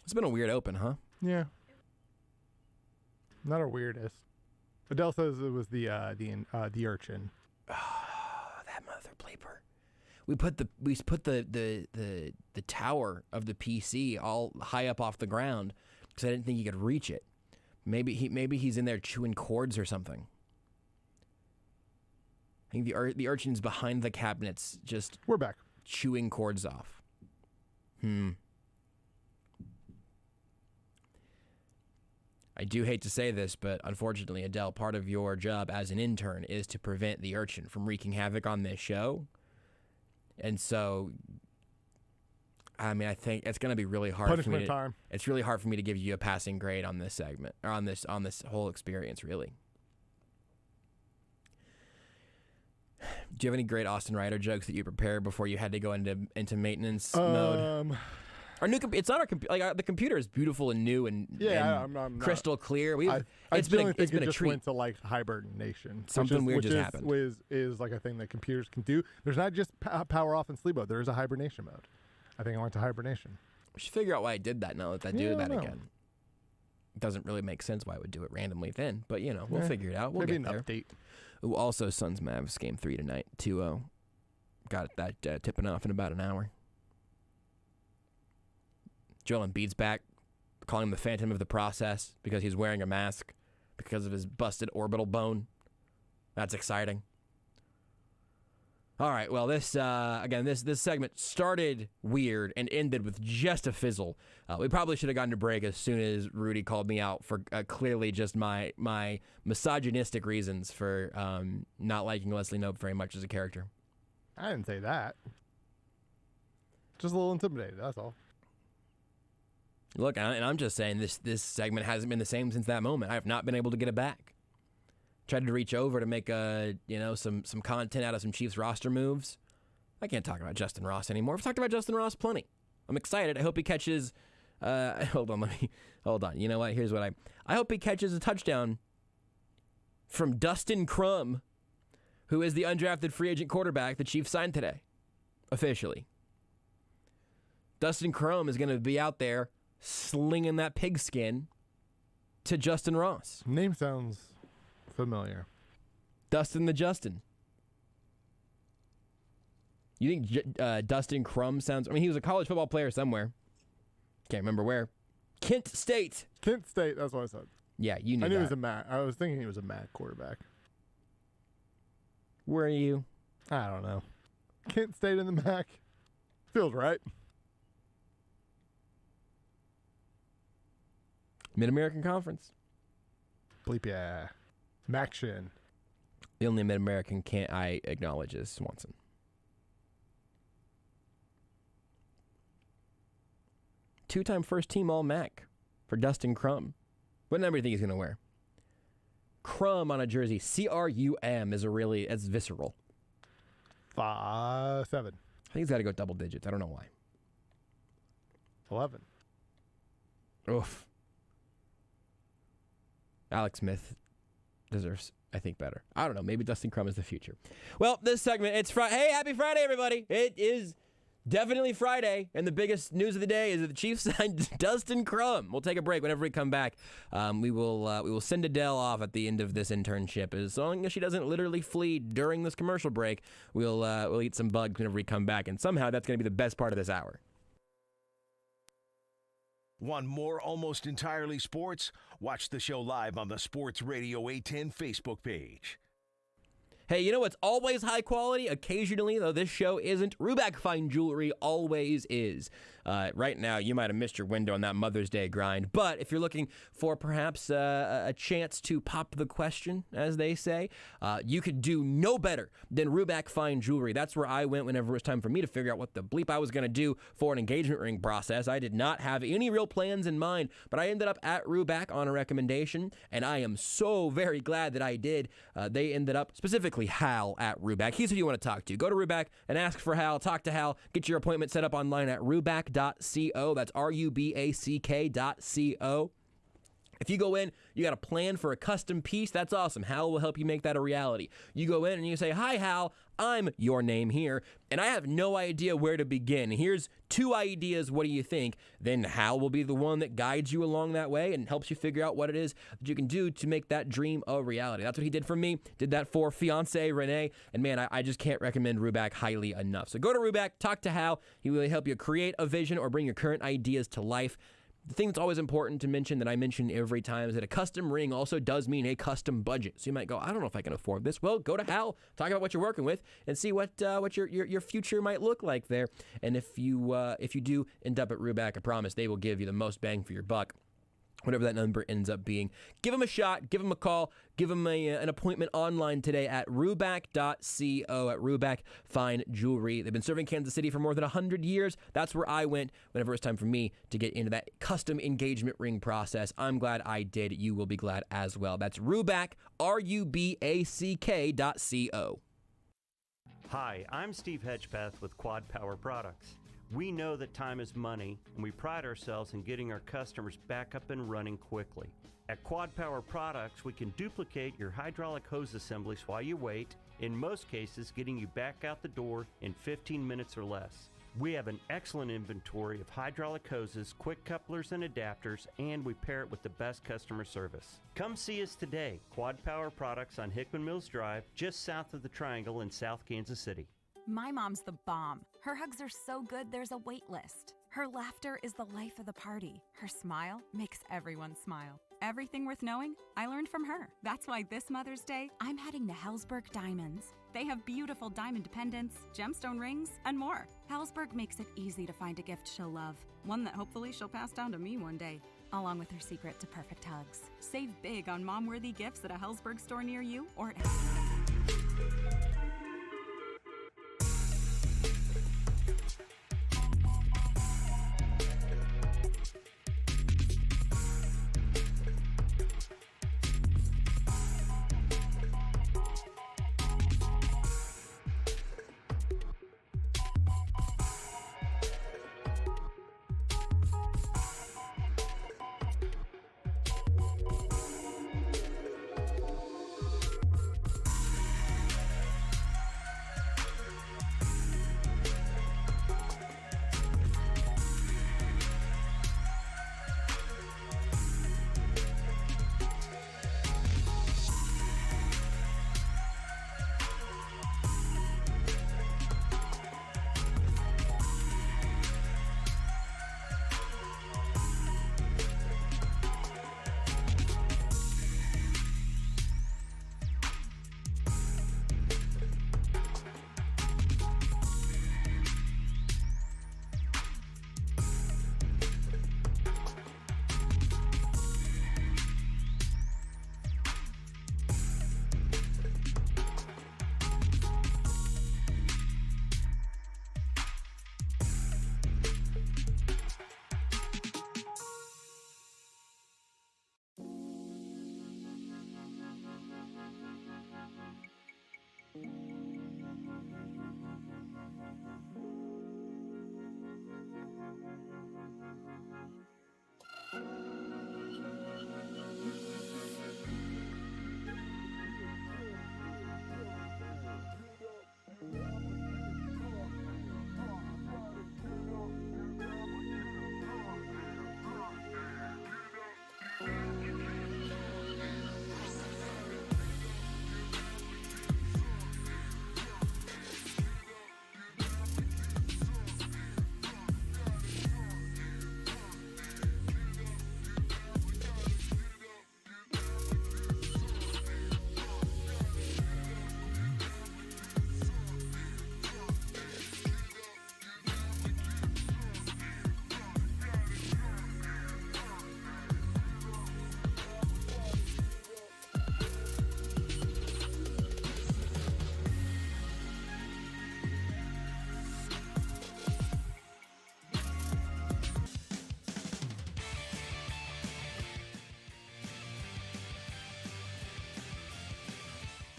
It's been a weird open, huh? Yeah. Not our weirdest. Adele says it was the urchin. Oh, that mother bleeper. We put the tower of the PC all high up off the ground because I didn't think he could reach it. Maybe he's in there chewing cords or something. I think the urchin's behind the cabinets, just We're back. chewing cords off. I do hate to say this, but unfortunately, Adele, part of your job as an intern is to prevent the urchin from wreaking havoc on this show. And so, I mean, I think it's going to be really hard Punishment for me time. It's really hard for me to give you a passing grade on this segment, or on this whole experience, really. Do you have any great Austin Ryder jokes that you prepared before you had to go into maintenance mode? Our new it's not our computer. The computer is beautiful and new and I'm crystal clear. It's been a treat. Went to like hibernation. Something weird just happened. Is like a thing that computers can do. There's not just power off and sleep mode. There is a hibernation mode. I think I went to hibernation. We should figure out why I did that now that I do that again. It doesn't really make sense why I would do it randomly then, but we'll figure it out. We'll maybe get there. An update. Ooh, also, Suns Mavs game 3 tonight, 2-0. Got that tipping off in about an hour. Joel Embiid's back, calling him the Phantom of the Process because he's wearing a mask because of his busted orbital bone. That's exciting. All right, well, this segment started weird and ended with just a fizzle. We probably should have gotten to break as soon as Rudy called me out for clearly just my misogynistic reasons for not liking Leslie Knope very much as a character. I didn't say that. Just a little intimidated, that's all. Look, and I'm just saying this segment hasn't been the same since that moment. I have not been able to get it back. Tried to reach over to make some content out of some Chiefs roster moves. I can't talk about Justin Ross anymore. I've talked about Justin Ross plenty. I'm excited. I hope he catches. Hold on. You know what? Here's what I hope he catches a touchdown from Dustin Crum, who is the undrafted free agent quarterback the Chiefs signed today, officially. Dustin Crum is going to be out there slinging that pigskin to Justin Ross. Name sounds familiar. Dustin the Justin. You think Dustin Crum sounds... I mean, he was a college football player somewhere. Can't remember where. Kent State. Kent State, that's what I said. Yeah, you knew I knew that. he was a MAC. I was thinking he was a MAC quarterback. Where are you? I don't know. Kent State in the MAC. Feels right. Mid-American Conference. Bleep, yeah. Maction. The only Mid-American I acknowledge is Swanson. Two-time first-team All-MAC for Dustin Crum. What number do you think he's going to wear? Crum on a jersey. C-R-U-M is that's visceral. 7. I think he's got to go double digits. I don't know why. 11. Oof. Alex Smith deserves, I think, better. I don't know. Maybe Dustin Crum is the future. Well, this segment, it's Friday. Hey, happy Friday, everybody. It is definitely Friday, and the biggest news of the day is that the Chiefs signed Dustin Crum. We'll take a break. Whenever we come back, we will send Adele off at the end of this internship. As long as she doesn't literally flee during this commercial break, we'll eat some bugs whenever we come back, and somehow that's going to be the best part of this hour. Want more Almost Entirely Sports? Watch the show live on the Sports Radio 810 Facebook page. Hey, you know what's always high quality? Occasionally, though this show isn't, Ruback Fine Jewelry always is. Right now, you might have missed your window on that Mother's Day grind, but if you're looking for perhaps a chance to pop the question, as they say, you could do no better than Ruback Fine Jewelry. That's where I went whenever it was time for me to figure out what the bleep I was going to do for an engagement ring process. I did not have any real plans in mind, but I ended up at Ruback on a recommendation, and I am so very glad that I did. They ended up, specifically Hal at Ruback. He's who you want to talk to. Go to Ruback and ask for Hal. Talk to Hal. Get your appointment set up online at ruback.co. That's ruback.co. If you go in, you got a plan for a custom piece, that's awesome. Hal will help you make that a reality. You go in and you say, "Hi, Hal, I'm your name here, and I have no idea where to begin. Here's 2 ideas. What do you think?" Then Hal will be the one that guides you along that way and helps you figure out what it is that you can do to make that dream a reality. That's what he did for me, did that for fiance Renee, and man, I just can't recommend Ruback highly enough. So go to Ruback, talk to Hal. He will help you create a vision or bring your current ideas to life. The thing that's always important to mention that I mention every time is that a custom ring also does mean a custom budget. So you might go, "I don't know if I can afford this." Well, go to Hal, talk about what you're working with, and see what your future might look like there. And if you do end up at Ruback, I promise they will give you the most bang for your buck. Whatever that number ends up being. Give them a shot, give them a call, give them an appointment online today at ruback.co, at Ruback Fine Jewelry. They've been serving Kansas City for more than 100 years. That's where I went whenever it's time for me to get into that custom engagement ring process. I'm glad I did. You will be glad as well. That's Ruback, ruback.co. Hi, I'm Steve Hedgepeth with Quad Power Products. We know that time is money, and we pride ourselves in getting our customers back up and running quickly. At Quad Power Products, we can duplicate your hydraulic hose assemblies while you wait, in most cases getting you back out the door in 15 minutes or less. We have an excellent inventory of hydraulic hoses, quick couplers, and adapters, and we pair it with the best customer service. Come see us today, Quad Power Products on Hickman Mills Drive, just south of the Triangle in South Kansas City. My mom's the bomb. Her hugs are so good, there's a wait list. Her laughter is the life of the party. Her smile makes everyone smile. Everything worth knowing, I learned from her. That's why this Mother's Day, I'm heading to Hellsberg Diamonds. They have beautiful diamond pendants, gemstone rings, and more. Hellsberg makes it easy to find a gift she'll love. One that hopefully she'll pass down to me one day, along with her secret to perfect hugs. Save big on mom-worthy gifts at a Hellsberg store near you or at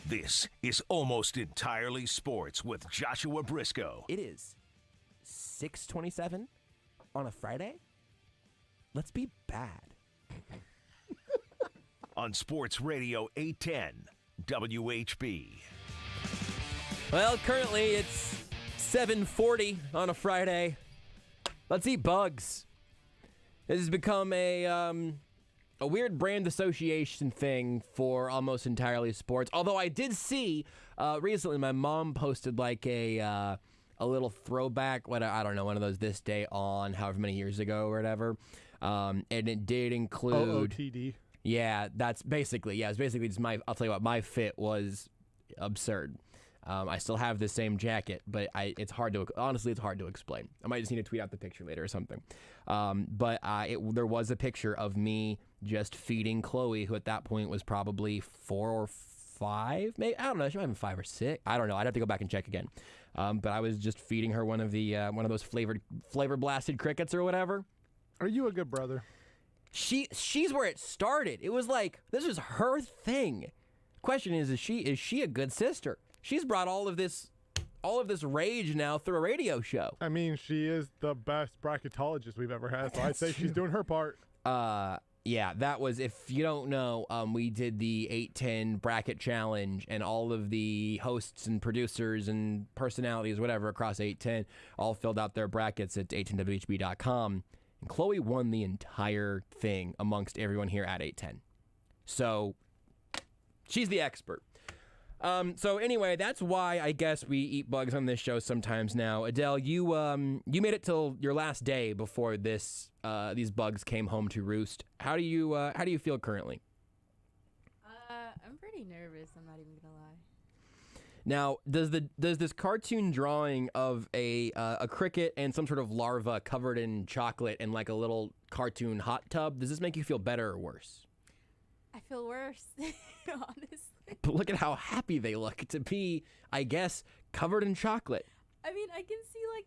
This is Almost Entirely Sports with Joshua Brisco. It is 6:27 on a Friday. Let's be bad. on Sports Radio 810 WHB. Well, currently it's 7:40 on a Friday. Let's eat bugs. This has become a weird brand association thing for almost entirely sports. Although I did see recently, my mom posted like a little throwback. I don't know, one of those this day on however many years ago or whatever. And it did include OOTD. Yeah, that's basically it's basically just I'll tell you what, my fit was absurd. I still have the same jacket, but it's hard to explain. I might just need to tweet out the picture later or something. But there was a picture of me just feeding Chloe, who at that point was probably 4 or 5, maybe, I don't know, she might have been 5 or 6. I don't know. I'd have to go back and check again. But I was just feeding her one of those flavor blasted crickets or whatever. Are you a good brother? She's where it started. It was like this was her thing. Question is she a good sister? She's brought all of this rage now through a radio show. I mean, she is the best bracketologist we've ever had, so I'd say she's doing her part. Yeah, that was, if you don't know, we did the 810 bracket challenge, and all of the hosts and producers and personalities, whatever, across 810 all filled out their brackets at 810whb.com, and Chloe won the entire thing amongst everyone here at 810. So she's the expert. So anyway, that's why I guess we eat bugs on this show sometimes now. Adele, you made it till your last day before these bugs came home to roost. How do you feel currently? I'm pretty nervous. I'm not even gonna lie. Now, does this cartoon drawing of a cricket and some sort of larva covered in chocolate and like a little cartoon hot tub, does this make you feel better or worse? I feel worse, honestly. But look at how happy they look to be, I guess, covered in chocolate. I mean, I can see like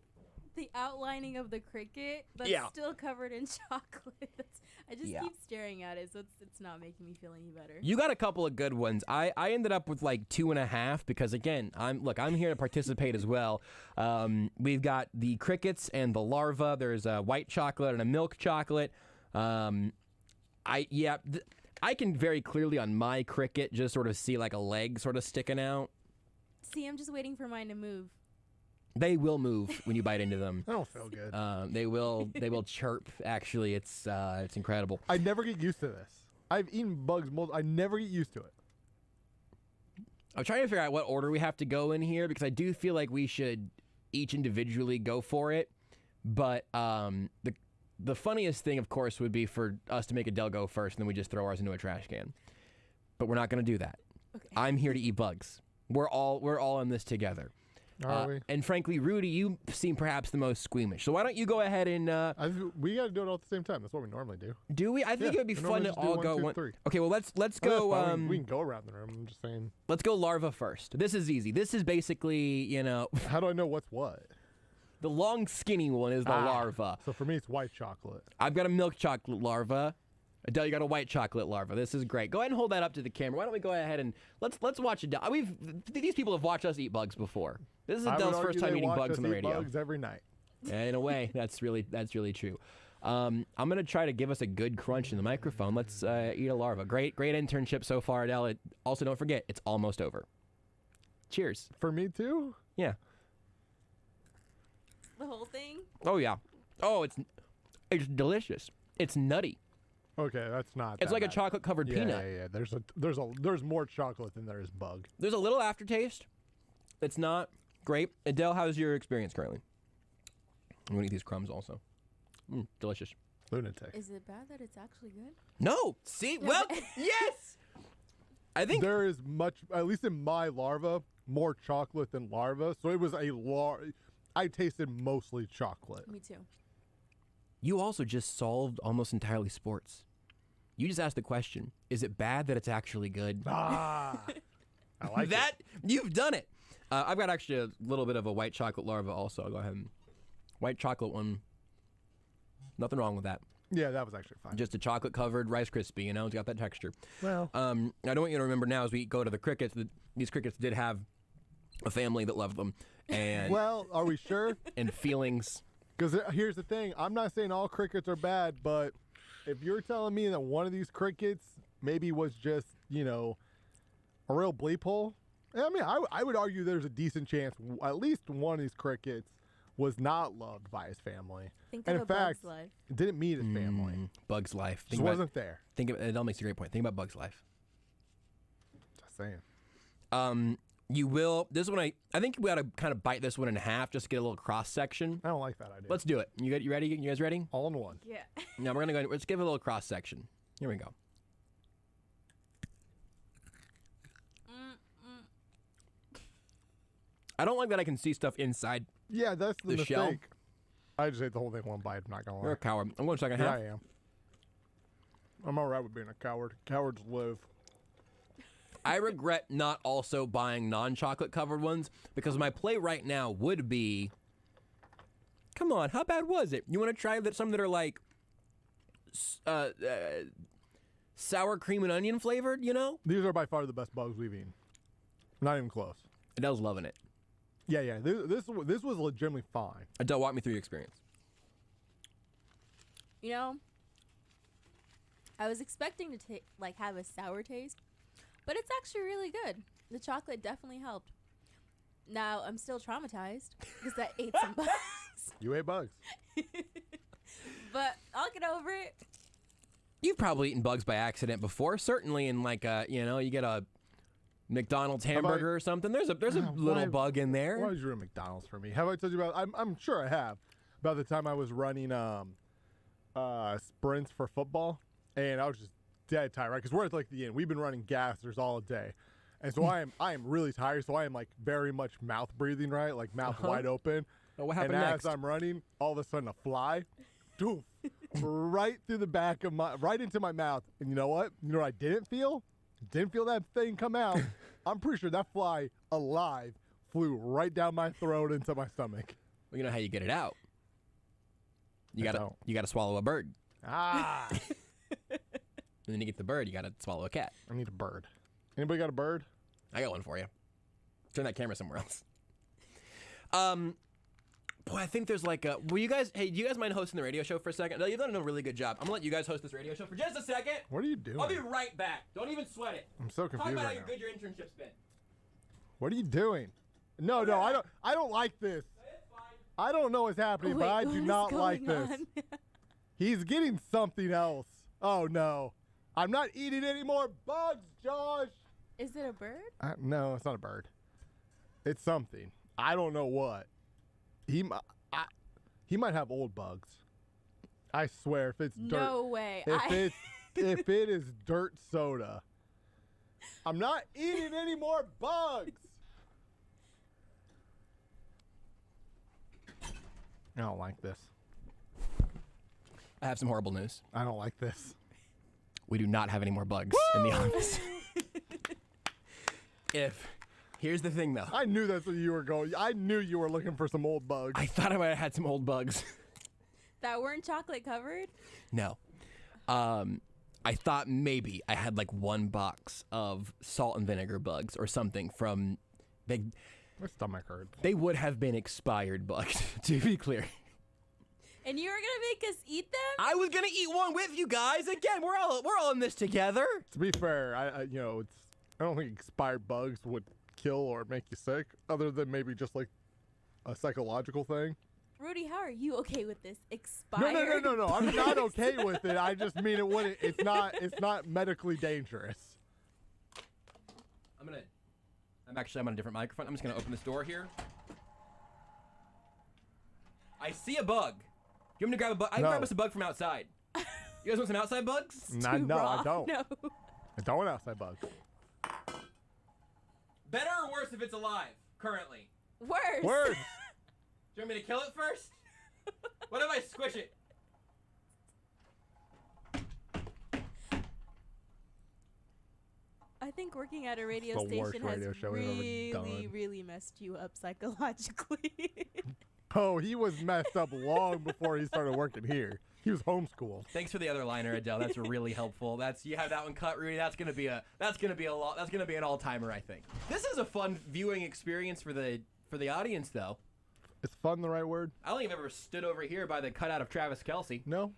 the outlining of the cricket that's still covered in chocolate. I just keep staring at it, so it's not making me feel any better. You got a couple of good ones. I ended up with like 2.5 because again, I'm here to participate as well. We've got the crickets and the larva. There's a white chocolate and a milk chocolate. I can very clearly on my cricket just sort of see like a leg sort of sticking out. See, I'm just waiting for mine to move. They will move when you bite into them. I don't feel good. They will chirp. Actually, it's incredible. I never get used to this. I've eaten bugs I never get used to it. I'm trying to figure out what order we have to go in here because I do feel like we should each individually go for it. But the funniest thing, of course, would be for us to make Adele go first, and then we just throw ours into a trash can. But we're not going to do that. Okay. I'm here to eat bugs. We're all in this together. Are we? And frankly, Rudy, you seem perhaps the most squeamish. So why don't you go ahead and... we got to do it all at the same time. That's what we normally do. Do we? I think it would be fun to all go... 1, 2, 3. Okay, well, let's Oh, go... that's fine. We can go around the room. I'm just saying. Let's go larva first. This is easy. This is basically, How do I know what's what? the long skinny one is the larva. So for me, it's white chocolate. I've got a milk chocolate larva. Adele, you got a white chocolate larva. This is great. Go ahead and hold that up to the camera. Why don't we go ahead and let's watch Adele. These people have watched us eat bugs before. This is Adele's first time eating bugs on the radio. Bugs every night. In a way, that's really true. I'm gonna try to give us a good crunch in the microphone. Let's eat a larva. Great internship so far, Adele. Also, don't forget, it's almost over. Cheers. For me too? Yeah. The whole thing? Oh yeah. Oh, it's delicious. It's nutty. Okay, that's not. It's that like bad. a chocolate covered peanut. Yeah. There's more chocolate than there is bug. There's a little aftertaste. It's not great. Adele, how's your experience currently? I'm gonna eat these crumbs also. Delicious. Lunatic. Is it bad that it's actually good? No. See? Well, yes. I think There is much, at least in my larva, more chocolate than larva. So it was I tasted mostly chocolate. Me too. you also just solved almost entirely sports. You just asked the question, is it bad that it's actually good? I like that. You've done it. I've got actually a little bit of a white chocolate larva also. I'll go ahead and white chocolate one. Nothing wrong with that. Yeah, that was actually fine. Just a chocolate covered Rice Krispie, you know, it's got that texture. Well, I don't want you to remember now as we go to the crickets that these crickets did have a family that loved them, and well, are we sure? and feelings. Because here's the thing. I'm not saying all crickets are bad, but if you're telling me that one of these crickets maybe was just, a real bleep hole. I mean, I would argue there's a decent chance at least one of these crickets was not loved by his family. Think and of in a fact, Bug's life. didn't meet his family. Bug's life. Just wasn't there. It all makes a great point. Think about Bug's life. Just saying. You will. This one, I think we ought to kind of bite this one in half, just to get a little cross section. I don't like that idea. Let's do it. You ready? You guys ready? All in one. Yeah. Now we're gonna go. Let's give it a little cross section. Here we go. I don't like that I can see stuff inside. Yeah, that's the mistake. shell. I just ate the whole thing one bite. I'm not gonna lie. You're a coward. I'm going second Yeah, half. I am. I'm all right with being a coward. Cowards live. I regret not also buying non-chocolate covered ones because my play right now would be. Come on, how bad was it? You want to try some that are like sour cream and onion flavored? These are by far the best bugs we've eaten. Not even close. Adele's loving it. Yeah. This was legitimately fine. Adele, walk me through your experience. I was expecting to have a sour taste, but it's actually really good. The chocolate definitely helped. Now I'm still traumatized because I ate some bugs. You ate bugs. But I'll get over it. You've probably eaten bugs by accident before. Certainly in you get a McDonald's hamburger or something. There's a little bug in there. Why did you ruin McDonald's for me? Have I told you about? I'm sure I have. About the time I was running sprints for football, and I was just dead tired, right? Because we're at the end. We've been running gassers all day, and so I am really tired. So I am very much mouth breathing, right? Like mouth wide open. Oh, what happened and next? as I'm running, all of a sudden a fly, doof, right through the back of right into my mouth. And you know what? You know what I didn't feel? Didn't feel that thing come out. I'm pretty sure that fly alive flew right down my throat into my stomach. Well, you know how you get it out. You gotta swallow a bird. Ah. And then you get the bird, you gotta swallow a cat. I need a bird. Anybody got a bird? I got one for you. Turn that camera somewhere else. Boy, I think there's do you guys mind hosting the radio show for a second? No, you've done a really good job. I'm gonna let you guys host this radio show for just a second. What are you doing? I'll be right back. Don't even sweat it. I'm so confused Talk about right how now. good your internship's been. What are you doing? No, I don't like this. It's fine. I don't know what's happening, but I do not like this. He's getting something else. Oh no. I'm not eating any more bugs, Josh. Is it a bird? No, it's not a bird. It's something. I don't know what. He might have old bugs. I swear, if it's dirt. No way. If it is dirt soda. I'm not eating any more bugs. I don't like this. I have some horrible news. I don't like this. We do not have any more bugs in the office. Here's the thing, though. I knew that's where you were going. I knew you were looking for some old bugs. I thought I might have had some old bugs. That weren't chocolate covered? No. I thought maybe I had one box of salt and vinegar bugs or something from. My stomach hurts. They would have been expired bugs, to be clear. And you were gonna make us eat them? I was gonna eat one with you guys. Again, we're all in this together. To be fair, I don't think expired bugs would kill or make you sick, other than maybe just a psychological thing. Rudy, how are you okay with this expired? No. I'm not okay with it. I just mean it wouldn't. It's not medically dangerous. I'm on a different microphone. I'm just gonna open this door here. I see a bug. You want me to grab a bug? I can grab us a bug from outside. You guys want some outside bugs? No, raw. I don't. No. I don't want outside bugs. Better or worse if it's alive, currently? Worse. Worse. Do you want me to kill it first? What if I squish it? I think working at a radio It's the worst station has radio show we've ever done. really messed you up psychologically. Oh, he was messed up long before he started working here. He was homeschooled. Thanks for the other liner, Adele. That's really helpful. You have that one cut, Rudy. That's gonna be an all-timer, I think. This is a fun viewing experience for the audience, though. Is fun the right word? I don't think I've ever stood over here by the cutout of Travis Kelce. No.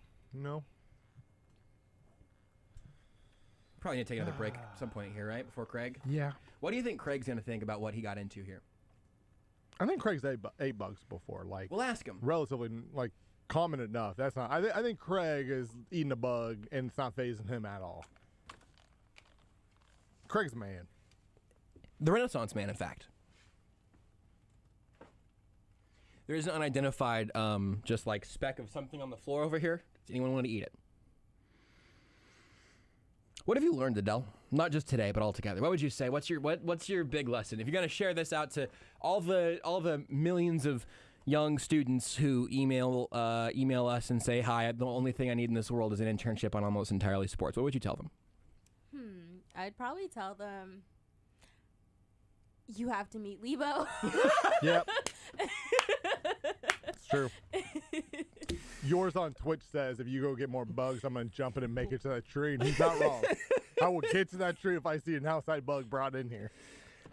Probably need to take another break at some point here, right? Before Craig? Yeah. What do you think Craig's going to think about what he got into here? I think Craig's ate bugs before. Like, We'll ask him. relatively, like, common enough. That's not. I think Craig is eating a bug, and it's not phasing him at all. Craig's a man. The Renaissance man, in fact. There is an unidentified, just like speck of something on the floor over here. Does anyone want to eat it? What have you learned, Adele? Not just today, but altogether. What would you say? What's your big lesson? If you're going to share this out to all the millions of young students who email us and say, hi, the only thing I need in this world is an internship on Almost Entirely Sports, what would you tell them? I'd probably tell them, you have to meet Lebo. Yep. It's true. Yours on Twitch says, if you go get more bugs, I'm going to jump in and make it to that tree. And he's not wrong. I will get to that tree if I see an outside bug brought in here.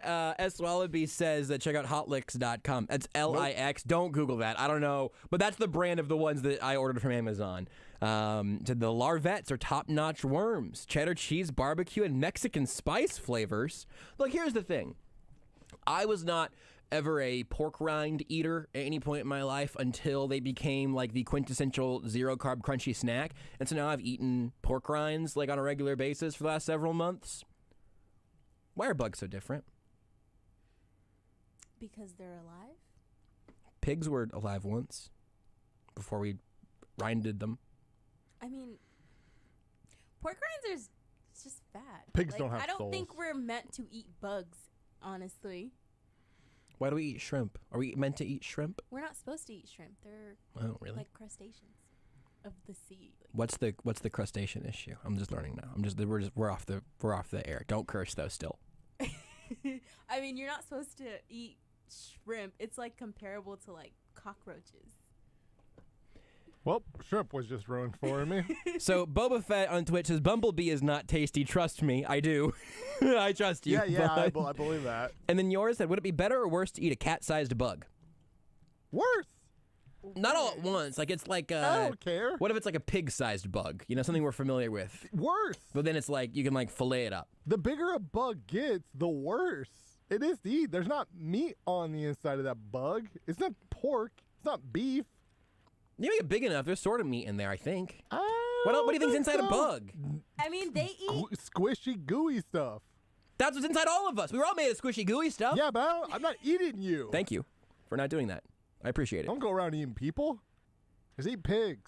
S. Wallaby says check out hotlix.com. That's Lix. Don't Google that. I don't know. But that's the brand of the ones that I ordered from Amazon. The larvettes are top-notch worms. Cheddar cheese, barbecue, and Mexican spice flavors. Look, here's the thing. I was not ever a pork rind eater at any point in my life until they became like the quintessential zero-carb crunchy snack. And so now I've eaten pork rinds like on a regular basis for the last several months. Why are bugs so different? Because they're alive? Pigs were alive once before we rinded them. I mean, pork rinds are just bad. Pigs don't have I don't souls. think we're meant to eat bugs, honestly. Why do we eat shrimp? Are we meant to eat shrimp? We're not supposed to eat shrimp. They're Oh, really? like crustaceans of the sea. What's the crustacean issue? I'm just learning now. We're off the air. Don't curse though. Still. I mean, you're not supposed to eat shrimp. It's like comparable to like cockroaches. Well, shrimp was just ruined for me. So Boba Fett on Twitch says Bumblebee is not tasty. Trust me, I do. I trust you. I bud. believe that. And then yours said, would it be better or worse to eat a cat-sized bug? Worse. Not all at once. Like it's like I don't care. What if it's like a pig-sized bug? You know, something we're familiar with. Worse. But then it's like you can like fillet it up. The bigger a bug gets, the worse it is to eat. There's not meat on the inside of that bug. It's not pork. It's not beef. You make it big enough, there's sort of meat in there, I think. What What do you think's inside a bug? I mean, they eat. Squishy, gooey stuff. That's what's inside all of us. We were all made of squishy, gooey stuff. Yeah, but I'm not eating you. Thank you for not doing that. I appreciate it. Don't go around eating people. Just eat pigs.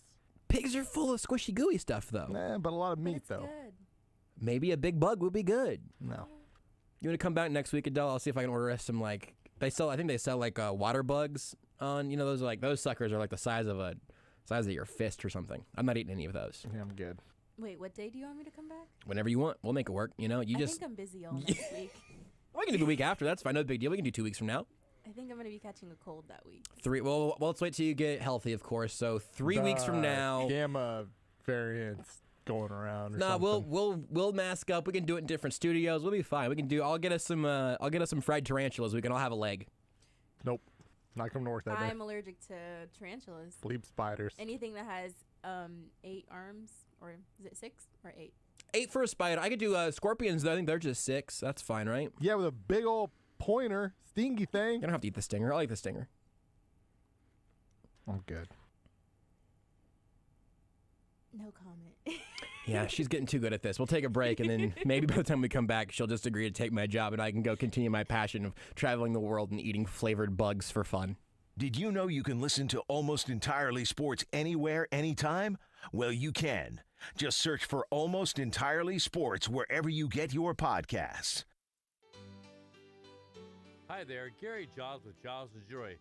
Pigs are full of squishy, gooey stuff, though. Nah, but a lot of But meat, it's though. good. Maybe a big bug would be good. No. You want to come back next week, Adele? I'll see if I can order us some like I think they sell like water bugs on. You know, those suckers are like the size of your fist or something. I'm not eating any of those. Yeah, I'm good. Wait, what day do you want me to come back? Whenever you want, we'll make it work. You know, I think I'm busy all next week. We can do the week after. That's fine. No big deal. We can do 2 weeks from now. I think I'm going to be catching a cold that week. Well, let's wait till you get healthy, of course. So 3 weeks from now. Gamma variants going around. Or Nah, something. we'll mask up. We can do it in different studios. We'll be fine. We can do. I'll get us some fried tarantulas. We can all have a leg. Nope. Not coming to work that day. I'm allergic to tarantulas. Bleep spiders. Anything that has 8 arms, or is it 6 or 8? 8 for a spider. I could do scorpions, though. I think they're just 6. That's fine, right? Yeah, with a big old pointer, stingy thing. You don't have to eat the stinger. I like the stinger. I'm good. No comment. Yeah, she's getting too good at this. We'll take a break, and then maybe by the time we come back, she'll just agree to take my job, and I can go continue my passion of traveling the world and eating flavored bugs for fun. Did you know you can listen to Almost Entirely Sports anywhere, anytime? Well, you can. Just search for Almost Entirely Sports wherever you get your podcasts. Hi there, Gary Giles with Giles & Jewelry.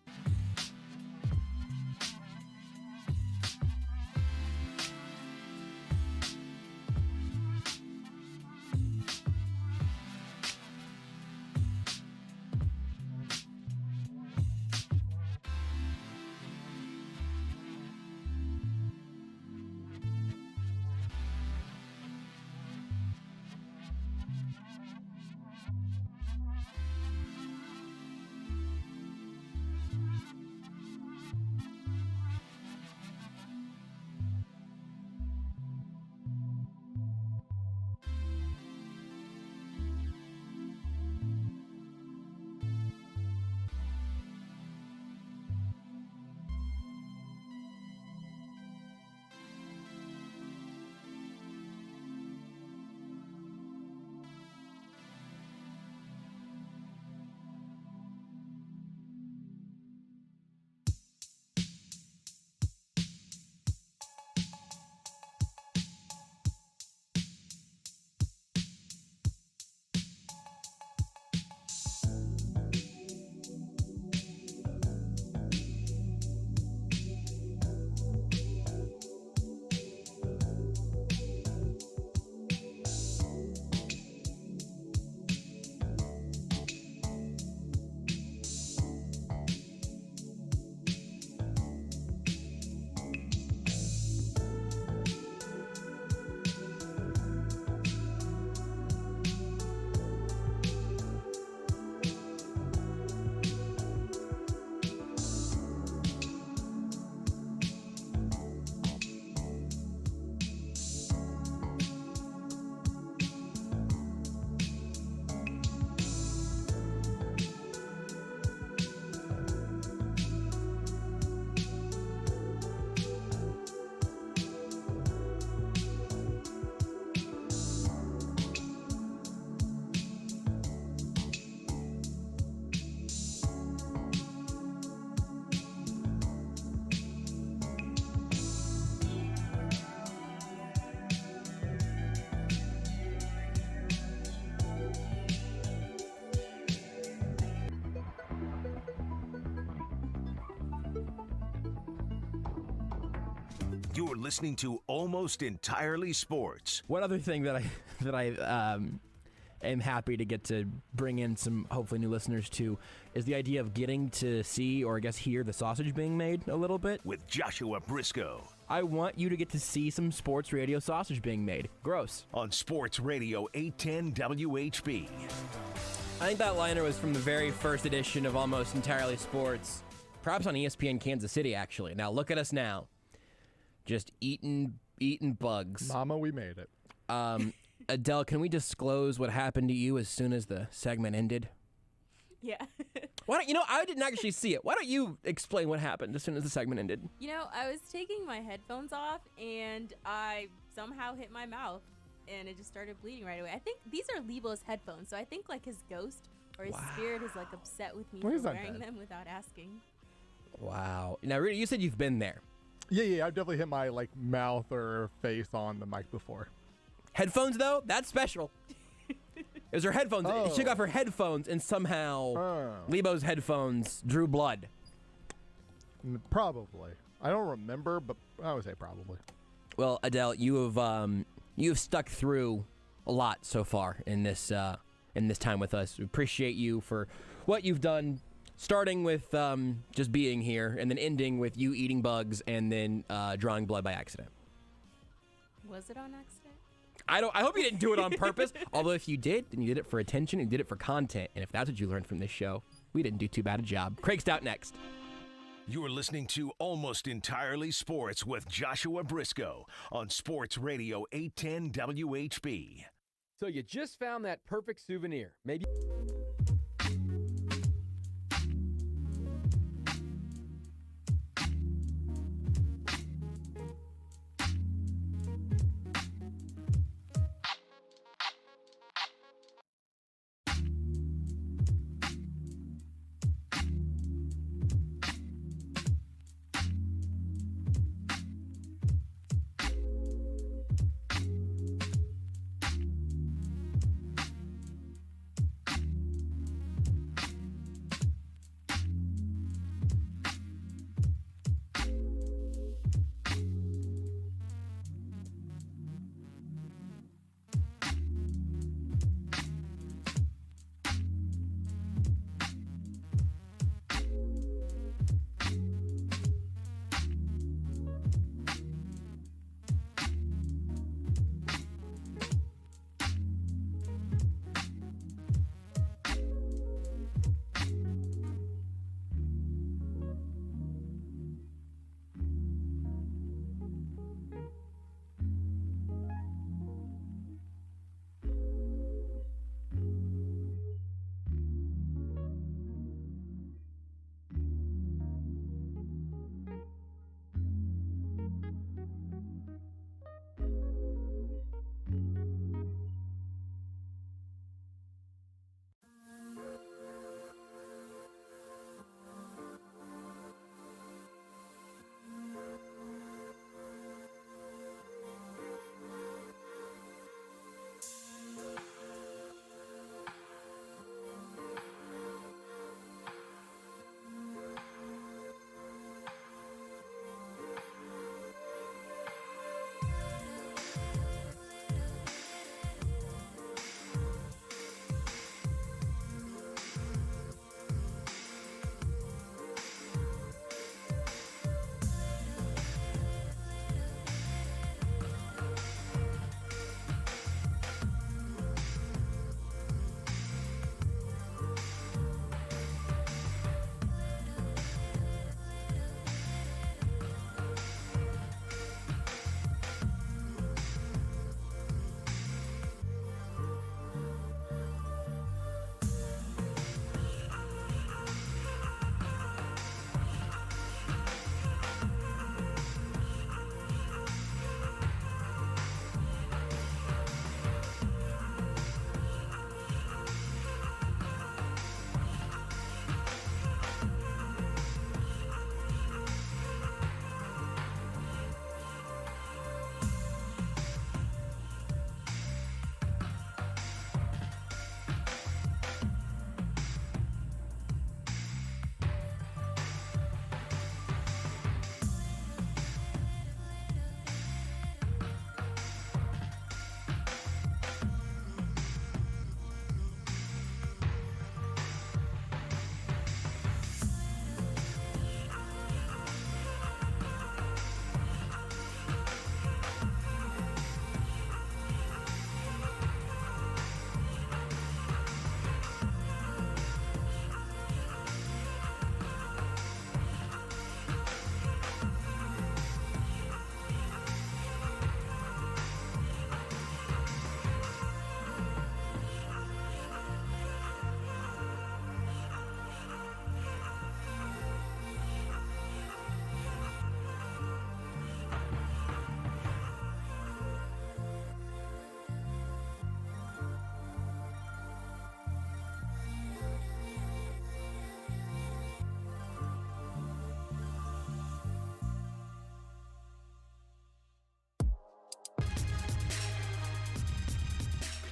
You're listening to Almost Entirely Sports. One other thing that I am happy to get to bring in some hopefully new listeners to is the idea of getting to see, or I guess hear, the sausage being made a little bit. With Joshua Brisco. I want you to get to see some sports radio sausage being made. Gross. On Sports Radio 810 WHB. I think that liner was from the very first edition of Almost Entirely Sports. Perhaps on ESPN Kansas City, actually. Now look at us now. Just eating bugs. Mama, we made it. Adele, can we disclose what happened to you as soon as the segment ended? Yeah. Why don't I didn't actually see it. Why don't you explain what happened as soon as the segment ended? I was taking my headphones off and I somehow hit my mouth and it just started bleeding right away. I think these are Lebo's headphones, so I think like his ghost or his spirit is like upset with me for wearing them without asking. Wow. Now, Rudy, you said you've been there. Yeah, I've definitely hit my mouth or face on the mic before. Headphones, though? That's special. It was her headphones. Oh. She took off her headphones, and somehow Lebo's headphones drew blood. Probably. I don't remember, but I would say probably. Well, Adele, you've stuck through a lot so far in this time with us. We appreciate you for what you've done, starting with just being here, and then ending with you eating bugs, and then drawing blood by accident. Was it on accident? I hope you didn't do it on purpose. Although if you did, then you did it for attention and you did it for content. And if that's what you learned from this show, we didn't do too bad a job. Craig Stout next. You're listening to Almost Entirely Sports with Joshua Brisco on Sports Radio 810 WHB. So you just found that perfect souvenir. Maybe.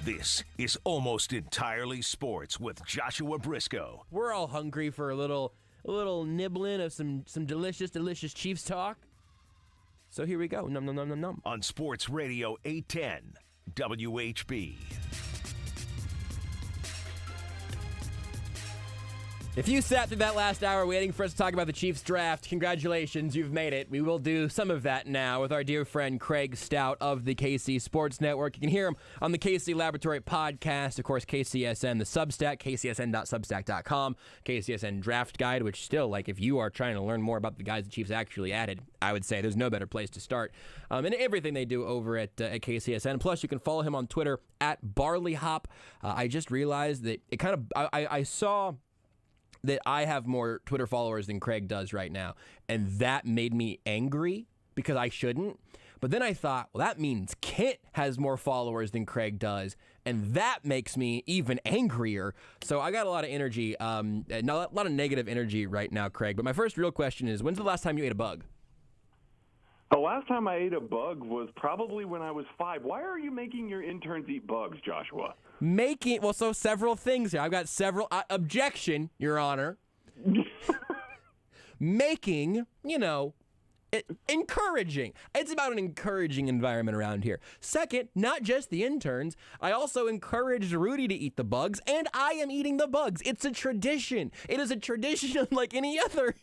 This is Almost Entirely Sports with Joshua Brisco. We're all hungry for a little nibbling of some delicious Chiefs talk. So here we go. Num num num num num. On Sports Radio 810 WHB. If you sat through that last hour waiting for us to talk about the Chiefs draft, congratulations, you've made it. We will do some of that now with our dear friend Craig Stout of the KC Sports Network. You can hear him on the KC Laboratory podcast, of course, KCSN, the Substack, kcsn.substack.com, KCSN Draft Guide, which still, like, if you are trying to learn more about the guys the Chiefs actually added, I would say there's no better place to start. And everything they do over at KCSN. Plus, you can follow him on Twitter at BarleyHop. I just realized that it kind of, I saw that I have more Twitter followers than Craig does right now. And that made me angry because I shouldn't. But then I thought, well, that means Kent has more followers than Craig does. And that makes me even angrier. So I got a lot of energy, a lot of negative energy right now, Craig. But my first real question is, when's the last time you ate a bug? The last time I ate a bug was probably when I was 5. Why are you making your interns eat bugs, Joshua? So several things here. I've got several. Objection, Your Honor. Making, encouraging. It's about an encouraging environment around here. Second, not just the interns. I also encouraged Rudy to eat the bugs, and I am eating the bugs. It's a tradition. It is a tradition unlike any other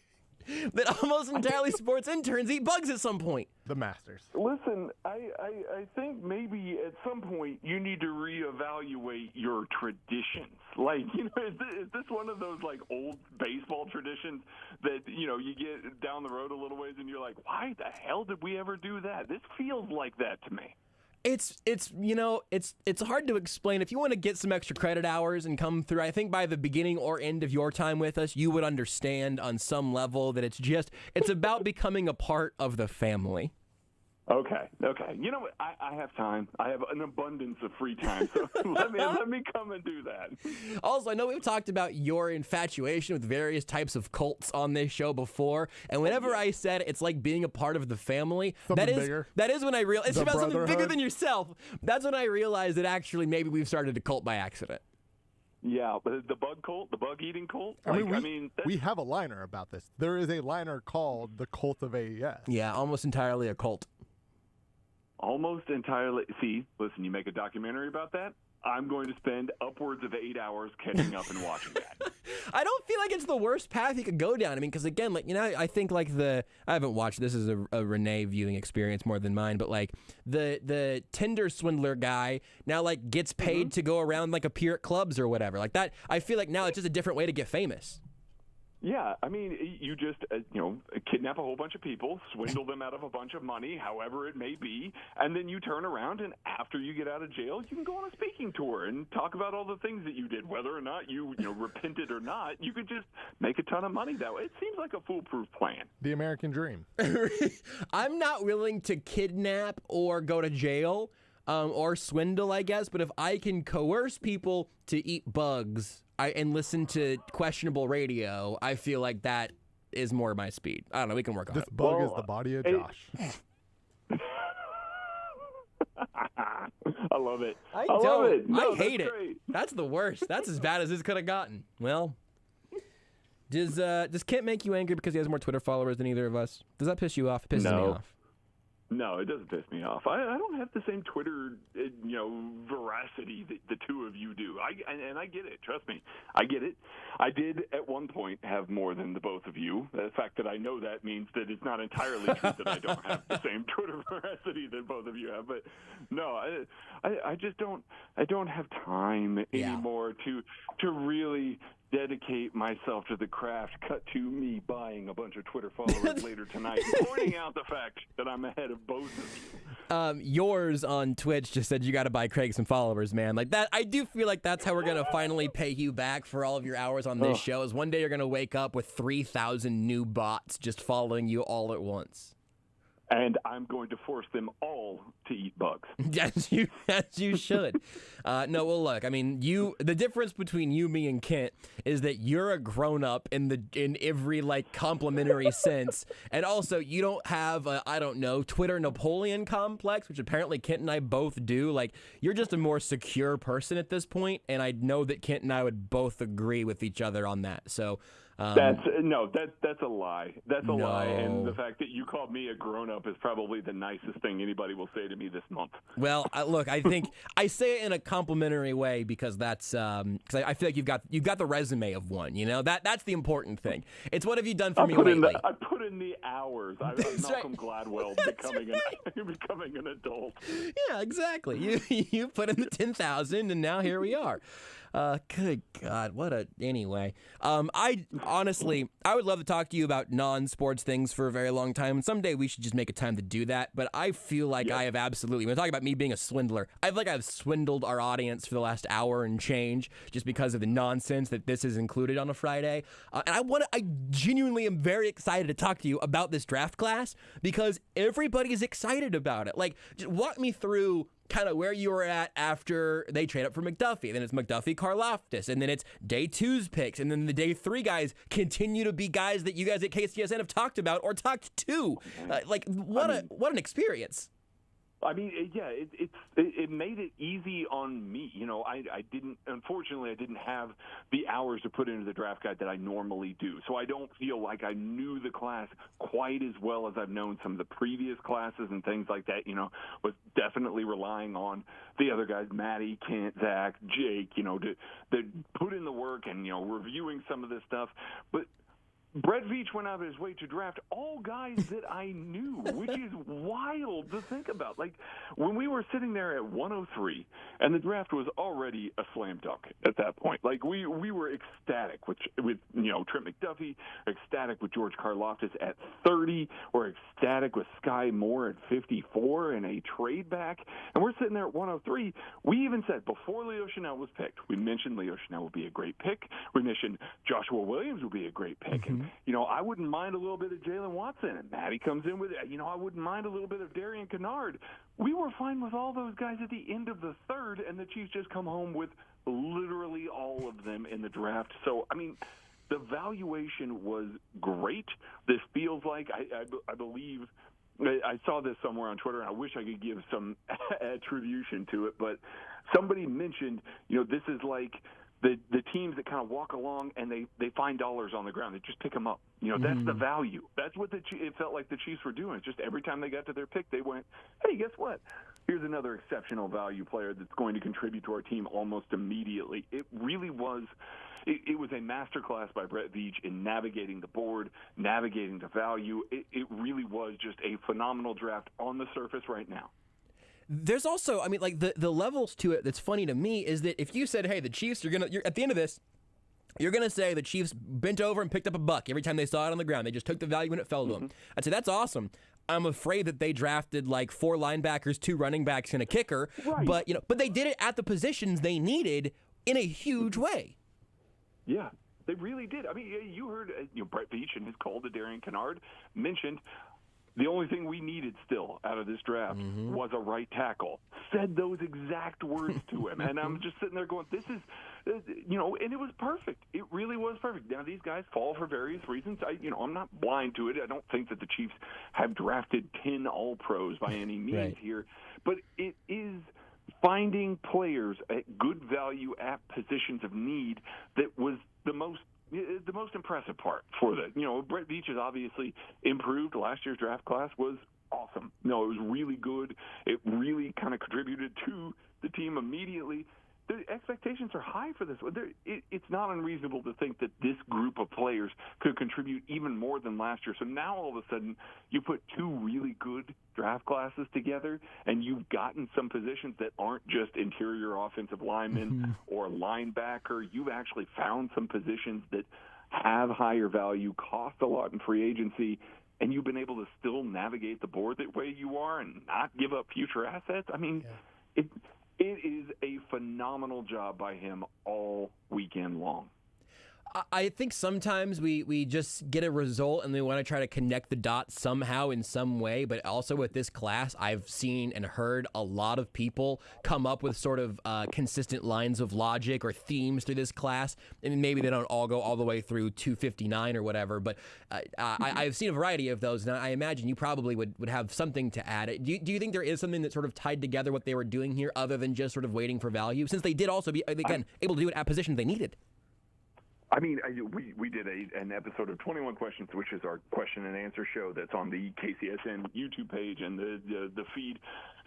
that Almost Entirely Sports interns eat bugs at some point. The Masters. Listen, I think maybe at some point you need to reevaluate your traditions. Like, is this one of those, like, old baseball traditions that, you get down the road a little ways and you're like, why the hell did we ever do that? This feels like that to me. It's hard to explain. If you want to get some extra credit hours and come through, I think by the beginning or end of your time with us, you would understand on some level that it's about becoming a part of the family. Okay. You know what? I have time. I have an abundance of free time, so let me come and do that. Also, I know we've talked about your infatuation with various types of cults on this show before, and whenever I said it's like being a part of the family, that is when I realized it's about something bigger than yourself. That's when I realized that actually maybe we've started a cult by accident. Yeah, but the bug cult, the bug eating cult. We have a liner about this. There is a liner called the Cult of AES. Yeah, almost entirely a cult. Almost entirely. See, listen, you make a documentary about that, I'm going to spend upwards of 8 hours catching up and watching that. I don't feel like it's the worst path you could go down. I mean, because again, I think like I haven't watched, this is a Renee viewing experience more than mine, but like the Tinder swindler guy now like gets paid to go around like appear at clubs or whatever. Like that, I feel like now it's just a different way to get famous. Yeah, I mean, you just, kidnap a whole bunch of people, swindle them out of a bunch of money, however it may be, and then you turn around, and after you get out of jail, you can go on a speaking tour and talk about all the things that you did, whether or not you repented or not. You could just make a ton of money that way. It seems like a foolproof plan. The American dream. I'm not willing to kidnap or go to jail or swindle, I guess, but if I can coerce people to eat bugs and listen to questionable radio, I feel like that is more my speed. I don't know. We can work on it. This bug is the body of Josh. I love it. I love it. No, I hate it. Great. That's the worst. That's as bad as this could have gotten. Well, does Kent make you angry because he has more Twitter followers than either of us? Does that piss you off? It pisses me off. No, it doesn't piss me off. I don't have the same Twitter, veracity that the two of you do. And I get it. Trust me, I get it. I did at one point have more than the both of you. The fact that I know that means that it's not entirely true that I don't have the same Twitter veracity that both of you have. But no, I just don't. I don't have time anymore to really dedicate myself to the craft. Cut to me buying a bunch of Twitter followers later tonight, pointing out the fact that I'm ahead of both of you. Yours on Twitch just said you got to buy Craig some followers, man. Like that, I do feel like that's how we're gonna finally pay you back for all of your hours on this show. Is one day you're gonna wake up with 3,000 new bots just following you all at once. And I'm going to force them all to eat bugs. As you should. No, well, look, I mean, the difference between you, me, and Kent is that you're a grown-up in every, like, complimentary sense, and also you don't have a, I don't know, Twitter Napoleon complex, which apparently Kent and I both do. Like, you're just a more secure person at this point, and I know that Kent and I would both agree with each other on that, so... That's a lie. That's a lie. And the fact that you called me a grown-up is probably the nicest thing anybody will say to me this month. Well, look, I think I say it in a complimentary way because that's because I feel like you've got the resume of one. You know, that's the important thing. It's what have you done for me lately? I put in the hours. I'm Malcolm Gladwell becoming an adult. Yeah, exactly. You put in the 10,000, and now here we are. Good God, anyway. I would love to talk to you about non-sports things for a very long time, and someday we should just make a time to do that, but I feel like I have absolutely, when I talk about me being a swindler, I feel like I've swindled our audience for the last hour and change just because of the nonsense that this is included on a Friday, and I genuinely am very excited to talk to you about this draft class because everybody's excited about it. Like, just walk me through kind of where you were at after they trade up for McDuffie. Then it's McDuffie, Karlaftis, and then it's day 2's picks, and then the day 3 guys continue to be guys that you guys at KCSN have talked about or talked to. What an experience. I mean, yeah, it made it easy on me. You know, unfortunately, I didn't have the hours to put into the draft guide that I normally do. So I don't feel like I knew the class quite as well as I've known some of the previous classes and things like that. You know, was definitely relying on the other guys, Matty, Kent, Zach, Jake, you know, to put in the work and, you know, reviewing some of this stuff. But Brett Veach went out of his way to draft all guys that I knew, which is wild to think about. Like, when we were sitting there at 103, and the draft was already a slam dunk at that point. Like, we were ecstatic with you know, Trent McDuffie, ecstatic with George Karlaftis at 30, or ecstatic with Sky Moore at 54 and a trade back. And we're sitting there at 103. We even said, before Leo Chanel was picked, we mentioned Leo Chanel would be a great pick. We mentioned Joshua Williams would be a great pick. And you know, I wouldn't mind a little bit of Jalen Watson, and Matty comes in with it. You know, I wouldn't mind a little bit of Darian Kennard. We were fine with all those guys at the end of the 3rd, and the Chiefs just come home with literally all of them in the draft. So, I mean, the valuation was great. This feels like, I believe, I saw this somewhere on Twitter, and I wish I could give some attribution to it, but somebody mentioned, you know, this is like the teams that kind of walk along and they find dollars on the ground. They just pick them up. You know, that's the value. That's what it felt like the Chiefs were doing. It's just every time they got to their pick, they went, hey, guess what? Here's another exceptional value player that's going to contribute to our team almost immediately. It really was – it was a masterclass by Brett Veach in navigating the board, navigating the value. It really was just a phenomenal draft on the surface right now. There's also, I mean, like the levels to it that's funny to me is that if you said, hey, the Chiefs, you're at the end of this, you're going to say the Chiefs bent over and picked up a buck every time they saw it on the ground. They just took the value when it fell to them. I'd say that's awesome. I'm afraid that they drafted like 4 linebackers, 2 running backs, and a kicker. Right. But they did it at the positions they needed in a huge way. Yeah, they really did. I mean, you heard Brett Veach in his call to Darian Kennard mentioned the only thing we needed still out of this draft was a right tackle. Said those exact words to him. And I'm just sitting there going, this is, and it was perfect. It really was perfect. Now, these guys fall for various reasons. I'm not blind to it. I don't think that the Chiefs have drafted 10 All-Pros by any means here. But it is finding players at good value at positions of need that was the most impressive part for that. Brett Veach has obviously improved. Last year's draft class was awesome. It was really good. It really kind of contributed to the team immediately. The expectations are high for this. It's not unreasonable to think that this group of players could contribute even more than last year. So now all of a sudden you put 2 really good draft classes together and you've gotten some positions that aren't just interior offensive linemen or linebacker. You've actually found some positions that have higher value, cost a lot in free agency, and you've been able to still navigate the board that way you are and not give up future assets. I mean, It is a phenomenal job by him all weekend long. I think sometimes we just get a result and we want to try to connect the dots somehow in some way. But also with this class, I've seen and heard a lot of people come up with sort of consistent lines of logic or themes through this class. And maybe they don't all go all the way through 259 or whatever. But I've seen a variety of those. And I imagine you probably would have something to add. Do you think there is something that sort of tied together what they were doing here other than just sort of waiting for value? Since they did also be, again, able to do it at positions they needed. I mean, we did an episode of 21 Questions, which is our question and answer show that's on the KCSN YouTube page and the feed.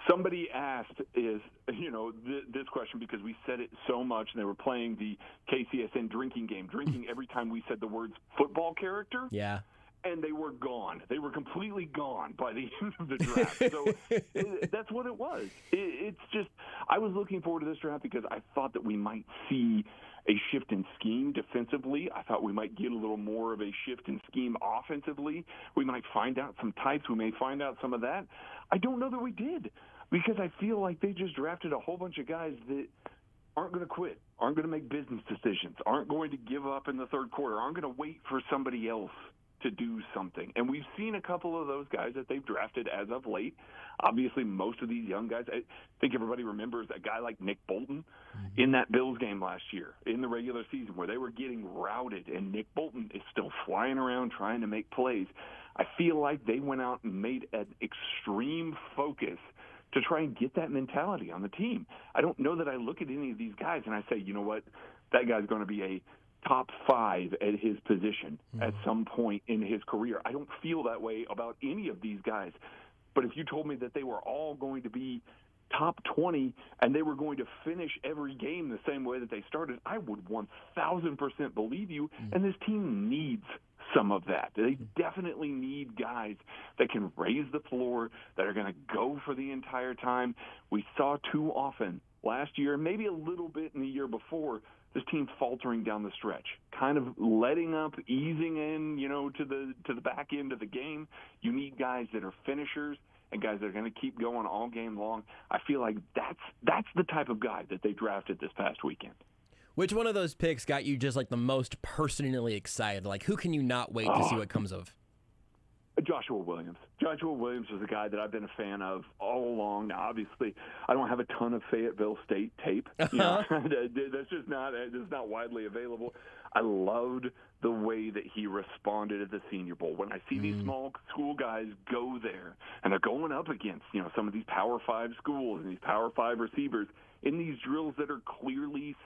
Somebody asked this question because we said it so much, and they were playing the KCSN drinking game, drinking every time we said the words football character. Yeah. And they were gone. They were completely gone by the end of the draft. So that's what it was. It's just, I was looking forward to this draft because I thought that we might see a shift in scheme defensively. I thought we might get a little more of a shift in scheme offensively. We might find out some types. We may find out some of that. I don't know that we did because I feel like they just drafted a whole bunch of guys that aren't going to quit, aren't going to make business decisions, aren't going to give up in the third quarter, aren't going to wait for somebody else to do something. And we've seen a couple of those guys that they've drafted as of late. Obviously, most of these young guys, I think everybody remembers a guy like Nick Bolton in that Bills game last year in the regular season where they were getting routed, and Nick Bolton is still flying around trying to make plays. I feel like they went out and made an extreme focus to try and get that mentality on the team. I don't know that I look at any of these guys and I say, you know what, that guy's going to be a top 5 at his position at some point in his career. I don't feel that way about any of these guys. But if you told me that they were all going to be top 20 and they were going to finish every game the same way that they started, I would 1,000% believe you. And this team needs some of that. They definitely need guys that can raise the floor, that are going to go for the entire time. We saw too often last year, maybe a little bit in the year before, this team's faltering down the stretch, kind of letting up, easing in, to the back end of the game. You need guys that are finishers and guys that are going to keep going all game long. I feel like that's the type of guy that they drafted this past weekend. Which one of those picks got you just like the most personally excited? Like, who can you not wait to see what comes of? Joshua Williams. Joshua Williams is a guy that I've been a fan of all along. Now, obviously, I don't have a ton of Fayetteville State tape. That's just not widely available. I loved the way that he responded at the Senior Bowl. When I see these small school guys go there, and they're going up against some of these Power 5 schools and these Power 5 receivers in these drills that are clearly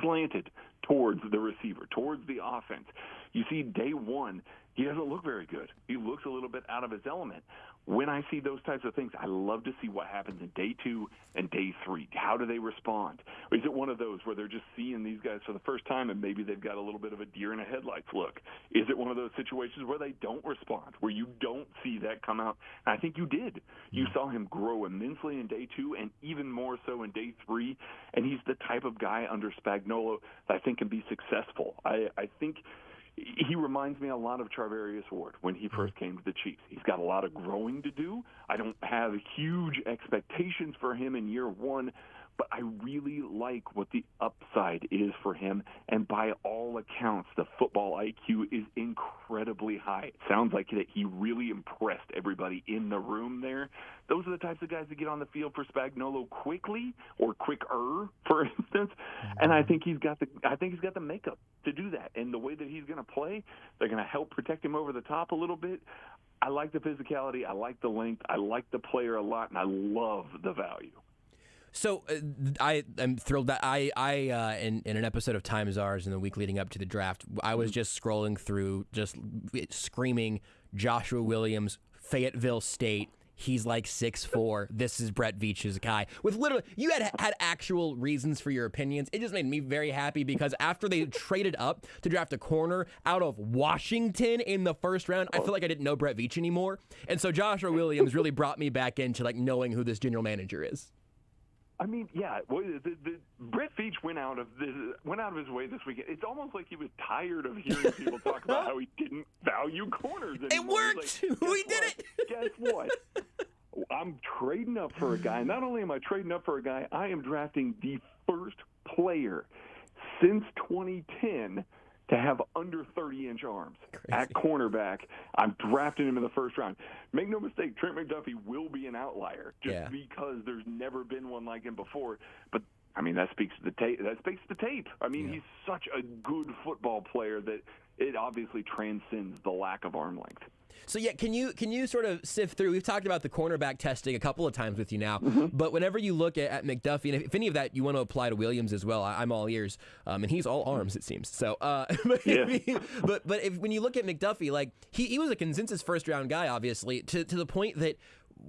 slanted towards the receiver, towards the offense. You see day one, he doesn't look very good. He looks a little bit out of his element. When I see those types of things, I love to see what happens in day 2 and day 3. How do they respond? Is it one of those where they're just seeing these guys for the first time and maybe they've got a little bit of a deer in the headlights look? Is it one of those situations where they don't respond, where you don't see that come out? And I think you did. You saw him grow immensely in day 2 and even more so in day 3. And he's the type of guy under Spagnuolo that I think can be successful. I think he reminds me a lot of Charvarius Ward when he first came to the Chiefs. He's got a lot of growing to do. I don't have huge expectations for him in year 1, but I really like what the upside is for him. And by all accounts, the football IQ is incredibly high. It sounds like that he really impressed everybody in the room there. Those are the types of guys that get on the field for Spagnuolo quickly, or quicker, for instance. And I think he's got the makeup to do that. And the way that he's going to play, they're going to help protect him over the top a little bit. I like the physicality. I like the length. I like the player a lot, and I love the value. So I am thrilled that I in an episode of Time Is Ours in the week leading up to the draft, I was just scrolling through, just screaming Joshua Williams, Fayetteville State. He's like 6'4". This is Brett Veach's guy. With literally, you had actual reasons for your opinions. It just made me very happy because after they traded up to draft a corner out of Washington in the first round, I feel like I didn't know Brett Veach anymore. And so Joshua Williams really brought me back into like knowing who this general manager is. I mean, yeah, Brett Veach went out of his way this weekend. It's almost like he was tired of hearing people talk about how he didn't value corners anymore. It worked. Like, we did it. Guess what? I'm trading up for a guy. Not only am I trading up for a guy, I am drafting the first player since 2010 to have under 30-inch arms at cornerback. I'm drafting him in the first round. Make no mistake, Trent McDuffie will be an outlier just because there's never been one like him before. But I mean, that speaks to the tape. I mean, he's such a good football player that it obviously transcends the lack of arm length. So can you sort of sift through? We've talked about the cornerback testing a couple of times with you now, but whenever you look at McDuffie, and if any of that you want to apply to Williams as well, I'm all ears, and he's all arms it seems. So, but when you look at McDuffie, like he was a consensus first round guy, obviously, to the point that.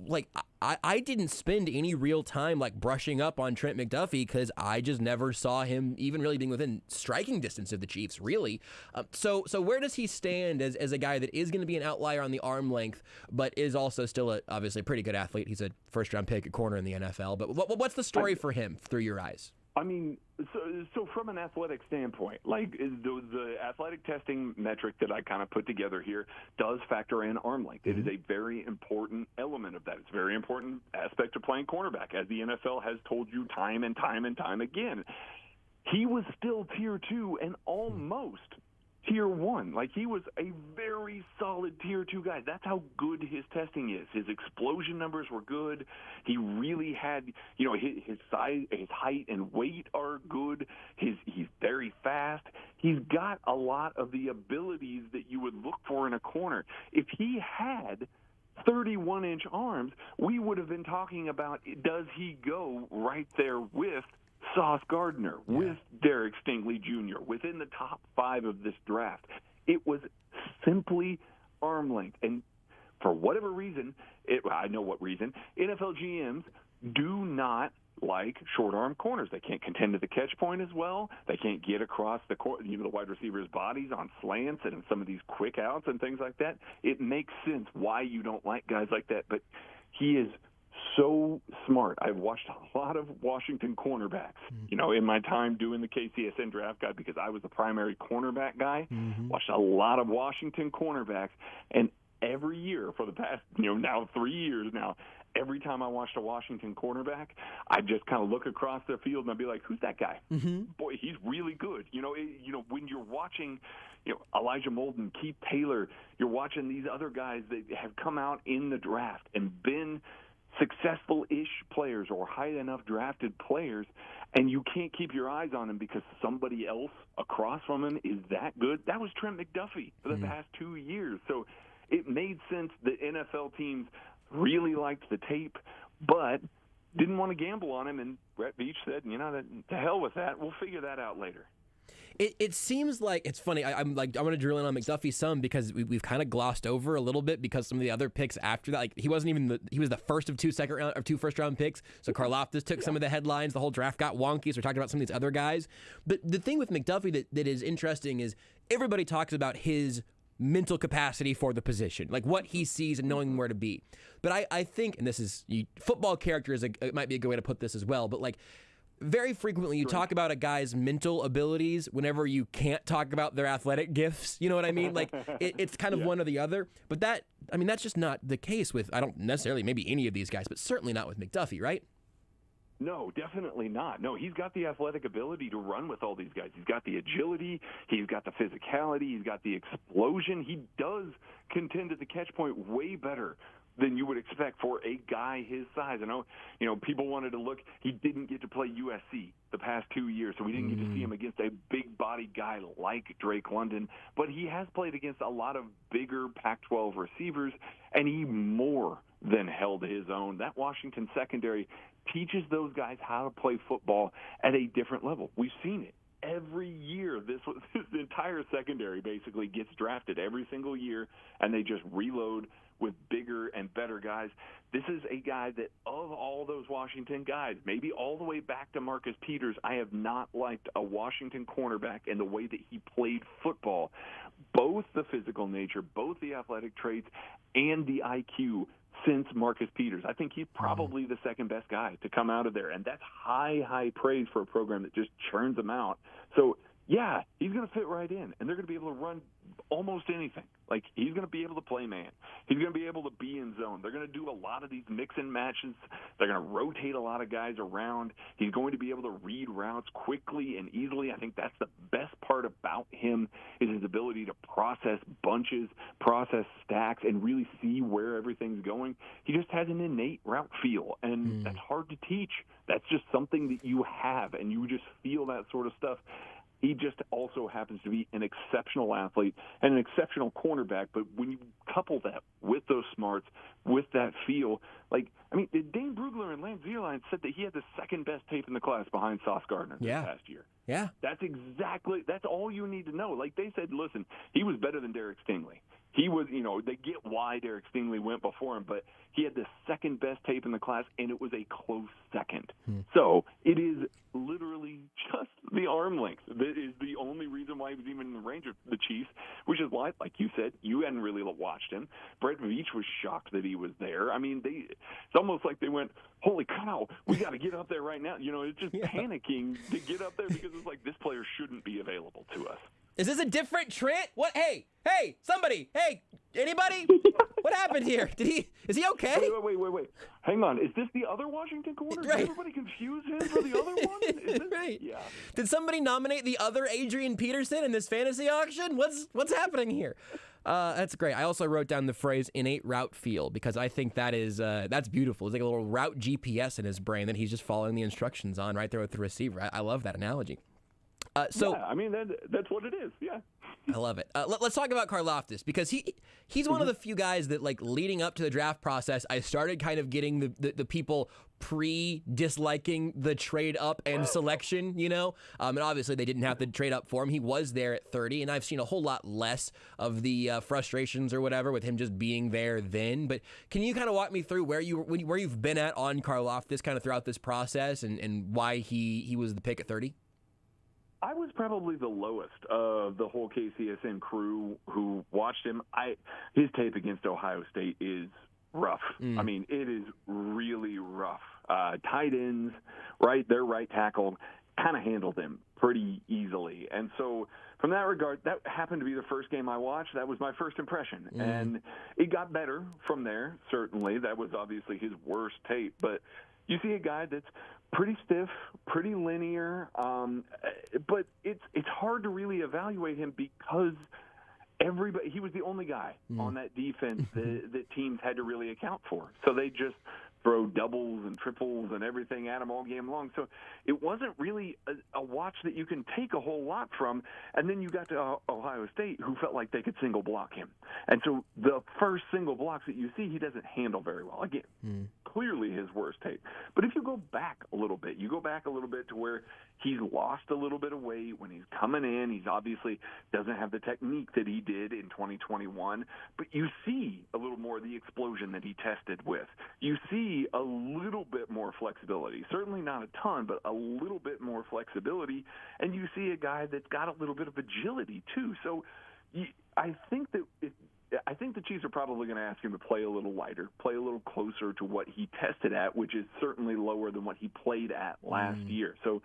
Like, I didn't spend any real time, like, brushing up on Trent McDuffie because I just never saw him even really being within striking distance of the Chiefs, really. So where does he stand as a guy that is going to be an outlier on the arm length, but is also still, obviously, a pretty good athlete? He's a first-round pick at corner in the NFL. But what's the story for him through your eyes? I mean, so from an athletic standpoint, like the athletic testing metric that I kind of put together here does factor in arm length. It is a very important element of that. It's a very important aspect of playing cornerback, as the NFL has told you time and time and time again. He was still tier 2 and almost tier 1. Like, he was a very solid tier 2 guy. That's how good his testing is. His explosion numbers were good. He really had, his size, his height and weight are good. He's very fast. He's got a lot of the abilities that you would look for in a corner. If he had 31-inch arms, we would have been talking about, does he go right there with Sauce Gardner, with Derek Stingley Jr., within the top 5 of this draft? It was simply arm length. And for whatever reason, I know what reason, NFL GMs do not like short-arm corners. They can't contend to the catch point as well. They can't get across the wide receivers' bodies on slants and some of these quick outs and things like that. It makes sense why you don't like guys like that. But he is so smart. I've watched a lot of Washington cornerbacks, in my time doing the KCSN draft guide, because I was the primary cornerback guy. Watched a lot of Washington cornerbacks, and every year for the past, now 3 years now, every time I watched a Washington cornerback, I'd just kind of look across the field and I'd be like, who's that guy? Boy, he's really good. When you're watching, Elijah Molden, Keith Taylor, you're watching these other guys that have come out in the draft and been successful-ish players or high enough drafted players, and you can't keep your eyes on them because somebody else across from him is that good. That was Trent McDuffie for the past 2 years. So it made sense that NFL teams really liked the tape, but didn't want to gamble on him, and Brett Veach said, to hell with that. We'll figure that out later. It seems like it's funny. I'm going to drill in on McDuffie some because we've kind of glossed over a little bit because some of the other picks after that, like he wasn't even he was the first of two first round picks. So Karlaftis took some of the headlines. The whole draft got wonky. So we're talking about some of these other guys. But the thing with McDuffie that is interesting is everybody talks about his mental capacity for the position, like what he sees and knowing where to be. But I think, and this is football character it might be a good way to put this as well. But like, very frequently you talk about a guy's mental abilities whenever you can't talk about their athletic gifts. You know what I mean? Like it's kind of one or the other. But that's just not the case with, I don't necessarily maybe any of these guys, but certainly not with McDuffie, right? No, definitely not. No, he's got the athletic ability to run with all these guys. He's got the agility. He's got the physicality. He's got the explosion. He does contend at the catch point way better than you would expect for a guy his size. I know, people wanted to look. He didn't get to play USC the past 2 years, so we didn't get to see him against a big-bodied guy like Drake London. But he has played against a lot of bigger Pac-12 receivers, and he more than held his own. That Washington secondary teaches those guys how to play football at a different level. We've seen it. Every year, this entire secondary basically gets drafted every single year, and they just reload with bigger and better guys. This is a guy that, of all those Washington guys, maybe all the way back to Marcus Peters, I have not liked a Washington cornerback in the way that he played football. Both the physical nature, both the athletic traits, and the IQ since Marcus Peters. I think he's probably the second best guy to come out of there, and that's high praise for a program that just churns them out. So, yeah, he's going to fit right in, and they're going to be able to run almost anything Like, he's going to be able to play man. He's going to be able to be in zone. They're going to do a lot of these mix and matches. They're going to rotate a lot of guys around. He's going to be able to read routes quickly and easily. I think that's the best part about him is his ability to process bunches, process stacks, and really see where everything's going. He just has an innate route feel, and that's hard to teach. That's just something that you have, and you just feel that sort of stuff. He just also happens to be an exceptional athlete and an exceptional cornerback. But when you couple that with those smarts, with that feel, Dane Brugler and Lance Zierlein said that he had the second best tape in the class behind Sauce Gardner this past year. Yeah. That's all you need to know. Like they said, listen, he was better than Derek Stingley. He was, they get why Derek Stingley went before him, but he had the second best tape in the class, and it was a close second. So it is literally just the arm length that is the only reason why he was even in the range of the Chiefs, which is why, like you said, you hadn't really watched him. Brett Veach was shocked that he was there. I mean, it's almost like they went, holy cow, we got to get up there right now. It's just panicking to get up there because it's like this player shouldn't be available to us. Is this a different Trent? What? Hey, somebody. Hey, anybody? What happened here? Is he okay? Wait. Hang on. Is this the other Washington corner? Right. Did everybody confuse him for the other one? Is this, right. Yeah. Did somebody nominate the other Adrian Peterson in this fantasy auction? What's happening here? That's great. I also wrote down the phrase innate route feel because I think that's beautiful. It's like a little route GPS in his brain that he's just following the instructions on right there with the receiver. I love that analogy. That's what it is. Yeah. I love it. Let's talk about Karlaftis because he's one of the few guys that, like, leading up to the draft process, I started kind of getting the people disliking the trade up and selection, and obviously they didn't have to trade up for him. He was there at 30, and I've seen a whole lot less of the frustrations or whatever with him just being there then. But can you kind of walk me through where you've been at on Karlaftis kind of throughout this process and why he was the pick at 30? I was probably the lowest of the whole KCSN crew who watched him. His tape against Ohio State is rough. I mean, it is really rough. Tight ends, right, their right tackle kind of handled him pretty easily. And so from that regard, that happened to be the first game I watched. That was my first impression. And it got better from there, certainly. That was obviously his worst tape. But you see a guy that's pretty stiff, pretty linear, but it's hard to really evaluate him because he was the only guy on that defense that teams had to really account for. So they just throw doubles and triples and everything at him all game long. So it wasn't really a watch that you can take a whole lot from. And then you got to Ohio State, who felt like they could single block him. And so the first single blocks that you see, he doesn't handle very well. Again, clearly his worst tape. But if you go back a little bit, to where he's lost a little bit of weight when he's coming in. He's obviously doesn't have the technique that he did in 2021, but you see a little more of the explosion that he tested with. You see a little bit more flexibility, certainly not a ton, but a little bit more flexibility, and you see a guy that's got a little bit of agility too. So I think the Chiefs are probably going to ask him to play a little lighter, play a little closer to what he tested at, which is certainly lower than what he played at last year. So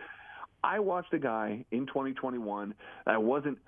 I watched a guy in 2021 that I wasn't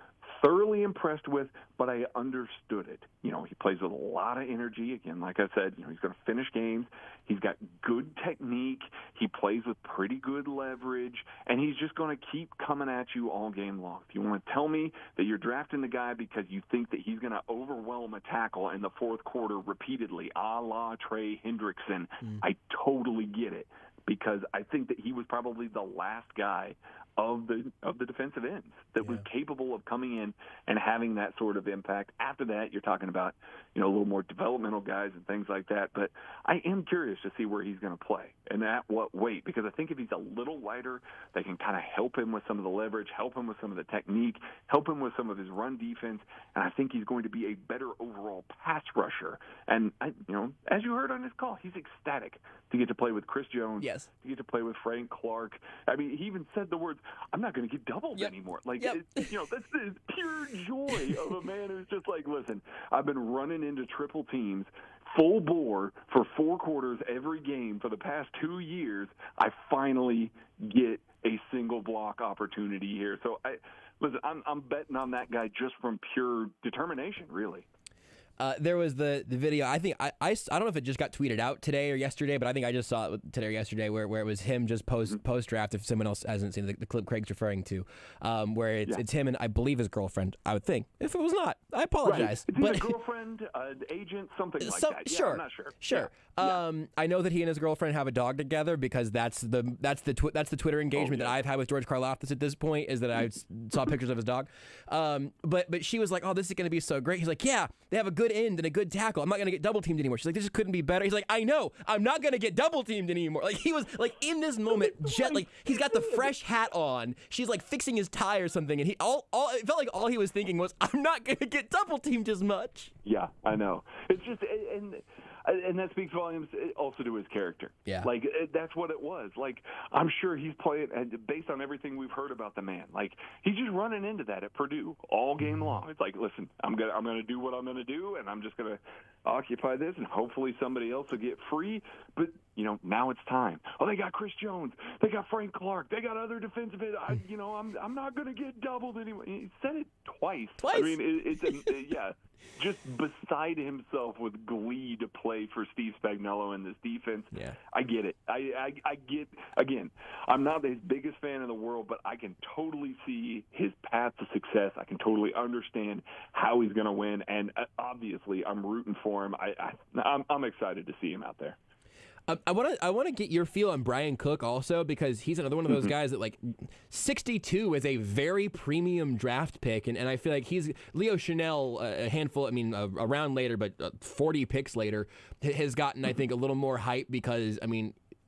thoroughly impressed with, but I understood it. He plays with a lot of energy. Again, like I said, he's going to finish games. He's got good technique. He plays with pretty good leverage, and he's just going to keep coming at you all game long. If you want to tell me that you're drafting the guy because you think that he's going to overwhelm a tackle in the fourth quarter repeatedly, a la Trey Hendrickson, I totally get it, because I think that he was probably the last guy of the defensive ends that was capable of coming in and having that sort of impact. After that, you're talking about, a little more developmental guys and things like that. But I am curious to see where he's going to play and at what weight, because I think if he's a little lighter, they can kind of help him with some of the leverage, help him with some of the technique, help him with some of his run defense, and I think he's going to be a better overall pass rusher. And, as you heard on this call, he's ecstatic to get to play with Chris Jones, to get to play with Frank Clark. I mean, he even said the words, I'm not going to get doubled anymore. Like, that's the pure joy of a man who's just like, listen, I've been running into triple teams full bore for 4 quarters every game for the past 2 years. I finally get a single block opportunity here. So, I'm betting on that guy just from pure determination, really. There was the video. I think I don't know if it just got tweeted out today or yesterday, but I think I just saw it today or yesterday where it was him just post draft. If someone else hasn't seen the clip Craig's referring to, where it's him and I believe his girlfriend. I would think. If it was not, I apologize. Right. It's either girlfriend, agent, something like that. Yeah, sure, I'm not sure. Sure. Yeah. I know that he and his girlfriend have a dog together because that's the Twitter engagement that I've had with George Karlaftis at this point is that I saw pictures of his dog. But she was like, "Oh, this is going to be so great." He's like, "Yeah, they have a good end and a good tackle. I'm not going to get double teamed anymore." She's like, "This just couldn't be better." He's like, "I know. I'm not going to get double teamed anymore." Like he was like in this moment, like he's got the fresh hat on. She's like fixing his tie or something, and he it felt like all he was thinking was, "I'm not going to get double teamed as much." Yeah, I know. It's just and that speaks volumes also to his character. Yeah. Like, that's what it was. Like, I'm sure he's playing, based on everything we've heard about the man, like, he's just running into that at Purdue all game long. It's like, listen, I'm gonna do what I'm going to do, and I'm just going to occupy this, and hopefully somebody else will get free. But, now it's time. Oh, they got Chris Jones. They got Frank Clark. They got other defensive end. I'm not going to get doubled anyway. He said it twice. I mean, it's yeah. Just beside himself with glee to play for Steve Spagnuolo and this defense. Yeah. I get it. I get, again, I'm not his biggest fan in the world, but I can totally see his path to success. I can totally understand how he's going to win, and obviously I'm rooting for him. I'm excited to see him out there. I want to get your feel on Brian Cook also, because he's another one of those guys that, like, 62 is a very premium draft pick, and I feel like he's Leo Chanel a round later, but 40 picks later has gotten, I think, a little more hype because,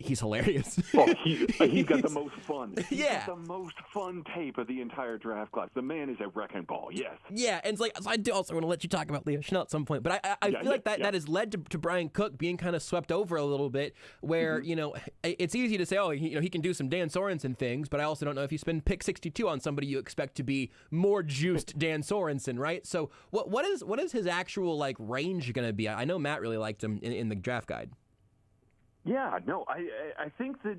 he's hilarious. Oh, he's got the most fun. He's got the most fun tape of the entire draft class. The man is a wrecking ball, yes. Yeah, and it's like, so I do also want to let you talk about Leo Chanel at some point, but I feel like that has led to Brian Cook being kind of swept over a little bit, where, it's easy to say, oh, he can do some Dan Sorensen things, but I also don't know if you spend pick 62 on somebody you expect to be more juiced Dan Sorensen, right? So what is his actual, like, range going to be? I know Matt really liked him in the draft guide. Yeah, no, I think that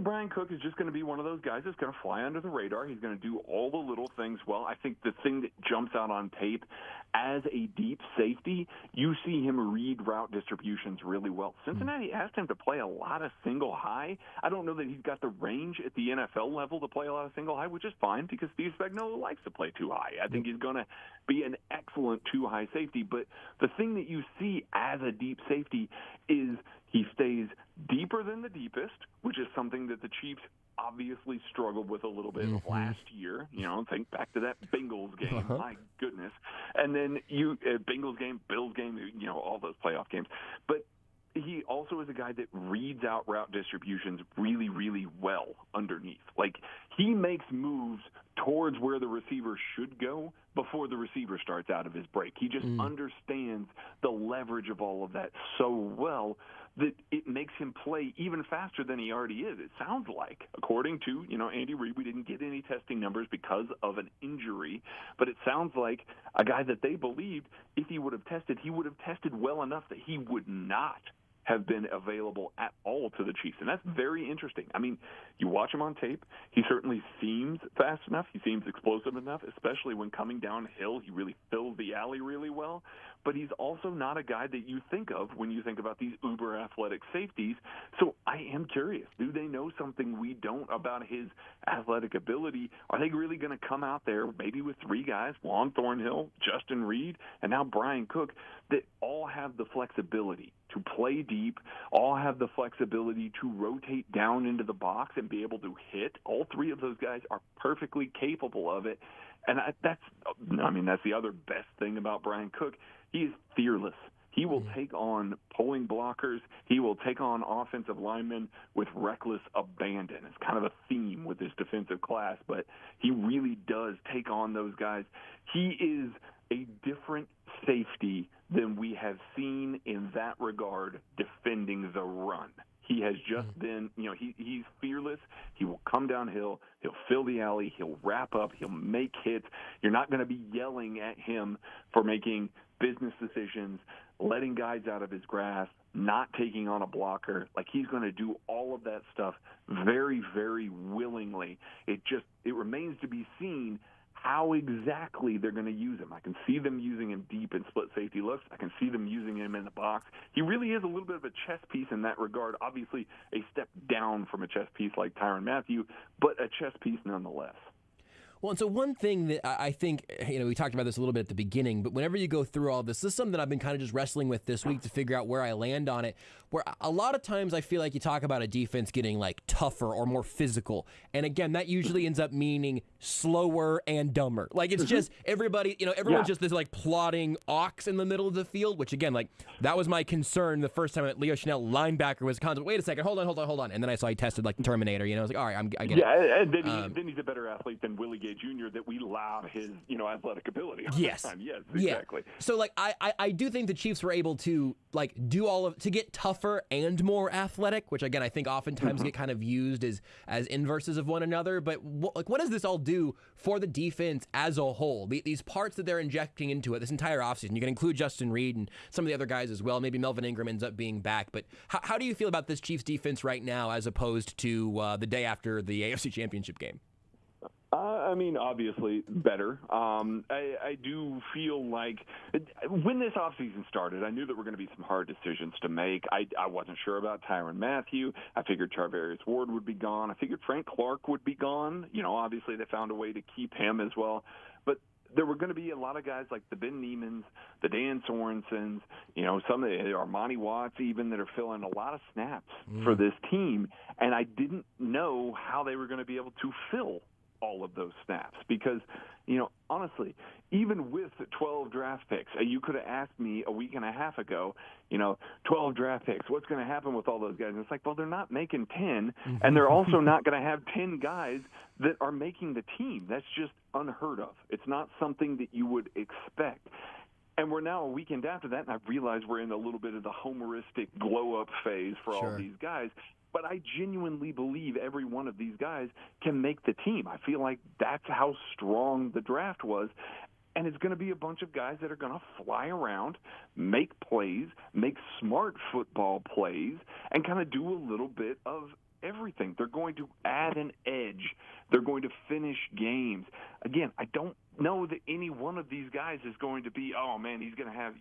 Brian Cook is just going to be one of those guys that's going to fly under the radar. He's going to do all the little things well. I think the thing that jumps out on tape, as a deep safety, you see him read route distributions really well. Cincinnati asked him to play a lot of single high. I don't know that he's got the range at the NFL level to play a lot of single high, which is fine because Steve Spagnuolo likes to play too high. I think he's going to be an excellent too high safety. But the thing that you see as a deep safety is he stays deeper than the deepest, which is something that the Chiefs obviously struggled with a little bit last year. Think back to that Bengals game. My goodness. And then Bengals game, Bills game, all those playoff games. But he also is a guy that reads out route distributions really, really well underneath. Like, he makes moves towards where the receiver should go before the receiver starts out of his break. He just understands the leverage of all of that so well that it makes him play even faster than he already is. It sounds like, according to, Andy Reid, we didn't get any testing numbers because of an injury, but it sounds like a guy that they believed if he would have tested well enough that he would not have been available at all to the Chiefs. And that's very interesting. I mean, you watch him on tape, he certainly seems fast enough. He seems explosive enough, especially when coming downhill. He really fills the alley really well. But he's also not a guy that you think of when you think about these uber athletic safeties. So I am curious. Do they know something we don't about his athletic ability? Are they really going to come out there maybe with three guys, Juan Thornhill, Justin Reed, and now Brian Cook, that all have the flexibility to play deep, all have the flexibility to rotate down into the box and be able to hit? All three of those guys are perfectly capable of it. And that's the other best thing about Brian Cook. He is fearless. He will take on pulling blockers. He will take on offensive linemen with reckless abandon. It's kind of a theme with this defensive class, but he really does take on those guys. He is a different safety than we have seen in that regard defending the run. He has just been, he's fearless. He will come downhill. He'll fill the alley. He'll wrap up. He'll make hits. You're not going to be yelling at him for making business decisions, letting guys out of his grasp, not taking on a blocker. Like, he's going to do all of that stuff very, very willingly. It remains to be seen how exactly they're going to use him. I can see them using him deep in split safety looks. I can see them using him in the box. He really is a little bit of a chess piece in that regard. Obviously, a step down from a chess piece like Tyrann Mathieu, but a chess piece nonetheless. Well, and so one thing that I think, we talked about this a little bit at the beginning, but whenever you go through all this is something that I've been kind of just wrestling with this week to figure out where I land on it, where a lot of times I feel like you talk about a defense getting like tougher or more physical. And again, that usually ends up meaning slower and dumber. Like it's just everybody, everyone's just this like plodding ox in the middle of the field, which again, like that was my concern the first time that Leo Chanel linebacker was concept. Wait a second, hold on. And then I saw he tested like the Terminator, I was like, all right, I get it. Yeah, and then he's a better athlete than Willie Gay Jr. that we laud his, athletic ability all yes. the time. Yes, exactly. Yeah. So like I do think the Chiefs were able to like do to get tougher and more athletic, which again I think oftentimes get kind of used as inverses of one another. But what does this all do for the defense as a whole? These parts that they're injecting into it this entire offseason. You can include Justin Reed and some of the other guys as well. Maybe Melvin Ingram ends up being back. But how do you feel about this Chiefs defense right now as opposed to the day after the AFC Championship game? Obviously better. I do feel like when this offseason started, I knew there were going to be some hard decisions to make. I wasn't sure about Tyrann Mathieu. I figured Charvarius Ward would be gone. I figured Frank Clark would be gone. Obviously they found a way to keep him as well. But there were going to be a lot of guys like the Ben Niemans, the Dan Sorensens, some of the Armani Watts even that are filling a lot of snaps for this team. And I didn't know how they were going to be able to fill all of those snaps because, honestly, even with 12 draft picks, you could have asked me a week and a half ago, 12 draft picks, what's going to happen with all those guys? And it's like, well, they're not making 10, and they're also not going to have 10 guys that are making the team. That's just unheard of. It's not something that you would expect. And we're now a weekend after that, and I realize we're in a little bit of the Homeristic glow-up phase for all these guys. But I genuinely believe every one of these guys can make the team. I feel like that's how strong the draft was. And it's going to be a bunch of guys that are going to fly around, make plays, make smart football plays, and kind of do a little bit of everything. They're going to add an edge. They're going to finish games. Again, I don't know that any one of these guys is going to be, oh, man, he's going to have,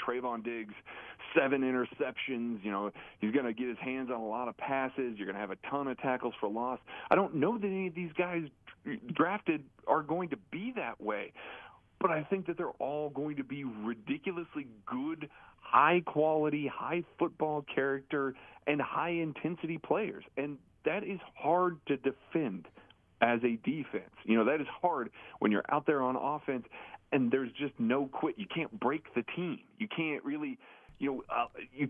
Trayvon Diggs, 7 interceptions. He's going to get his hands on a lot of passes. You're going to have a ton of tackles for loss. I don't know that any of these guys drafted are going to be that way. But I think that they're all going to be ridiculously good, high-quality, high football character, and high-intensity players. And that is hard to defend as a defense. That is hard when you're out there on offense and there's just no quit. You can't break the team. You can't really you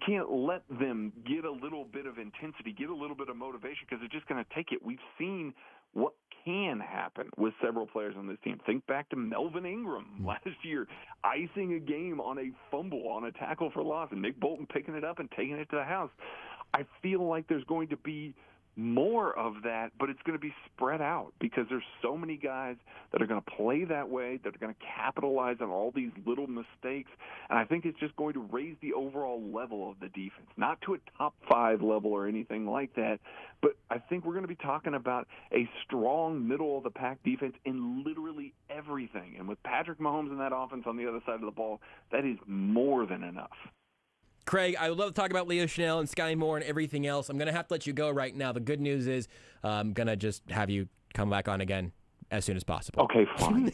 can't let them get a little bit of intensity, get a little bit of motivation because they're just going to take it. We've seen what can happen with several players on this team. Think back to Melvin Ingram last year, icing a game on a fumble, on a tackle for loss, and Nick Bolton picking it up and taking it to the house. I feel like there's going to be more of that, but it's going to be spread out because there's so many guys that are going to play that way, that are going to capitalize on all these little mistakes, and I think it's just going to raise the overall level of the defense, not to a top 5 level or anything like that, but I think we're going to be talking about a strong middle-of-the-pack defense in literally everything, and with Patrick Mahomes in that offense on the other side of the ball, that is more than enough. Craig, I would love to talk about Leo Chanel and Sky Moore and everything else. I'm going to have to let you go right now. The good news is I'm going to just have you come back on again as soon as possible. Okay, fine.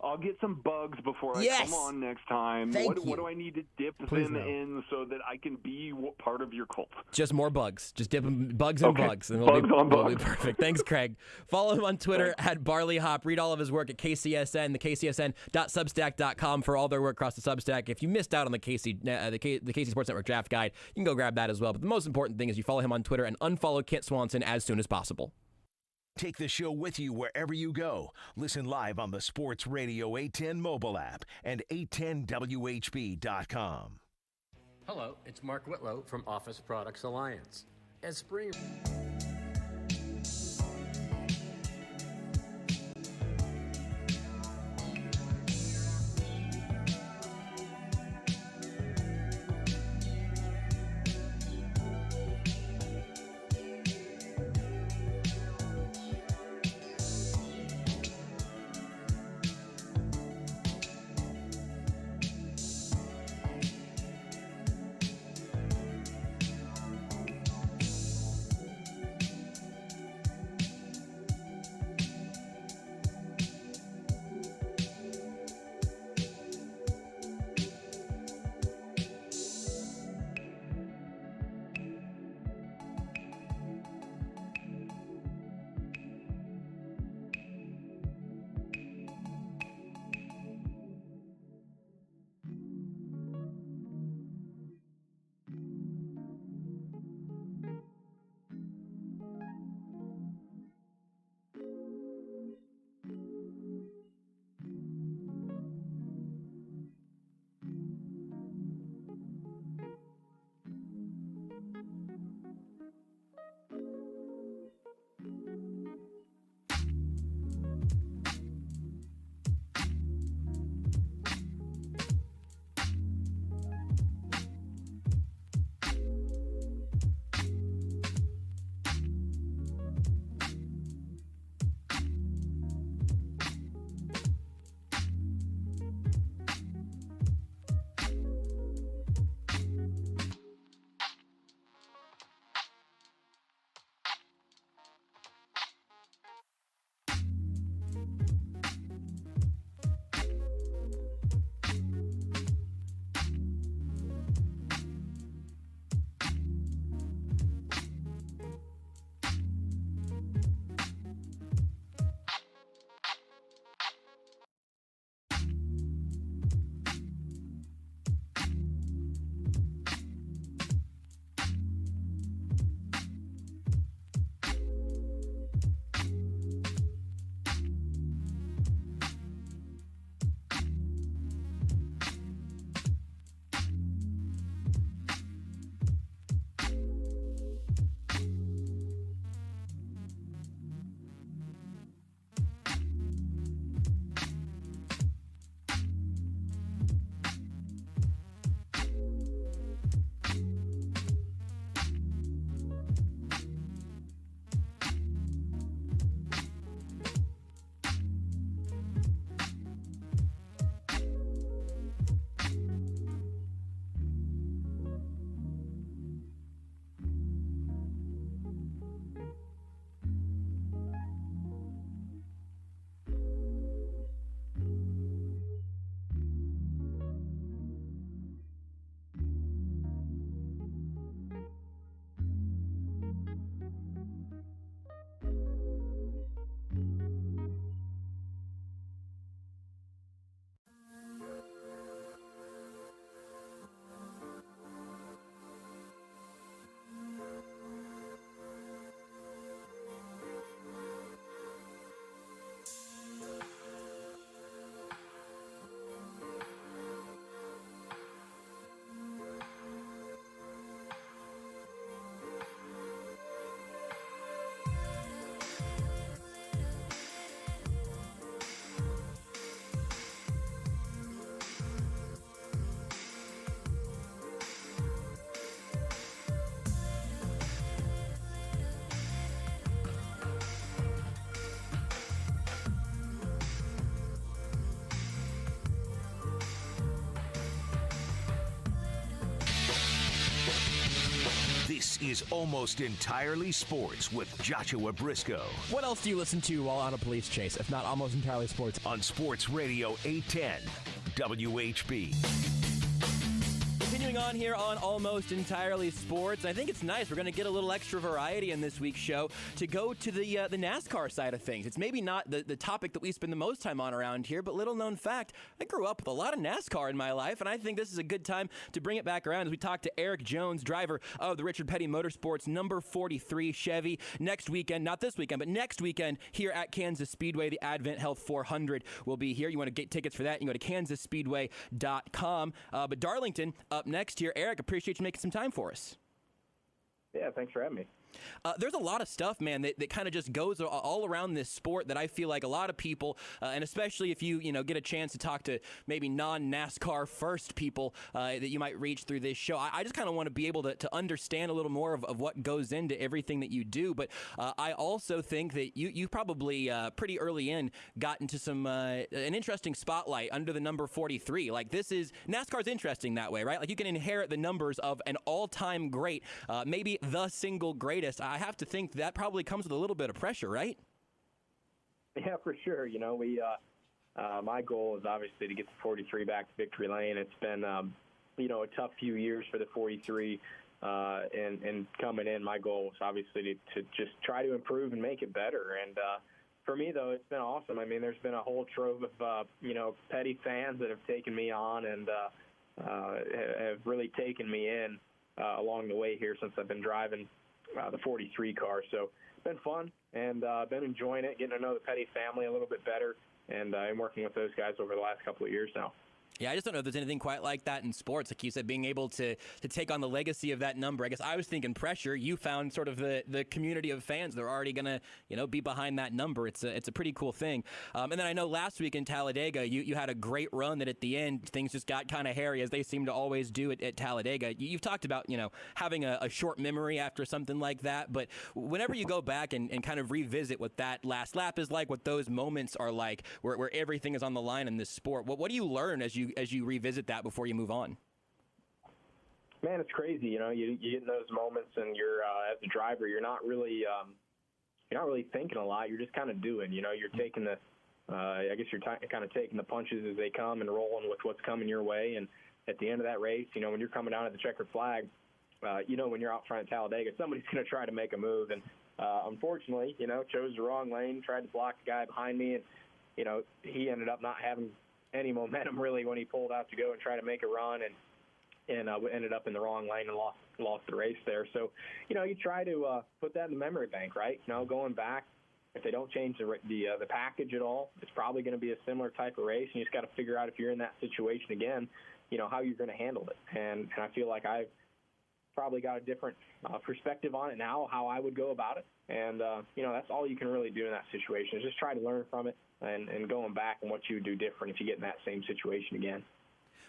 I'll get some bugs before I come on next time. What do I need to dip them in so that I can be part of your cult? Just more bugs. Just dip them, bugs and bugs. And we'll be perfect. Thanks, Craig. Follow him on Twitter at BarleyHop. Read all of his work at KCSN, the KCSN.substack.com for all their work across the Substack. If you missed out on the KC Sports Network Draft Guide, you can go grab that as well. But the most important thing is you follow him on Twitter and unfollow Kent Swanson as soon as possible. Take the show with you wherever you go. Listen live on the Sports Radio 810 mobile app and 810WHB.com. Hello, it's Mark Whitlow from Office Products Alliance. As spring... This is Almost Entirely Sports with Joshua Brisco. What else do you listen to while on a police chase, if not Almost Entirely Sports? On Sports Radio 810, WHB. Continuing on here on Almost Entirely Sports, I think it's nice. We're going to get a little extra variety in this week's show to go to the NASCAR side of things. It's maybe not the topic that we spend the most time on around here, but little known fact, I grew up with a lot of NASCAR in my life, and I think this is a good time to bring it back around as we talk to Erik Jones, driver of the Richard Petty Motorsports number 43 Chevy. Next weekend, not this weekend, but next weekend here at Kansas Speedway, the Advent Health 400 will be here. You want to get tickets for that, you can go to kansasspeedway.com. But Darlington up next here. Erik, appreciate you making some time for us. Yeah, thanks for having me. There's a lot of stuff, man, that kind of just goes all around this sport that I feel like a lot of people, and especially if you get a chance to talk to maybe non-NASCAR first people that you might reach through this show. I just kind of want to be able to understand a little more of what goes into everything that you do. But I also think that you probably pretty early in got into an interesting spotlight under the number 43. Like NASCAR's interesting that way, right? Like you can inherit the numbers of an all-time great, maybe the single greatest. I have to think that probably comes with a little bit of pressure, right? Yeah, for sure. My goal is obviously to get the 43 back to victory lane. It's been, a tough few years for the 43, and coming in, my goal was obviously to just try to improve and make it better. And for me, though, it's been awesome. I mean, there's been a whole trove of, Petty fans that have taken me on and have really taken me in along the way here since I've been driving the 43 car. So it's been fun, and I've been enjoying it, getting to know the Petty family a little bit better, and I'm working with those guys over the last couple of years now. Yeah, I just don't know if there's anything quite like that in sports. Like you said, being able to take on the legacy of that number. I guess I was thinking pressure. You found sort of the community of fans that are already going to, be behind that number. It's a pretty cool thing. And then I know last week in Talladega, you had a great run that at the end things just got kind of hairy, as they seem to always do at Talladega. You've talked about, having a short memory after something like that. But whenever you go back and kind of revisit what that last lap is like, what those moments are like, where everything is on the line in this sport, what do you learn as you revisit that before you move on? Man, it's crazy. You get in those moments, and you're as a driver, you're not really thinking a lot. You're just kind of doing. You're taking kind of taking the punches as they come and rolling with what's coming your way. And at the end of that race, when you're coming down at the checkered flag, when you're out front of Talladega, somebody's going to try to make a move. And unfortunately, chose the wrong lane, tried to block the guy behind me, and he ended up not having any momentum really when he pulled out to go and try to make a run, and ended up in the wrong lane and lost the race there. So, you try to put that in the memory bank, right? Going back, if they don't change the package at all, it's probably going to be a similar type of race, and you just got to figure out if you're in that situation again, how you're going to handle it. And I feel like I've probably got a different perspective on it now, how I would go about it. And, that's all you can really do in that situation is just try to learn from it and going back and what you would do different if you get in that same situation again.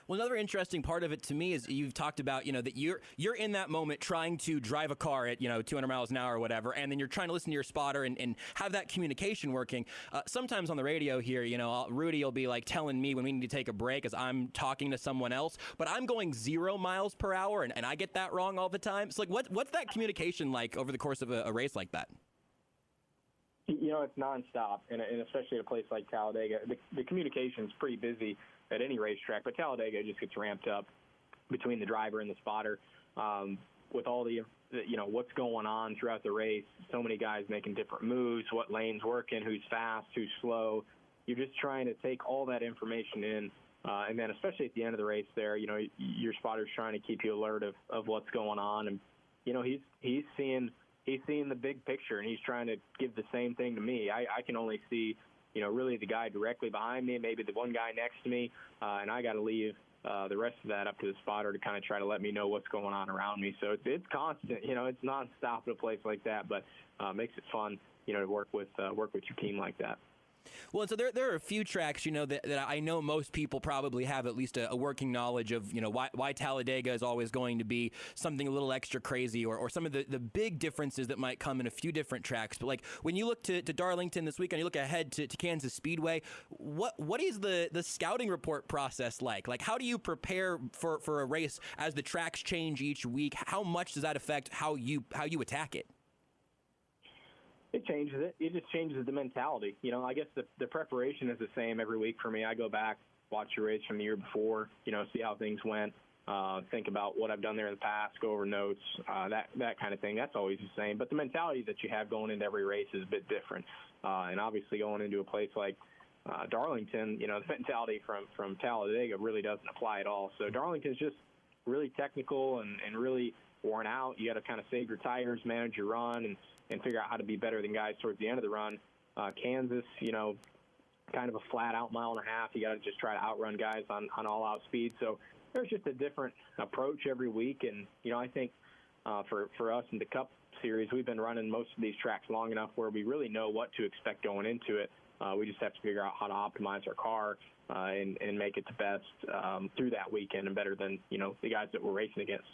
Well, another interesting part of it to me is you've talked about, that you're in that moment trying to drive a car at, 200 miles an hour or whatever, and then you're trying to listen to your spotter and have that communication working. Sometimes on the radio here, Rudy will be like telling me when we need to take a break as I'm talking to someone else, but I'm going 0 miles per hour and I get that wrong all the time. So what's that communication like over the course of a race like that? It's nonstop, and especially at a place like Talladega, the communication is pretty busy at any racetrack, but Talladega just gets ramped up between the driver and the spotter with all the what's going on throughout the race. So many guys making different moves, what lane's working, who's fast, who's slow. You're just trying to take all that information in, and then especially at the end of the race there, your spotter's trying to keep you alert of what's going on, and he's seeing the big picture, and he's trying to give the same thing to me. I can only see, really the guy directly behind me, maybe the one guy next to me, and I got to leave the rest of that up to the spotter to kind of try to let me know what's going on around me. So it's constant, it's nonstop at a place like that, but makes it fun, to work with your team like that. Well, so there are a few tracks, that I know most people probably have at least a working knowledge of, why Talladega is always going to be something a little extra crazy, or some of the big differences that might come in a few different tracks. But like when you look to Darlington this weekend, you look ahead to Kansas Speedway, what is the scouting report process like? Like, how do you prepare for a race as the tracks change each week? How much does that affect how you attack it? It changes it. It just changes the mentality. I guess the preparation is the same every week for me. I go back, watch your race from the year before, see how things went, think about what I've done there in the past, go over notes, that kind of thing. That's always the same. But the mentality that you have going into every race is a bit different. And obviously going into a place like Darlington, the mentality from Talladega really doesn't apply at all. So Darlington's just really technical and really worn out. You got to kind of save your tires, manage your run, and figure out how to be better than guys towards the end of the run. Kansas, kind of a flat-out mile and a half. You got to just try to outrun guys on all-out speed. So there's just a different approach every week. And, I think for us in the Cup Series, we've been running most of these tracks long enough where we really know what to expect going into it. We just have to figure out how to optimize our car and make it the best through that weekend and better than, the guys that we're racing against.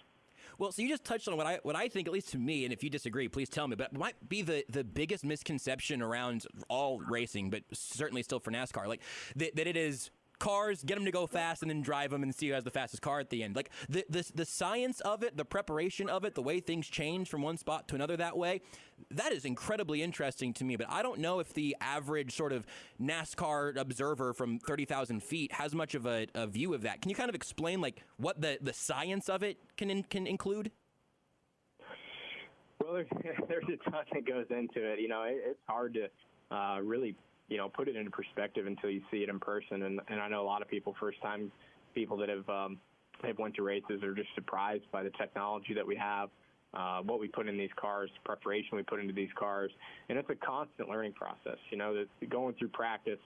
Well, so you just touched on what I think, at least to me, and if you disagree, please tell me, but it might be the biggest misconception around all racing, but certainly still for NASCAR, like that it is cars, get them to go fast, and then drive them and see who has the fastest car at the end. Like the science of it, the preparation of it, the way things change from one spot to another that way, that is incredibly interesting to me. But I don't know if the average sort of NASCAR observer from 30,000 feet has much of a view of that. Can you kind of explain like what the science of it can include? Well, there's a ton that goes into it. It's hard to really put it into perspective until you see it in person. And I know a lot of people, first-time people that have went to races, are just surprised by the technology that we have, what we put in these cars, preparation we put into these cars. And it's a constant learning process. Going through practice,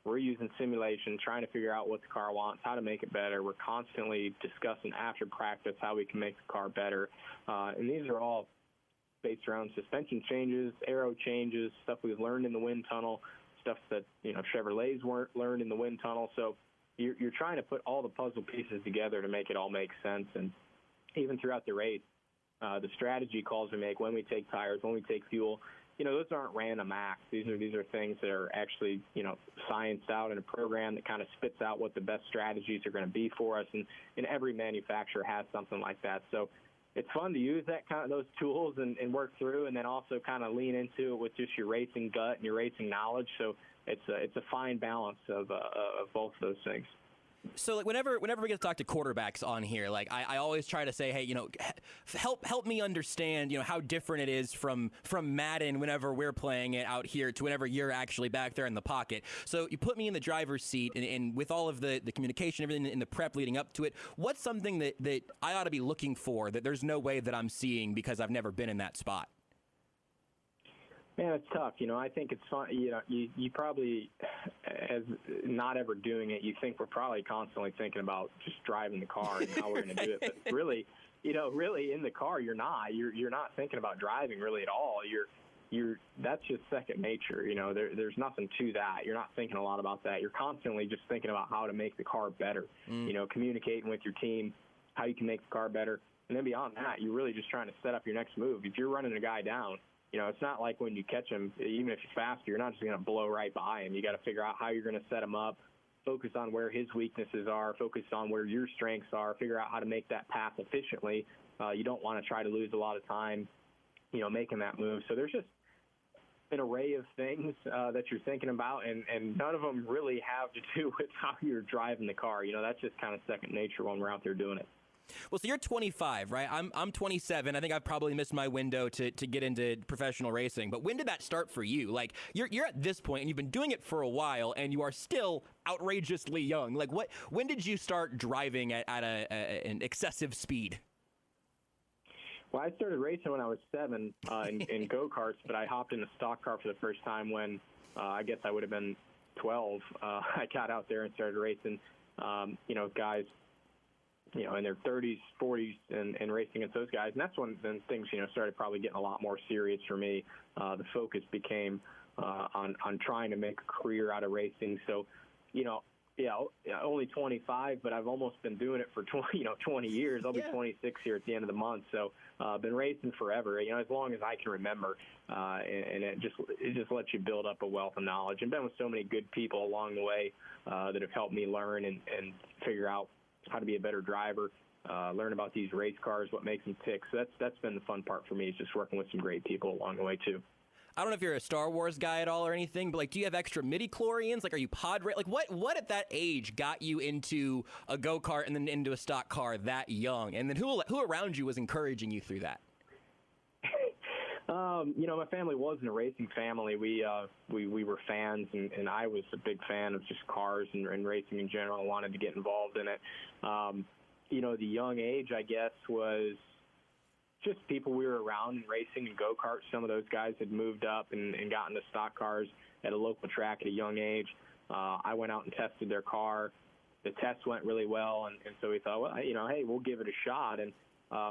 we're using simulation, trying to figure out what the car wants, how to make it better. We're constantly discussing after practice how we can make the car better. And these are all based around suspension changes, aero changes, stuff we've learned in the wind tunnel, stuff that Chevrolets weren't learned in the wind tunnel. So you're trying to put all the puzzle pieces together to make it all make sense. And even throughout the race, the strategy calls we make, when we take tires, when we take fuel, those aren't random acts. These are things that are actually scienced out in a program that kind of spits out what the best strategies are going to be for us. And every manufacturer has something like that. So it's fun to use those tools and work through, and then also kind of lean into it with just your racing gut and your racing knowledge. So it's a fine balance of both of those things. So like whenever we get to talk to quarterbacks on here, like I always try to say, hey, help me understand, how different it is from Madden whenever we're playing it out here to whenever you're actually back there in the pocket. So you put me in the driver's seat, and with all of the communication, everything in the prep leading up to it, what's something that I ought to be looking for that there's no way that I'm seeing because I've never been in that spot? Man, it's tough. I think it's fun. You probably, as not ever doing it, you think we're probably constantly thinking about just driving the car and how we're going to do it. But really, really in the car, you're not. You're not thinking about driving really at all. That's just second nature. There's nothing to that. You're not thinking a lot about that. You're constantly just thinking about how to make the car better. Communicating with your team, how you can make the car better. And then beyond that, you're really just trying to set up your next move. If you're running a guy down, it's not like when you catch him, even if you're faster, you're not just going to blow right by him. You got to figure out how you're going to set him up, focus on where his weaknesses are, focus on where your strengths are, figure out how to make that pass efficiently. You don't want to try to lose a lot of time, making that move. So there's just an array of things that you're thinking about, and none of them really have to do with how you're driving the car. That's just kind of second nature when we're out there doing it. Well, so you're 25, right? I'm 27. I think I've probably missed my window to get into professional racing. But when did that start for you? Like, you're at this point, and you've been doing it for a while, and you are still outrageously young. Like, when did you start driving at an excessive speed? Well, I started racing when I was 7 in go-karts, but I hopped in a stock car for the first time when I guess I would have been 12. I got out there and started racing, guys in their 30s, 40s, and racing against those guys. And that's when then things, started probably getting a lot more serious for me. The focus became on trying to make a career out of racing. So, only 25, but I've almost been doing it for 20 years. I'll be 26 here at the end of the month. So I've been racing forever, as long as I can remember. And it just lets you build up a wealth of knowledge. And been with so many good people along the way that have helped me learn and figure out how to be a better driver, learn about these race cars, what makes them tick. So that's been the fun part for me, is just working with some great people along the way too. I don't know if you're a Star Wars guy at all or anything, but do you have extra midi-chlorians? Are you pod race? What at that age got you into a go-kart and then into a stock car that young? And then who around you was encouraging you through that? My family wasn't a racing family. We were fans, and I was a big fan of just cars and racing in general. I wanted to get involved in it. The young age, I guess, was just people we were around in racing and go-karts. Some of those guys had moved up and gotten to stock cars at a local track at a young age. I went out and tested their car. The test went really well, and so we thought, well, hey, we'll give it a shot, and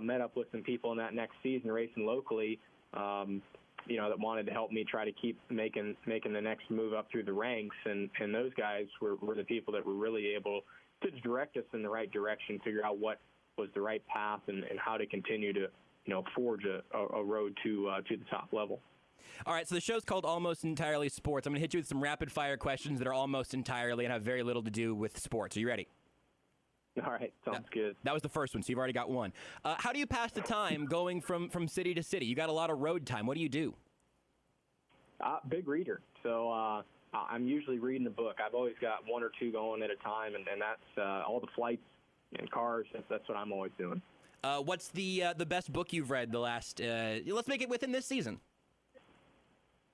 met up with some people in that next season racing locally, that wanted to help me try to keep making the next move up through the ranks, and those guys were the people that were really able to direct us in the right direction, figure out what was the right path and how to continue to forge a road to the top level. All right, so the show's called Almost Entirely Sports. I'm going to hit you with some rapid-fire questions that are almost entirely and have very little to do with sports. Are you ready? All right, sounds good. That was the first one, so you've already got one. How do you pass the time going from city to city? You got a lot of road time. What do you do? Big reader. So I'm usually reading a book. I've always got one or two going at a time, and that's all the flights and cars. That's what I'm always doing. What's the best book you've read the last? Let's make it within this season.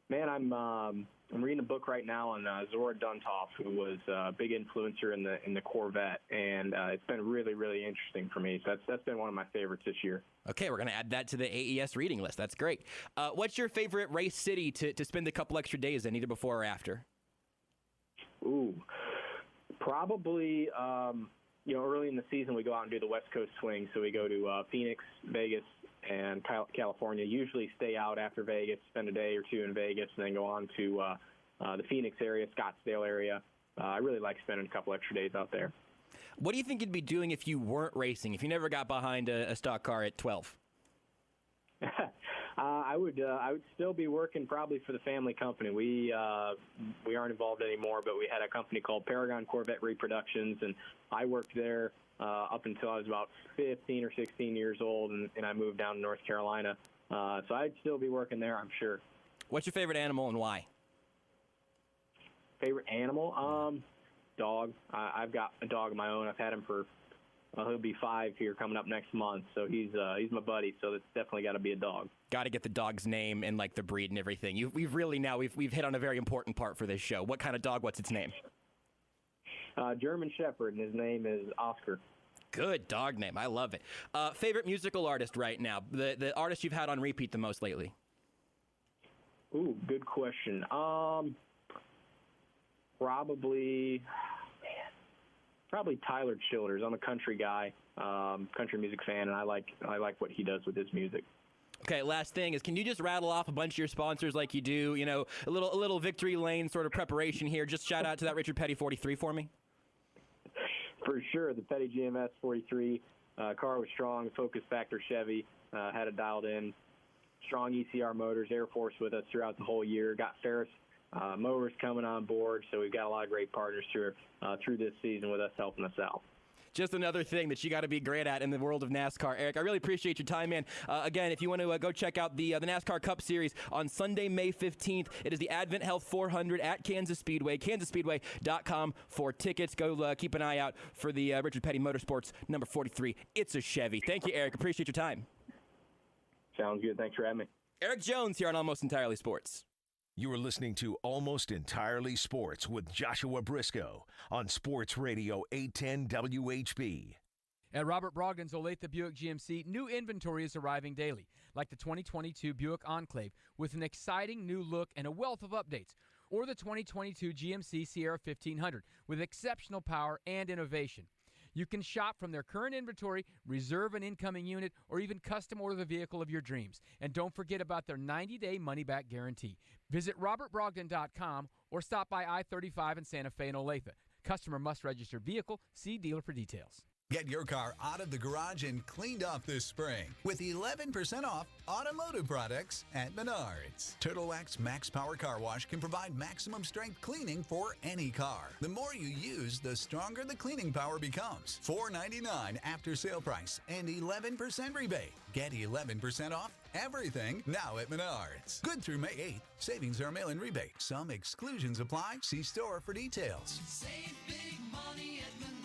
Man, I'm reading a book right now on Zora Duntov, who was a big influencer in the Corvette, and it's been really, really interesting for me. So that's been one of my favorites this year. Okay, we're going to add that to the AES reading list. That's great. What's your favorite race city to spend a couple extra days in, either before or after? Ooh, probably. Early in the season, we go out and do the West Coast swing. So we go to Phoenix, Vegas, and California. Usually stay out after Vegas, spend a day or two in Vegas, and then go on to the Phoenix area, Scottsdale area. I really like spending a couple extra days out there. What do you think you'd be doing if you weren't racing, if you never got behind a stock car at 12? I would still be working probably for the family company. We aren't involved anymore, but we had a company called Paragon Corvette Reproductions, and I worked there up until I was about 15 or 16 years old, and I moved down to North Carolina. So I'd still be working there, I'm sure. What's your favorite animal and why? Favorite animal? Dog. I've got a dog of my own. I've had him for he'll be 5 here coming up next month, so he's my buddy. So it's definitely got to be a dog. Got to get the dog's name and the breed and everything. We've hit on a very important part for this show. What kind of dog? What's its name? German Shepherd, and his name is Oscar. Good dog name. I love it. Favorite musical artist right now? The artist you've had on repeat the most lately? Ooh, good question. Probably Tyler Childers. I'm a country guy, country music fan, and I like what he does with his music. Okay, last thing is, can you just rattle off a bunch of your sponsors like you do? A little victory lane sort of preparation here. Just shout out to that Richard Petty 43 for me. For sure, the Petty GMS 43 car was strong. Focus Factor Chevy had it dialed in. Strong ECR Motors, Air Force with us throughout the whole year. Got Ferris Mowers coming on board, so we've got a lot of great partners through this season with us helping us out. Just another thing that you got to be great at in the world of NASCAR. Erik, I really appreciate your time, man. Again, if you want to go check out the NASCAR Cup Series on Sunday, May 15th, it is the Advent Health 400 at Kansas Speedway, kansasspeedway.com for tickets. Go keep an eye out for the Richard Petty Motorsports number 43. It's a Chevy. Thank you, Erik. Appreciate your time. Sounds good. Thanks for having me. Erik Jones here on Almost Entirely Sports. You are listening to Almost Entirely Sports with Joshua Brisco on Sports Radio 810 WHB. At Robert Brogdon's Olathe Buick GMC, new inventory is arriving daily, like the 2022 Buick Enclave with an exciting new look and a wealth of updates, or the 2022 GMC Sierra 1500 with exceptional power and innovation. You can shop from their current inventory, reserve an incoming unit, or even custom order the vehicle of your dreams. And don't forget about their 90-day money-back guarantee. Visit robertbrogdon.com or stop by I-35 in Santa Fe and Olathe. Customer must register vehicle. See dealer for details. Get your car out of the garage and cleaned off this spring with 11% off automotive products at Menards. Turtle Wax Max Power Car Wash can provide maximum strength cleaning for any car. The more you use, the stronger the cleaning power becomes. $4.99 after sale price and 11% rebate. Get 11% off everything now at Menards. Good through May 8th. Savings are mail-in rebate. Some exclusions apply. See store for details. Save big money at Menards.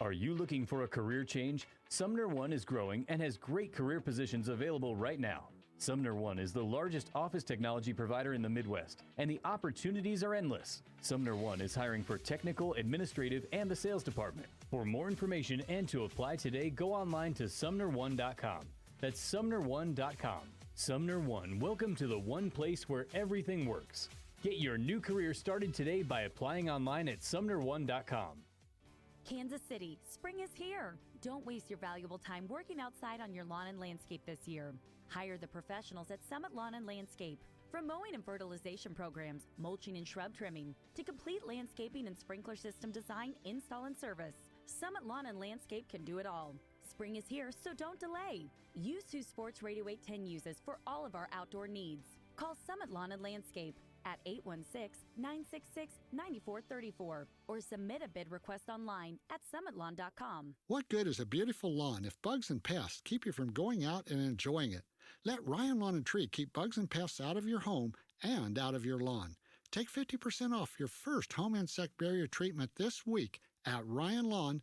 Are you looking for a career change? Sumner One is growing and has great career positions available right now. Sumner One is the largest office technology provider in the Midwest, and the opportunities are endless. Sumner One is hiring for technical, administrative, and the sales department. For more information and to apply today, go online to sumner1.com. That's sumner1.com. Sumner One, welcome to the one place where everything works. Get your new career started today by applying online at sumner1.com. Kansas City, spring is here. Don't waste your valuable time working outside on your lawn and landscape this year. Hire the professionals at Summit Lawn and Landscape. From mowing and fertilization programs, mulching and shrub trimming, to complete landscaping and sprinkler system design, install, and service, Summit Lawn and Landscape can do it all. Spring is here, so don't delay. Use who Sports Radio 810 uses for all of our outdoor needs. Call Summit Lawn and Landscape at 816-966-9434 or submit a bid request online at summitlawn.com. What good is a beautiful lawn if bugs and pests keep you from going out and enjoying it? Let Ryan Lawn and Tree keep bugs and pests out of your home and out of your lawn. Take 50% off your first home insect barrier treatment this week at ryanlawn.com.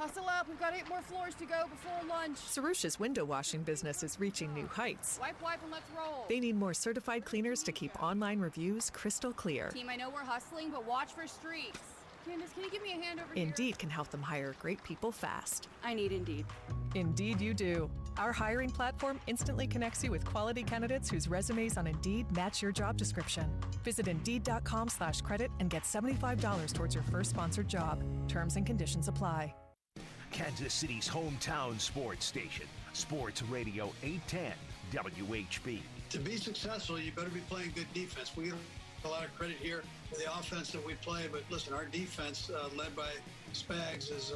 Hustle up, we've got 8 more floors to go before lunch. Sarusha's window washing business is reaching new heights. Wipe, and let's roll. They need more certified cleaners to keep online reviews crystal clear. Team, I know we're hustling, but watch for streaks. Candace, can you give me a hand over here? Indeed can help them hire great people fast. I need Indeed. Indeed you do. Our hiring platform instantly connects you with quality candidates whose resumes on Indeed match your job description. Visit Indeed.com/credit and get $75 towards your first sponsored job. Terms and conditions apply. Kansas City's hometown sports station, Sports Radio 810 WHB. To be successful, you better be playing good defense. We get a lot of credit here for the offense that we play, but listen, our defense, led by Spags, is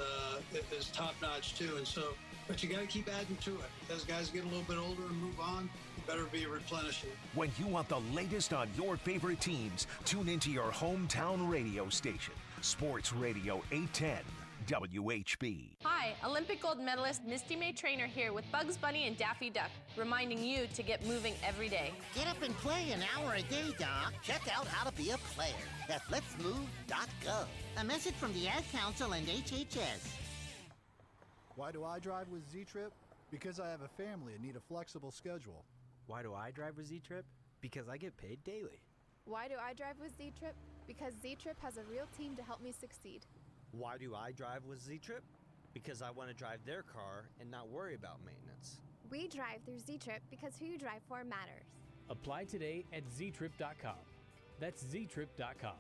top-notch too. And so, but you got to keep adding to it. As guys get a little bit older and move on, you better be replenishing. When you want the latest on your favorite teams, tune into your hometown radio station, Sports Radio 810 WHB. Hi, Olympic gold medalist Misty May Trainer here with Bugs Bunny and Daffy Duck, reminding you to get moving every day. Get up and play an hour a day, Doc. Check out how to be a player at letsmove.gov. A message from the Ad Council and HHS. Why do I drive with Z-Trip? Because I have a family and need a flexible schedule. Why do I drive with Z-Trip? Because I get paid daily. Why do I drive with Z-Trip? Because Z-Trip has a real team to help me succeed. Why do I drive with Z-Trip? Because I want to drive their car and not worry about maintenance. We drive through Z-Trip because who you drive for matters. Apply today at ztrip.com. That's ztrip.com.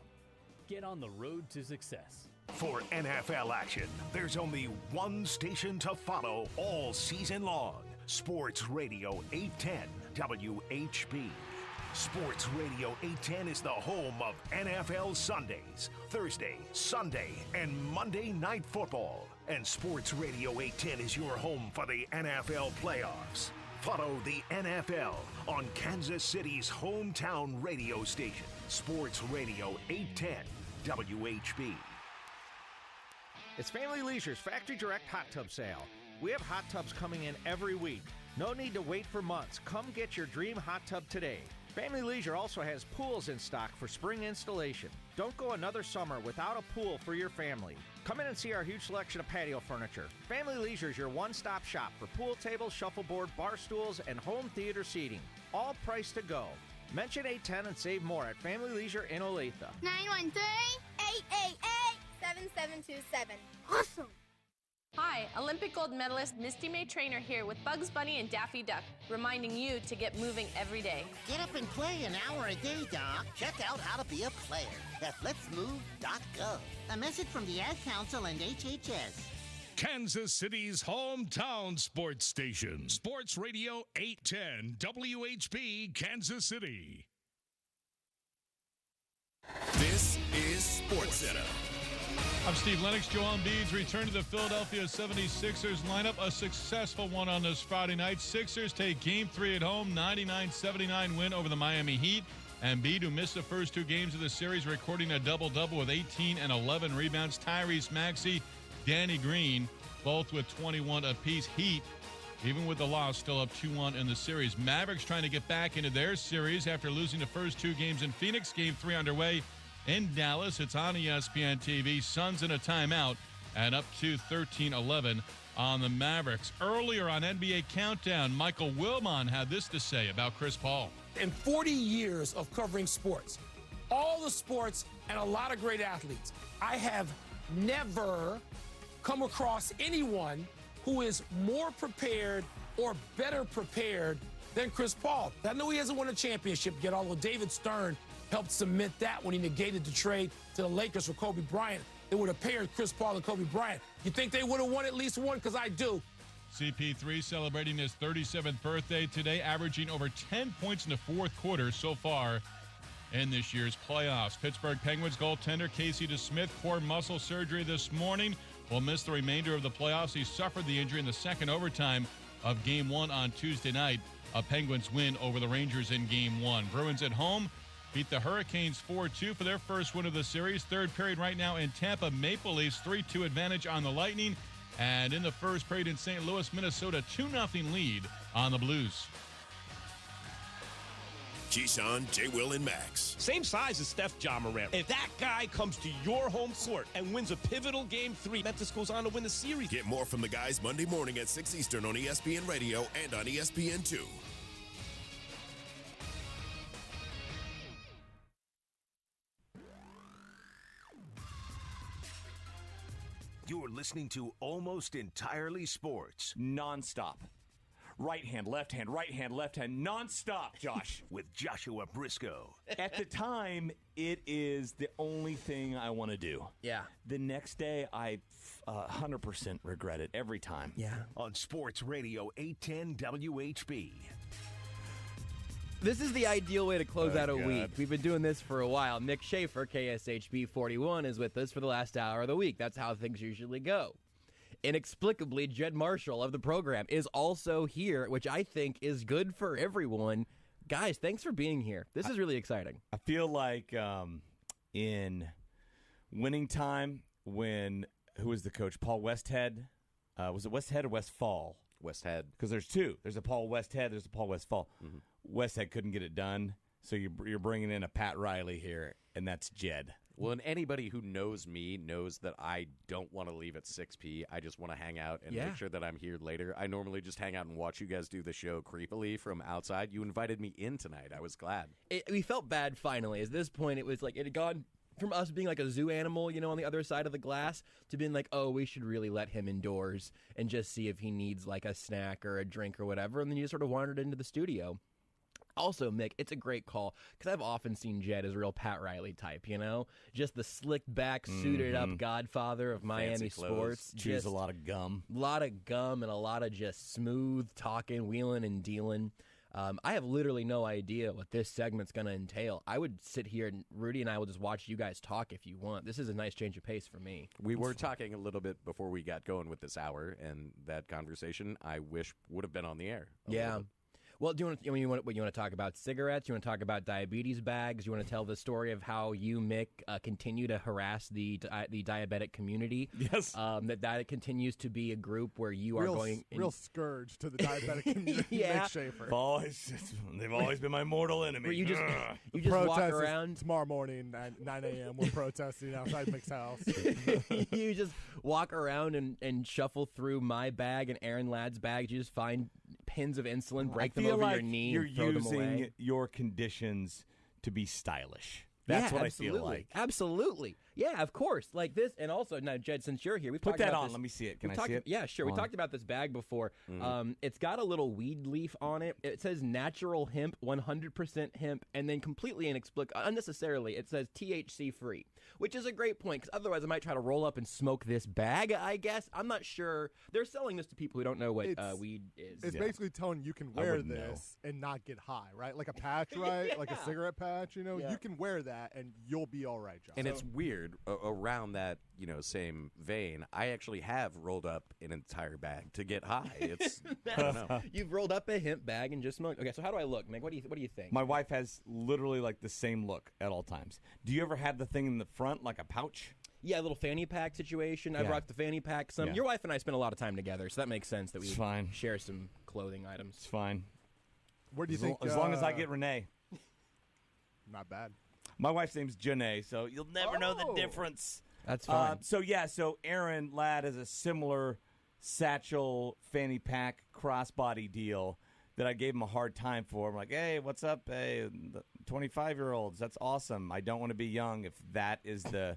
Get on the road to success. For NFL action, there's only one station to follow all season long. Sports Radio 810 WHB. Sports Radio 810 is the home of NFL Sundays, Thursday, Sunday, and Monday Night Football. And Sports Radio 810 is your home for the NFL playoffs. Follow the NFL on Kansas City's hometown radio station, Sports Radio 810 WHB. It's Family Leisure's Factory Direct Hot Tub Sale. We have hot tubs coming in every week. No need to wait for months. Come get your dream hot tub today. Family Leisure also has pools in stock for spring installation. Don't go another summer without a pool for your family. Come in and see our huge selection of patio furniture. Family Leisure is your one-stop shop for pool tables, shuffleboard, bar stools, and home theater seating. All priced to go. Mention 810 and save more at Family Leisure in Olathe. 913-888-7727. Awesome! Hi, Olympic gold medalist Misty May Trainer here with Bugs Bunny and Daffy Duck, reminding you to get moving every day. Get up and play an hour a day, Doc. Check out how to be a player at letsmove.gov. A message from the Ad Council and HHS. Kansas City's hometown sports station. Sports Radio 810 WHB Kansas City. This is SportsCenter. I'm Steve Lennox. Joel Embiid's return to the Philadelphia 76ers lineup. A successful one on this Friday night. Sixers take Game 3 at home, 99-79 win over the Miami Heat. Embiid, who missed the first 2 games of the series, recording a double-double with 18 and 11 rebounds. Tyrese Maxey, Danny Green, both with 21 apiece. Heat, even with the loss, still up 2-1 in the series. Mavericks trying to get back into their series after losing the first 2 games in Phoenix. Game 3 underway in Dallas. It's on ESPN TV. Suns in a timeout and up to 13-11 on the Mavericks. Earlier on NBA Countdown, Michael Wilbon had this to say about Chris Paul. In 40 years of covering sports, all the sports and a lot of great athletes, I have never come across anyone who is more prepared or better prepared than Chris Paul. I know he hasn't won a championship yet, although David Stern helped cement that when he negated the trade to the Lakers for Kobe Bryant. It would have paired Chris Paul and Kobe Bryant. You think they would have won at least one? Because I do. CP3 celebrating his 37th birthday today, averaging over 10 points in the fourth quarter so far in this year's playoffs. Pittsburgh Penguins goaltender Casey DeSmith, core muscle surgery this morning, will miss the remainder of the playoffs. He suffered the injury in the second overtime of Game 1 on Tuesday night. A Penguins win over the Rangers in Game 1. Bruins at home beat the Hurricanes 4-2 for their first win of the series. Third period right now in Tampa. Maple Leafs 3-2 advantage on the Lightning. And in the first period in St. Louis, Minnesota 2-0 lead on the Blues. Keyshawn, J. Will, and Max. Same size as Steph Ja Morant. If that guy comes to your home court and wins a pivotal Game 3, Memphis goes on to win the series. Get more from the guys Monday morning at 6 Eastern on ESPN Radio and on ESPN2. You're listening to Almost Entirely Sports. Nonstop. Right hand, left hand, nonstop, Josh. With Joshua Brisco. At the time, it is the only thing I want to do. Yeah. The next day, I 100% regret it every time. Yeah. On Sports Radio 810 WHB. This is the ideal way to close out a week. We've been doing this for a while. Mick Shaffer, KSHB 41, is with us for the last hour of the week. That's how things usually go. Inexplicably, Jed Marshall of the program is also here, which I think is good for everyone. Guys, thanks for being here. This is really exciting. I feel like in winning time when, who was the coach? Paul Westhead? Was it Westhead or Westfall? Westhead. Because there's two. There's a Paul Westhead, there's a Paul Westfall. Mm-hmm. Westhead couldn't get it done, so you're bringing in a Pat Riley here, and that's Jed. Well, and anybody who knows me knows that I don't want to leave at 6 p. I just want to hang out and make sure that I'm here later. I normally just hang out and watch you guys do the show creepily from outside. You invited me in tonight. I was glad. We felt bad finally. At this point, it was like it had gone from us being like a zoo animal, on the other side of the glass, to being like, oh, we should really let him indoors and just see if he needs like a snack or a drink or whatever. And then you just sort of wandered into the studio. Also, Mick, it's a great call because I've often seen Jed as a real Pat Riley type, just the slicked back, suited up godfather of Miami sports. Chews a lot of gum. A lot of gum and a lot of just smooth talking, wheeling and dealing. I have literally no idea what this segment's going to entail. I would sit here and Rudy and I will just watch you guys talk if you want. This is a nice change of pace for me. We were talking a little bit before we got going with this hour, and that conversation I wish would have been on the air. Yeah. Well, do you want to talk about cigarettes? You want to talk about diabetes bags? You want to tell the story of how you, Mick, continue to harass the diabetic community? Yes. That continues to be a group where you are going... Real scourge to the diabetic community, yeah. Mick Shaffer. They've always been my mortal enemy. Where you just walk around... Tomorrow morning at 9 a.m. we're protesting outside Mick's house. You just walk around and shuffle through my bag and Aaron Ladd's bag. You just find pins of insulin, break them over your knee, you're throw them away. Using your conditions to be stylish. That's what absolutely. I feel like. Absolutely. Yeah, of course. Like this, and also, now, Jed, since you're here, we've Put talked that about on. this. Let me see it. Can I We've see it? Yeah, sure. We talked about this bag before. It's got a little weed leaf on it. It says natural hemp, 100% hemp, and then completely unnecessarily, it says THC free, which is a great point, because otherwise I might try to roll up and smoke this bag, I guess. I'm not sure. They're selling this to people who don't know what weed is. It's basically telling you can wear this and not get high, right? Like a patch, right? Like a cigarette patch, you can wear that and you'll be all right, John. And it's weird, around that, same vein, I actually have rolled up an entire bag to get high. It's, I don't know. You've rolled up a hemp bag and just smoked. Okay, so how do I look, Mick? What do you think? My wife has literally like the same look at all times. Do you ever have the thing in the front, like a pouch? Yeah, a little fanny pack situation. I've rocked the fanny pack some. Yeah. Your wife and I spend a lot of time together, so that makes sense that we fine. share some clothing items. It's fine. Where do you think? As long as I get Renee. Not bad. My wife's name's Janae, so you'll never know the difference. That's fine. So Aaron Ladd has a similar satchel fanny pack crossbody deal that I gave him a hard time for. I'm like, hey, what's up? Hey, 25-year-olds, that's awesome. I don't want to be young if that is the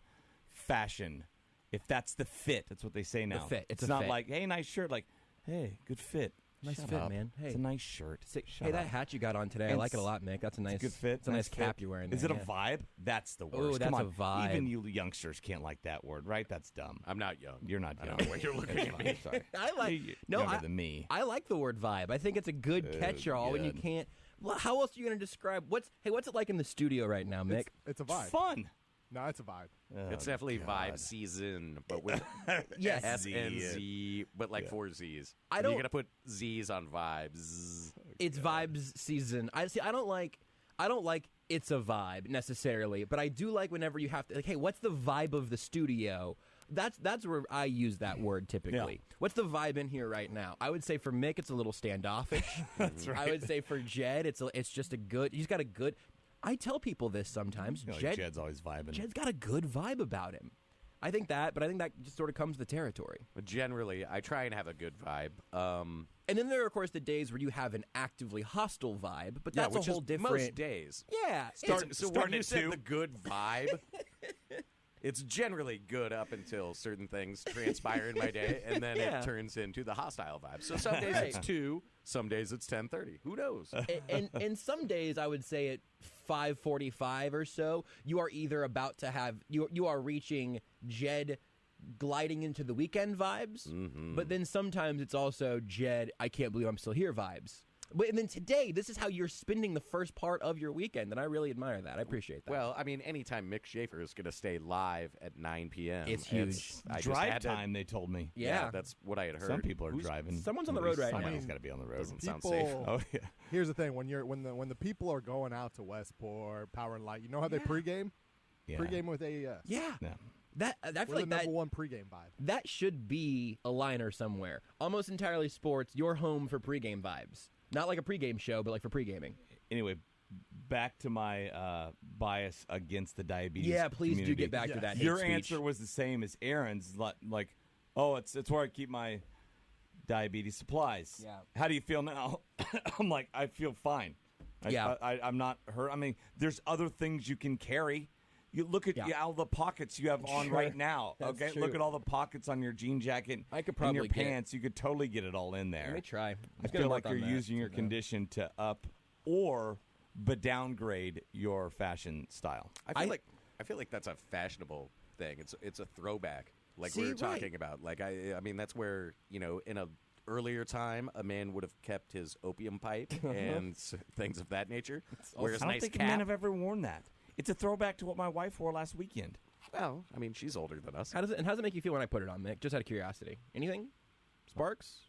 fashion. If that's the fit, that's what they say now. The fit. It's a not fit. like, hey, nice shirt. Like, hey, good fit. Nice Shut fit, up. man. Hey, it's a nice shirt. Hey, that hat you got on today, I like it a lot, Mick. That's a nice, it's a good fit. It's a nice cap you're wearing. Is it there, a vibe? That's the worst. Oh, that's Come on. a vibe. Even you youngsters can't like that word, right? That's dumb. I'm not young. You're not young. I don't know why you're looking at me. Sorry. I like younger than me. I like the word vibe. I think it's a good catch-all when you can't. Well, how else are you going to describe what's it like in the studio right now, Mick? It's a vibe. It's fun. No, it's a vibe. It's definitely vibe season, but with Yes. S-N-Z, but like 4 Z's. I You don't- got to put Z's on vibes. It's vibes season. I don't like it's a vibe necessarily, but I do like whenever you have to like, hey, what's the vibe of the studio? That's where I use that word typically. Yeah. What's the vibe in here right now? I would say for Mick, it's a little standoffish. That's right. I would say for Jed, it's just a good. He's got a good. I tell people this sometimes. Jed's always vibing. Jed's got a good vibe about him. I think that just sort of comes with the territory. But generally, I try and have a good vibe. And then there are, of course, the days where you have an actively hostile vibe, but that's which a whole is different. most days. Yeah. So when starting you at said 2. the good vibe, it's generally good up until certain things transpire in my day, and then Yeah. it turns into the hostile vibe. So some days it's 2, some days it's 10:30. Who knows? and some days I would say at 5:45 or so, you are either about to have you are reaching Jed gliding into the weekend vibes, but then sometimes it's also Jed, I can't believe I'm still here vibes. But and then today, this is how you're spending the first part of your weekend, and I really admire that. I appreciate that. Well, I mean, anytime Mick Shaffer is going to stay live at 9 p.m., It's huge. I just Drive had to- time, they told me. Yeah. that's what I had heard. Some people are driving. Someone's on the road right now. Somebody's got to be on the road. Doesn't sound safe. Oh yeah. Here's the thing: when the people are going out to Westport, Power and Light, you know how they pregame? Yeah. Pregame with AES. Yeah. Yeah. That I feel We're like the that number one pregame vibe. that should be a liner somewhere. Almost entirely sports. Your home for pregame vibes. Not like a pregame show, but like for pregaming. Anyway, back to my bias against the diabetes. Yeah, please do community. get back to that hate Your speech. answer was the same as Aaron's. Like, oh, it's where I keep my diabetes supplies. Yeah. How do you feel now? I'm like, I feel fine. Yeah. I'm not hurt. I mean, there's other things you can carry. You look at all the pockets you have on Sure. right now. That's Okay, true. look at all the pockets on your jean jacket. I could and probably your get- pants. You could totally get it all in there. Let me try. I I'm gonna feel work like you're on that. using your condition to up or downgrade your fashion style. I feel like that's a fashionable thing. It's a throwback, like See, we were right. talking about. Like I mean, that's where in a earlier time, a man would have kept his opium pipe and things of that nature. Whereas I don't nice think cap. men have ever worn that. It's a throwback to what my wife wore last weekend. Well, I mean, she's older than us. How does it make you feel when I put it on, Mick? Just out of curiosity. Anything? Sparks?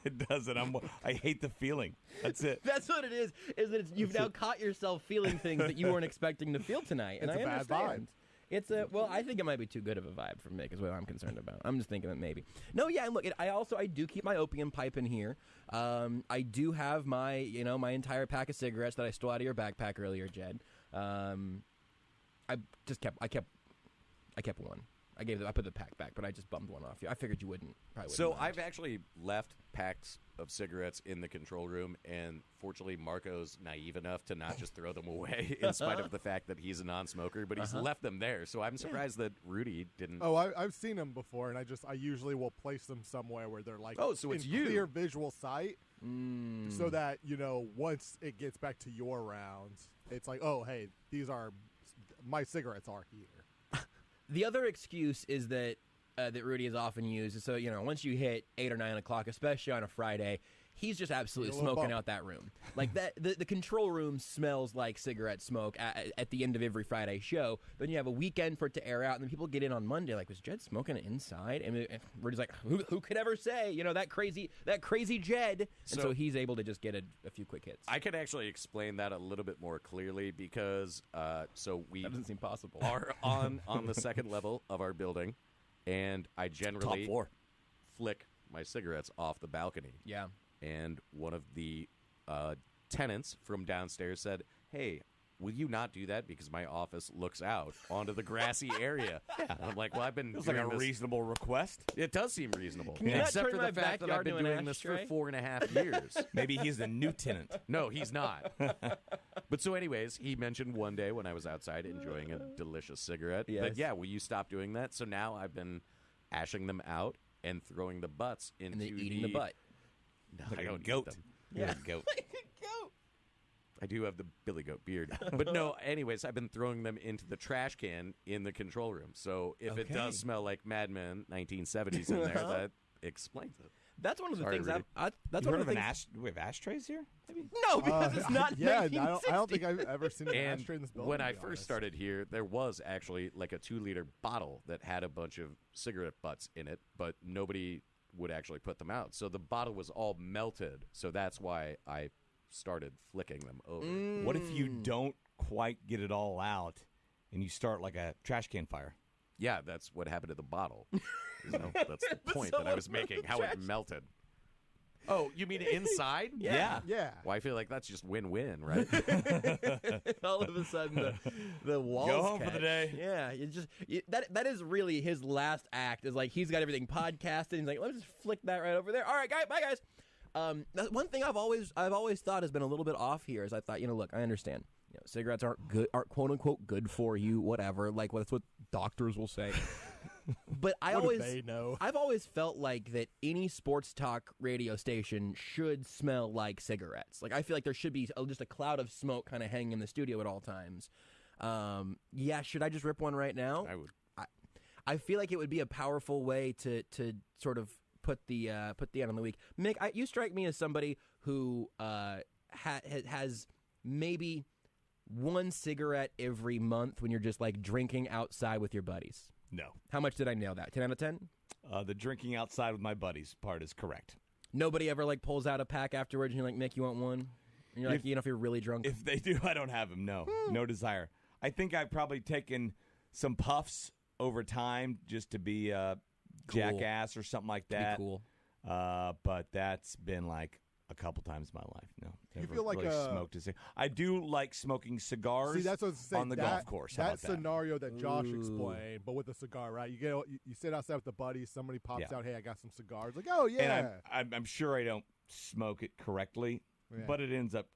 It doesn't. I hate the feeling. That's it. That's what it is. Is that you've now caught yourself feeling things that you weren't expecting to feel tonight, and It's I a bad understand. It's I think it might be too good of a vibe for Mick, is what I'm concerned about. I'm just thinking that maybe. No, yeah, and look, I do keep my opium pipe in here. I do have my my entire pack of cigarettes that I stole out of your backpack earlier, Jed. I kept one. I put the pack back, but I just bummed one off you. I figured you wouldn't. So I've actually left packs of cigarettes in the control room, and fortunately Marco's naive enough to not just throw them away in spite of the fact that he's a non-smoker, but he's left them there. So I'm surprised that Rudy didn't. Oh, I've seen them before, and I usually will place them somewhere where they're like so it's in clear visual sight, so that once it gets back to your rounds, it's like, oh hey, my cigarettes are here. The other excuse is that Rudy is often used. So, once you hit 8 or 9 o'clock, especially on a Friday, he's just absolutely smoking out that room. Like that, the control room smells like cigarette smoke at the end of every Friday show. Then you have a weekend for it to air out, and then people get in on Monday like, was Jed smoking inside? And Rudy's like, who could ever say? That crazy Jed. And so he's able to just get a few quick hits. I could actually explain that a little bit more clearly because we that doesn't seem possible. Are on the second level of our building. And I generally top floor flick my cigarettes off the balcony. Yeah. And one of the tenants from downstairs said, hey, will you not do that? Because my office looks out onto the grassy area. And I'm like, well, I've been It's like a reasonable request. It does seem reasonable. Can you not Except turn for the my fact that I've been backyard into an doing this for ashtray? 4.5 years. Maybe he's the new tenant. No, he's not. But so anyways, he mentioned one day when I was outside enjoying a delicious cigarette that, will you stop doing that? So now I've been ashing them out and throwing the butts into and then eating the butt. No, like I don't a goat. eat them. Yeah. Like a goat. I do have the Billy Goat beard. But no, anyways, I've been throwing them into the trash can in the control room. So if it does smell like Mad Men 1970s in there, that explains it. That's one of the Sorry, things Rudy. that's You one heard of the of things. do we have ashtrays here? Maybe? No, because it's not. Yeah, 1960. I don't think I've ever seen an And ashtray in this building. when to I be first honest. started here, there was actually like a 2-liter bottle that had a bunch of cigarette butts in it, but nobody would actually put them out. So the bottle was all melted. So that's why I started flicking them over. What if you don't quite get it all out and you start like a trash can fire? Yeah, that's what happened to the bottle. That's the point that I was making, how it melted. Oh, you mean inside? Yeah. Well, I feel like that's just win-win, right? All of a sudden, the walls Go home for the catch. day. Yeah, that is really his last act. Is like he's got everything podcasted. He's like, let me just flick that right over there. All right, guys, bye, guys. One thing I've always thought has been a little bit off here is I thought, look, I understand. Cigarettes aren't quote unquote good for you, whatever. Like that's what doctors will say. But What do they know? I've always felt like that any sports talk radio station should smell like cigarettes. Like I feel like there should be just a cloud of smoke kind of hanging in the studio at all times. Should I just rip one right now? I would. I feel like it would be a powerful way to sort of put the end on the week. Mick, you strike me as somebody who has maybe one cigarette every month when you're just like drinking outside with your buddies. No. How much did I nail that? 10 out of 10? The drinking outside with my buddies part is correct. Nobody ever like pulls out a pack afterwards and you're like, Mick, you want one? And you're like, if you're really drunk. If they do, I don't have them. No. No desire. I think I've probably taken some puffs over time just to be a jackass or something like that. Be cool. But that's been like a couple times in my life. No. You feel like really smoked a cigar. I do like smoking cigars. See, that's what I was saying. on the golf course. How That about that? scenario that Josh explained, but with a cigar, right? You sit outside with the buddies. Somebody pops out, "Hey, I got some cigars." Like, oh yeah. And I'm sure I don't smoke it correctly, but it ends up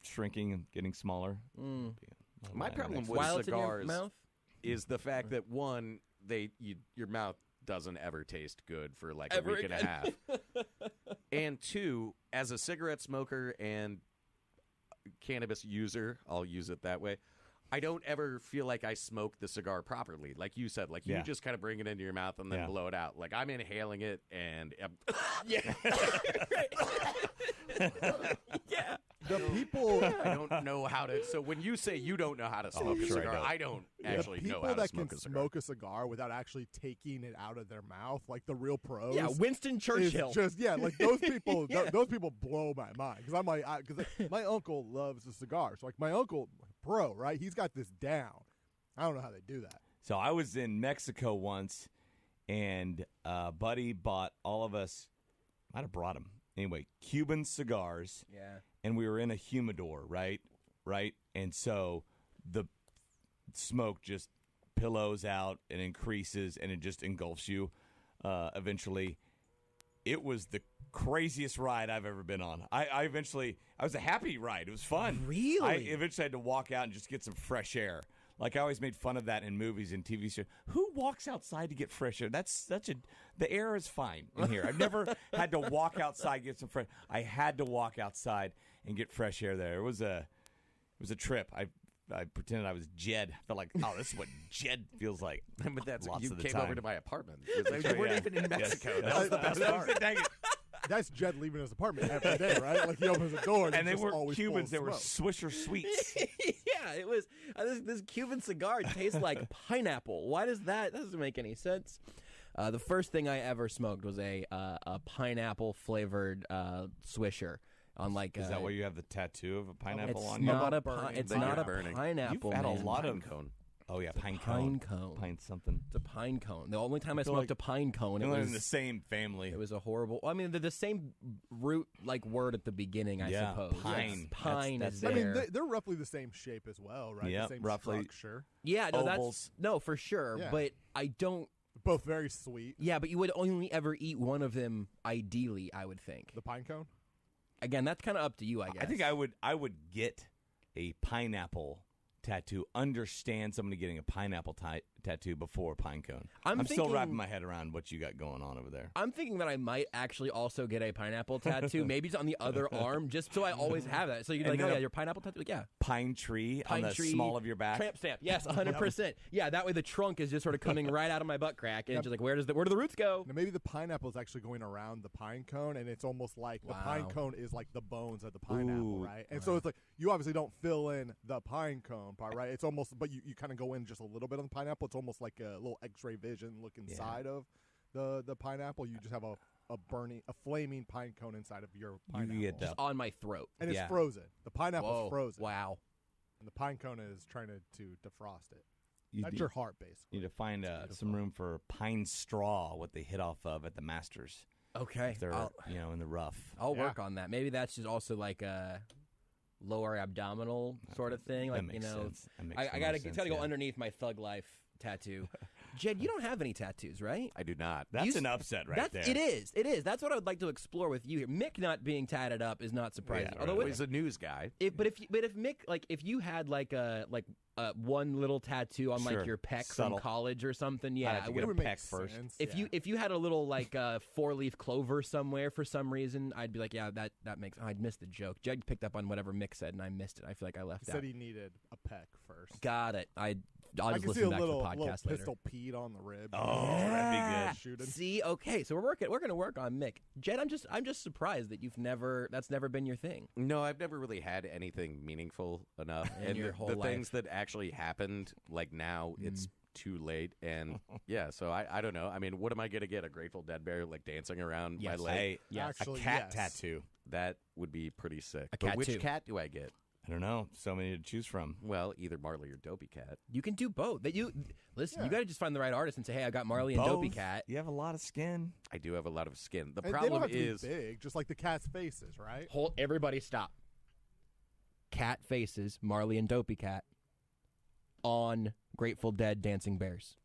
shrinking and getting smaller. My problem While with it's in your cigars mouth? is the fact that, one, your mouth doesn't ever taste good for like Ever a week again. and a half. And two, as a cigarette smoker and cannabis user, I'll use it that way, I don't ever feel like I smoke the cigar properly. Like you said, like you just kind of bring it into your mouth and then blow it out. Like I'm inhaling it and yeah. The people I don't know how to. So when you say you don't know how to smoke a cigar, I don't actually know how to that smoke can a cigar. smoke a cigar without actually taking it out of their mouth, like the real pros. Yeah, Winston Churchill. Just like those people. Those people blow my mind because I'm like, because my uncle loves a cigar. So like my uncle, pro, right? He's got this down. I don't know how they do that. So I was in Mexico once, and Buddy bought all of us, might have brought him, anyway, Cuban cigars. Yeah. And we were in a humidor, right? And so the smoke just pillows out and increases, and it just engulfs you eventually. It was the craziest ride I've ever been on. I was a happy ride. It was fun. Really? I eventually had to walk out and just get some fresh air. Like, I always made fun of that in movies and TV shows. Who walks outside to get fresh air? The air is fine in here. I've never had to walk outside and get some fresh. I had to walk outside and get fresh air there. It was a trip. I pretended I was Jed. I felt like, oh, this is what Jed feels like. But that's Lots you of the came time. over to my apartment. We weren't even in Mexico. Yes. That was the best part. Dang it. That's Jed leaving his apartment every day, right? Like, he opens the door and they it's just weren't always Cubans. They full were of smoke. Swisher Sweets. Yeah, it was. This Cuban cigar tastes like pineapple. Why does that? That doesn't make any sense. The first thing I ever smoked was a pineapple flavored Swisher. On like, is that why you have the tattoo of a pineapple it's on you? not it's not a burning. pineapple. You've had man. a lot Pine of cone. Oh yeah, pine Pine cone. cone. Pine something. It's a pine cone. The only time I feel smoked like a pine cone, it They're was in the same family. It was a horrible. I mean, they're the same root like word at the beginning, I Yeah, suppose. pine. Yes, pine That's is there. I there. mean, they're roughly the same shape as well, right? Yep, the same roughly. structure. Yeah, no, Ovals. for sure. Yeah. But I don't. Both very sweet. Yeah, but you would only ever eat one of them, ideally, I would think. The pine cone? Again, that's kind of up to you, I guess. I think I would get a pineapple tattoo. Understand somebody getting a pineapple tattoo before a pine cone. I'm still wrapping my head around what you got going on over there. I'm thinking that I might actually also get a pineapple tattoo, maybe it's on the other arm, just so I always have that. So you're And like, then oh yeah, your pineapple tattoo? Like, yeah. Pine tree on the small of your back. Tramp stamp. Yes, 100%. Yeah, that way the trunk is just sort of coming right out of my butt crack, and it's just like, where do the roots go? Now, maybe the pineapple is actually going around the pine cone, and it's almost like the pine cone is like the bones of the pineapple, right? And so it's like, you obviously don't fill in the pine cone part, right? It's almost, but you kind of go in just a little bit on the pineapple. It's almost like a little X-ray vision look inside of the pineapple. You just have a flaming pine cone inside of your pineapple. You get that Just on my throat. And it's frozen. The pineapple's Whoa. frozen. Wow. And the pine cone is trying to defrost it. You That's need- your heart, basically. You need to find some room for pine straw, what they hit off of at the Masters. Okay. If they're in the rough. I'll work on that. Maybe that's just also like a lower abdominal sort of thing. Like, That makes sense. That makes I more gotta sense, go yeah. underneath my thug life tattoo. Jed, you don't have any tattoos, right? I do not. That's an upset right there. It is. It is. That's what I would like to explore with you here. Mick not being tatted up is not surprising. Yeah, Although He's a news guy. if Mick, like, if you had like one little tattoo on Sure. like your pec Subtle. from college or something, I'd yeah, have to I get a would. peck first. If you had a little like 4-leaf clover somewhere for some reason, I'd be like, yeah, that makes. I'd miss the joke. Jed picked up on whatever Mick said, and I missed it. I feel like I left He out. said he needed a peck first. Got it. I'll I just can see listen a back little, to the podcast later. pistol peed on the rib. Oh, that'd be good. Shooting. See, okay, so we're gonna work on Mick. Jed, I'm just surprised that that's never been your thing. No, I've never really had anything meaningful enough. In and your the whole things life. that actually happened, like now, it's too late. And yeah, so I don't know. I mean, what am I going to get? A Grateful Dead bear like dancing around my leg? Actually, a cat yes. tattoo. That would be pretty sick. A But cat which too. cat do I get? I don't know. So many to choose from. Well, either Marley or Dopey Cat. You can do both. That you listen. You got to just find the right artist and say, hey, I got Marley and Dopey Both. Cat. You have a lot of skin. I do have a lot of skin. The And they don't problem have to be is big, just like the cat's faces, right? Hold, everybody stop. Cat faces, Marley and Dopey Cat on Grateful Dead Dancing Bears.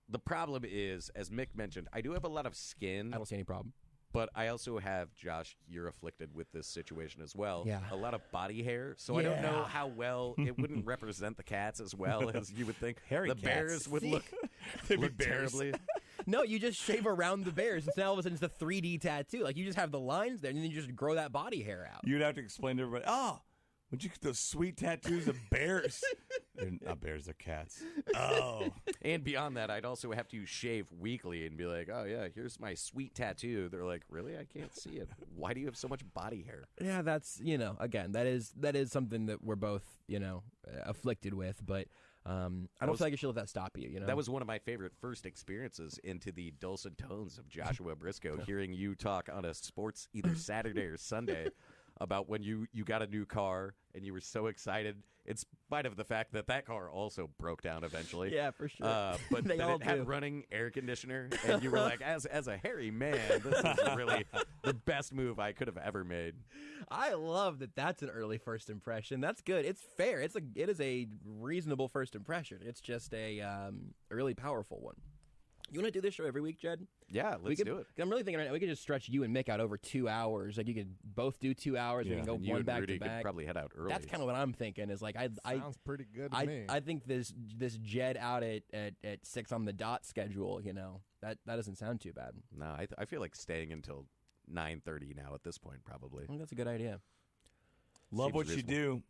the problem is, as Mick mentioned, I do have a lot of skin. I don't see any problem. But I also have, Josh, you're afflicted with this situation as well. Yeah. A lot of body hair. So I don't know how well it wouldn't represent the cats as well as you would think. Hairy the cats. bears would See? look, They'd be look bears. terribly. No, you just shave around the bears. And now all of a sudden it's a 3D tattoo. Like, you just have the lines there, and then you just grow that body hair out. You'd have to explain to everybody, would you get those sweet tattoos of bears? They're not bears, they're cats. Oh. And beyond that, I'd also have to shave weekly and be like, oh, yeah, here's my sweet tattoo. They're like, really? I can't see it. Why do you have so much body hair? Yeah, that's, again, that is something that we're both, afflicted with. But I don't feel like you should let that stop you, That was one of my favorite first experiences into the dulcet tones of Joshua Brisco, hearing you talk on a sports either Saturday or Sunday about when you got a new car and you were so excited, in spite of the fact that car also broke down eventually. Yeah, for sure. But They that all it had do. running air conditioner, and you were like, as a hairy man, this is really the best move I could have ever made. I love that that's an early first impression. That's good. It's fair. It is a reasonable first impression. It's just a really powerful one. You want to do this show every week, Jed? Yeah, let's do it. I'm really thinking right now we could just stretch you and Mick out over 2 hours. Like you could both do 2 hours. We can go And you one and back Rudy to back. could probably head out early. That's kind of what I'm thinking. Is like Sounds pretty good to me. I think this Jed out at 6 on the dot schedule. That doesn't sound too bad. No, I feel like staying until 9:30 now at this point, probably. I think that's a good idea. Love Seems what reasonable. you do.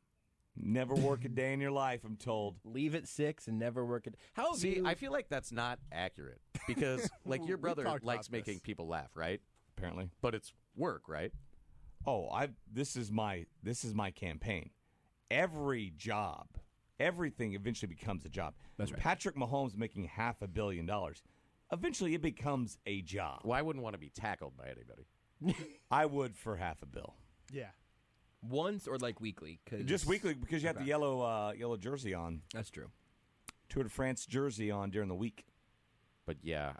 Never work a day in your life, I'm told. Leave at 6 and never work at. I feel like that's not accurate because, like, your brother talked likes about making this. people laugh, right? Apparently, but it's work, right? Oh, this is my campaign. Every job, everything eventually becomes a job. That's right. Patrick Mahomes making $500 million. Eventually, it becomes a job. Well, I wouldn't want to be tackled by anybody. I would for $500 million. Yeah. Once or like weekly? Just weekly because you have the yellow jersey on. That's true. Tour de France jersey on during the week. But yeah,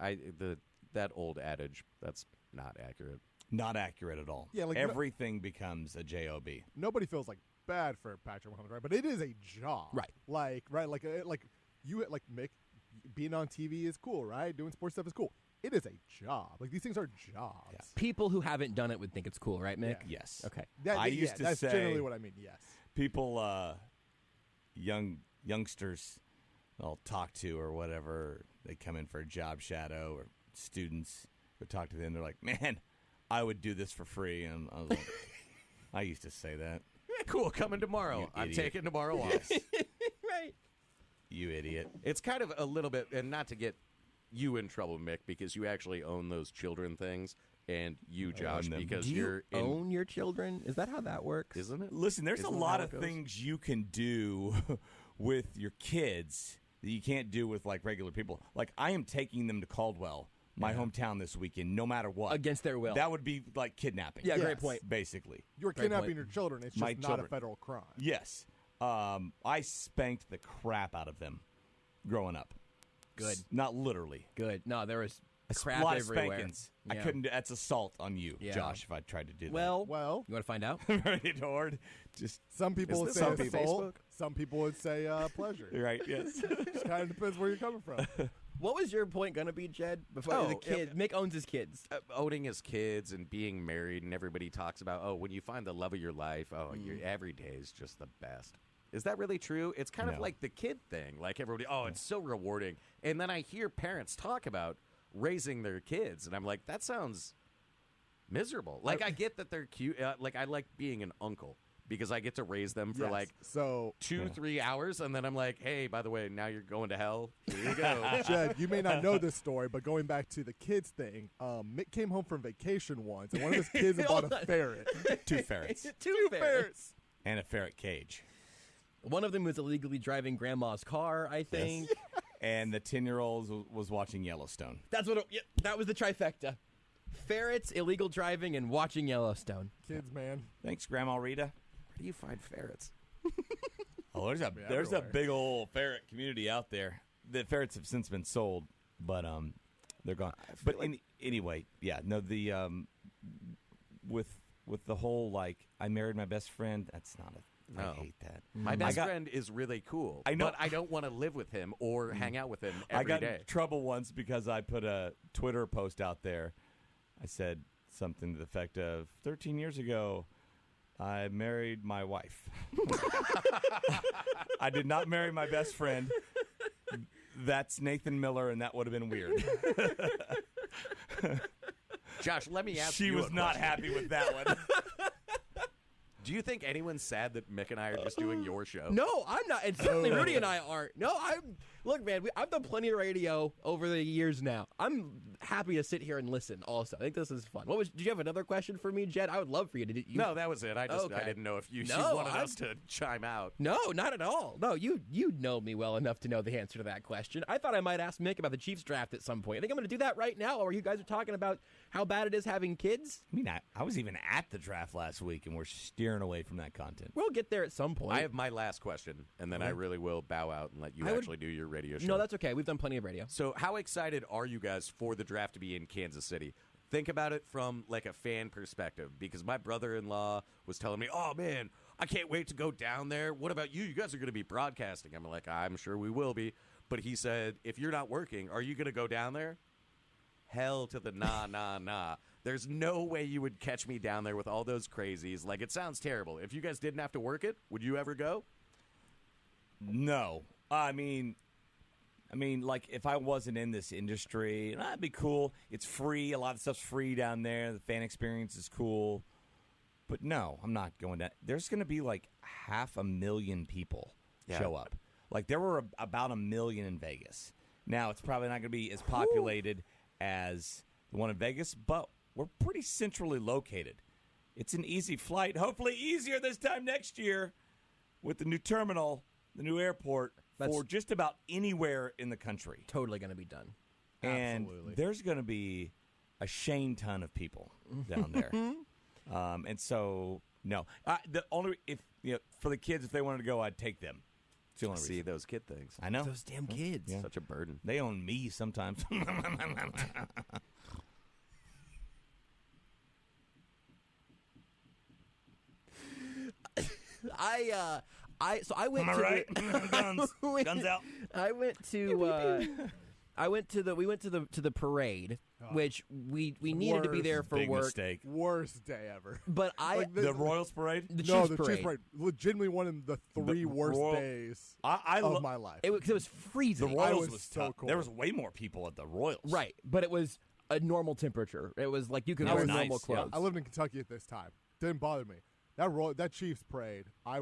that old adage, that's not accurate. Not accurate at all. Yeah, like everything becomes a job. Nobody feels like bad for Patrick Mahomes, right? But it is a job, right? Like you like Mick, being on TV is cool, right? Doing sports stuff is cool. It is a job. Like these things are jobs. Yeah. People who haven't done it would think it's cool, right, Mick? Yeah. Yes. Okay. That's generally what I mean. Yes. People, youngsters, I'll talk to or whatever. They come in for a job shadow, or students would talk to them. They're like, "Man, I would do this for free." And I was like, I used to say that. Cool, coming tomorrow. I'm taking tomorrow off. Right. You idiot. It's kind of a little bit, and not to get you in trouble, Mick, because you actually own those children things, and you, Josh, because Do you're you own your children? Is that how that works? Isn't it? Listen, there's Isn't a that lot how of it goes? things you can do with your kids that you can't do with like regular people. Like I am taking them to Caldwell, my hometown, this weekend, no matter what. Against their will. That would be like kidnapping. Yeah, great point. Basically. You're Great kidnapping point. your children. It's just My not children. a federal crime. Yes. I spanked the crap out of them growing up. Good. Not literally. Good. No, there was crap a lot everywhere. of spankings. I Yeah. couldn't do. That's assault on you, Yeah. Josh. If I tried to do that. Well, Well, you want to find out? right, Horde. Just some people would this say on assault. Facebook? Some people would say pleasure. right. Yes. Just kind of depends where you're coming from. What was your point going to be, Jed? Before Oh, the kid, Mick owns his kids. Owning his kids and being married, and everybody talks about, when you find the love of your life, every day is just the best. Is that really true? It's kind of No. like the kid thing. Like everybody, it's so rewarding. And then I hear parents talk about raising their kids, and I'm like, that sounds miserable. Like I get that they're cute. Like I like being an uncle because I get to raise them for Yes. So 2-3 hours, and then I'm like, hey, by the way, now you're going to hell. Here you go. Jed, you may not know this story, but going back to the kids thing, Mick came home from vacation once, and one of his kids bought a ferret. 2 ferrets. Two ferrets. And a ferret cage. One of them was illegally driving grandma's car, I think. And the 10-year-old was watching Yellowstone. That's what. That was the trifecta: ferrets, illegal driving, and watching Yellowstone. Kids, man. Thanks, Grandma Rita. Where do you find ferrets? Oh, there's a big old ferret community out there. The ferrets have since been sold, but they're gone. But anyway, yeah, no, the with the whole I married my best friend. That's not a. No. I hate that. My best friend is really cool. I know. But I don't want to live with him or hang out with him every day. I got in trouble once because I put a Twitter post out there. I said something to the effect of, 13 years ago, I married my wife. I did not marry my best friend. That's Nathan Miller, and that would have been weird. Josh, let me ask She you was a not question. happy with that one. Do you think anyone's sad that Mick and I are just doing your show? No, I'm not. And certainly Rudy and I aren't. No, Look, man, I've done plenty of radio over the years now. I'm happy to sit here and listen also. I think this is fun. Did you have another question for me, Jed? I would love for you to. No, that was it. I didn't know if you wanted us to chime out. No, not at all. No, you know me well enough to know the answer to that question. I thought I might ask Mick about the Chiefs draft at some point. I think I'm going to do that right now, or you guys are talking about how bad it is having kids. I mean, I was even at the draft last week, and we're steering away from that content. We'll get there at some point. I have my last question, and then I really will bow out and let you actually do your radio show. No, that's okay. We've done plenty of radio. So how excited are you guys for the draft to be in Kansas City? Think about it from like a fan perspective, because my brother-in-law was telling me, oh, man, I can't wait to go down there. What about you? You guys are going to be broadcasting. I'm like, I'm sure we will be. But he said, if you're not working, are you going to go down there? Hell to the nah. There's no way you would catch me down there with all those crazies. Like, it sounds terrible. If you guys didn't have to work it, would you ever go? No. I mean, like, if I wasn't in this industry, that'd be cool. It's free. A lot of stuff's free down there. The fan experience is cool. But no, I'm not going down. There's going to be like 500,000 people show up. Like, there were about 1 million in Vegas. Now, it's probably not going to be as populated as the one in Vegas, but we're pretty centrally located. It's an easy flight, hopefully easier this time next year with the new terminal, the new airport, for just about anywhere in the country. Totally going to be done. And there's going to be a shame ton of people down there. And so, no. The only for the kids, if they wanted to go, I'd take them. It's the only reason. See those kid things. I know. Those damn kids. Such a burden. They own me sometimes. I went Am I to right? Guns out. We went to the parade, which we needed to be there for big work. Mistake. Worst day ever. But the Royals parade? The Chiefs parade. Parade. Legitimately one of the three worst days of my life. It was freezing. The Royals was so cool. There was way more people at the Royals. Right, but it was a normal temperature. It was like you could wear normal clothes. I lived in Kentucky at this time. Didn't bother me. That Chiefs parade, I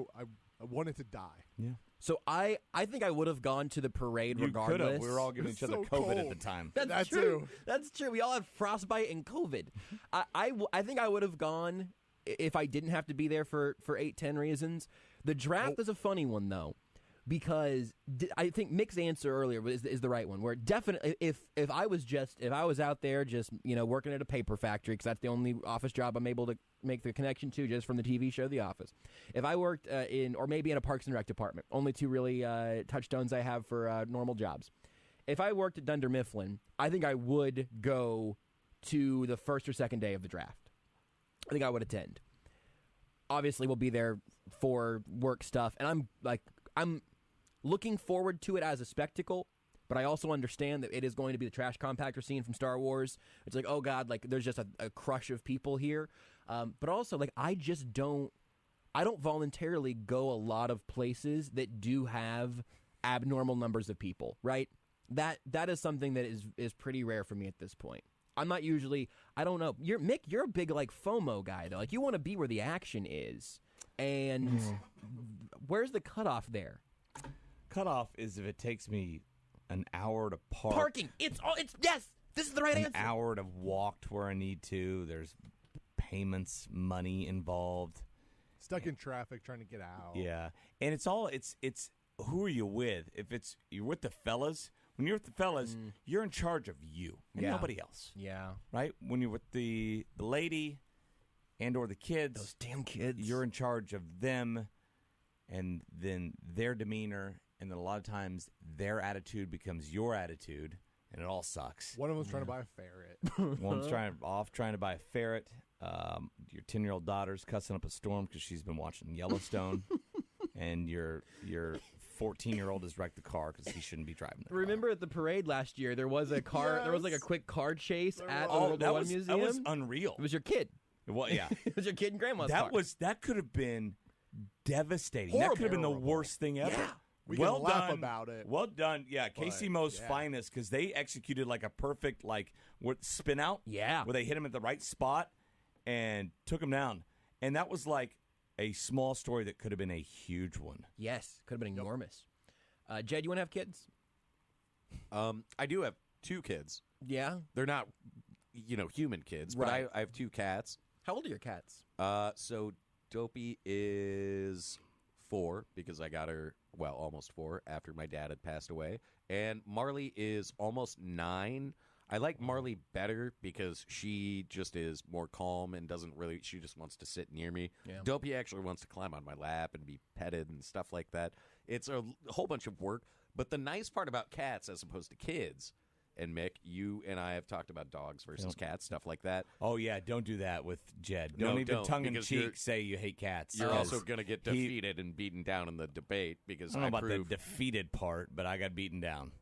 wanted to die. Yeah. So I think I would have gone to the parade You regardless. could have. We were all giving each other COVID at the time. That's true. That's true. We all have frostbite and COVID. I think I would have gone if I didn't have to be there for 8-10 reasons. The draft is a funny one though, because I think Mick's answer earlier is the right one. Where definitely, if I was out there just working at a paper factory, because that's the only office job I'm able to make the connection to just from the TV show The Office. If I worked or maybe in a Parks and Rec department, only two really touchstones I have for normal jobs. If I worked at Dunder Mifflin, I think I would go to the first or second day of the draft. I think I would attend. Obviously, we'll be there for work stuff, and I'm looking forward to it as a spectacle, but I also understand that it is going to be the trash compactor scene from Star Wars. It's like, oh God, like there's just a crush of people here. But also, like, I don't voluntarily go a lot of places that do have abnormal numbers of people, right? That is something that is pretty rare for me at this point. I'm not usually, I don't know. Mick, you're a big like FOMO guy though. Like you want to be where the action is. And where's the cutoff there? Cutoff is if it takes me an hour to park. Parking. It's yes. This is the right answer. An hour to walk to where I need to. There's payments, money involved. Stuck in traffic trying to get out. Yeah. And it's who are you with? If you're with the fellas, when you're with the fellas, you're in charge of you and nobody else. Yeah. Right? When you're with the lady and or the kids, those damn kids, you're in charge of them and then their demeanor, and then a lot of times their attitude becomes your attitude, and it all sucks. One of them's trying to buy a ferret. One's trying to buy a ferret. Your 10-year-old daughter's cussing up a storm because she's been watching Yellowstone, and your 14-year-old has wrecked the car because he shouldn't be driving the Remember at the parade last year, there was a car. There was like a quick car chase at the World War I Museum. That was unreal. It was your kid. Well, yeah, it was your kid and grandma's car. That could have been devastating. Horrible. That could have been the worst thing ever. Yeah. We can laugh about it. Well done. Yeah, Casey Mo's finest, because they executed like a perfect spin out. Yeah. Where they hit him at the right spot and took him down. And that was like a small story that could have been a huge one. Yes, could have been enormous. Jed, you want to have kids? I do have 2 kids. Yeah? They're not, human kids, Right. but I have 2 cats. How old are your cats? So Dopey is 4 because I got her, almost 4 after my dad had passed away. And Marley is almost 9. I like Marley better because she just is more calm and she just wants to sit near me. Yeah. Dopey actually wants to climb on my lap and be petted and stuff like that. It's a whole bunch of work. But the nice part about cats as opposed to kids, and Mick, you and I have talked about dogs versus cats, stuff like that. Oh, yeah, don't do that with Jed. No, Don't even don't, tongue-in-cheek say you hate cats. You're also going to get defeated and beaten down in the debate because I don't know about the defeated part, but I got beaten down.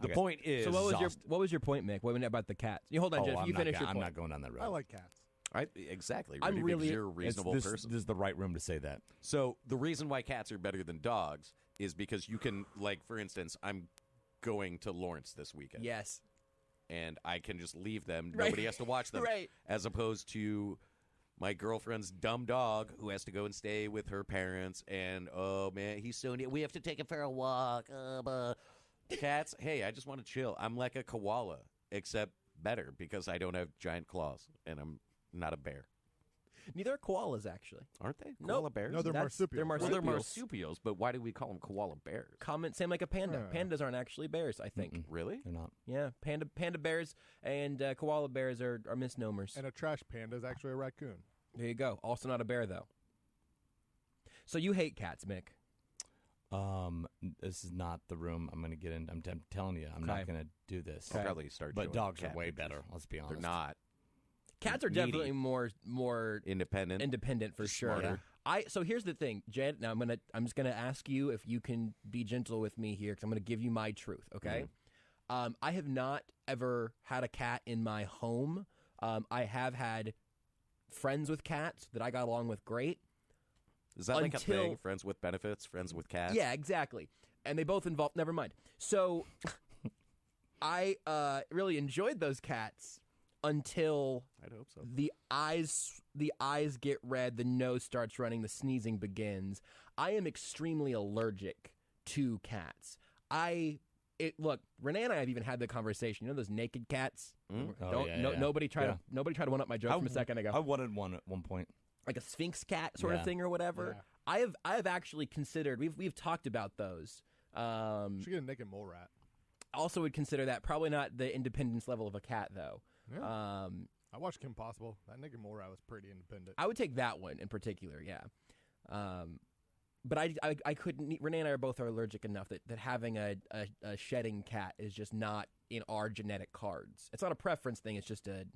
The point is, so what was your point, Mick? What about the cats? You hold on, Jeff. You finish your point. I'm not going down that road. I like cats. Exactly. I'm Rudy, really- because you're a reasonable person. This is the right room to say that. So the reason why cats are better than dogs is because you can, for instance, I'm going to Lawrence this weekend. Yes. And I can just leave them. Right. Nobody has to watch them. Right. As opposed to my girlfriend's dumb dog who has to go and stay with her parents. And, oh, man, he's so neat. We have to take him for a walk. Cats, hey, I just want to chill. I'm like a koala, except better because I don't have giant claws and I'm not a bear. Neither are koalas, actually. Aren't they? Nope. Koala bears? No, they're marsupials. They're marsupials. Well, they're marsupials, but why do we call them koala bears? Same like a panda. Pandas aren't actually bears, I think. Really? They're not. Yeah, panda bears and koala bears are misnomers. And a trash panda is actually a raccoon. There you go. Also not a bear, though. So you hate cats, Mick. This is not the room I'm going to get in. I'm telling you, I'm not going to do this. I'll probably start But showing dogs are cat way pictures. better. Let's be honest. They're not. Cats are Needy. definitely more Independent for sure. Smarter. So here's the thing, Jed. Now I'm just gonna ask you if you can be gentle with me here because I'm gonna give you my truth. Okay. I have not ever had a cat in my home. I have had friends with cats that I got along with great. Is that like a thing? Friends with benefits? Friends with cats? Yeah, exactly. And they both involve. Never mind. So I really enjoyed those cats until I'd hope so. the eyes get red, the nose starts running, the sneezing begins. I am extremely allergic to cats. Look, Renee and I have even had the conversation. You know those naked cats? Nobody tried to one up my joke from a second ago. I wanted one at one point. Like a sphinx cat sort of thing or whatever. Yeah. I have actually considered. We've talked about those. Should get a naked mole rat. Also would consider that. Probably not the independence level of a cat though. Yeah. I watched Kim Possible. That naked mole rat was pretty independent. I would take that one in particular. Yeah. But I couldn't. Renee and I are allergic enough that having a shedding cat is just not in our genetic cards. It's not a preference thing. It's just an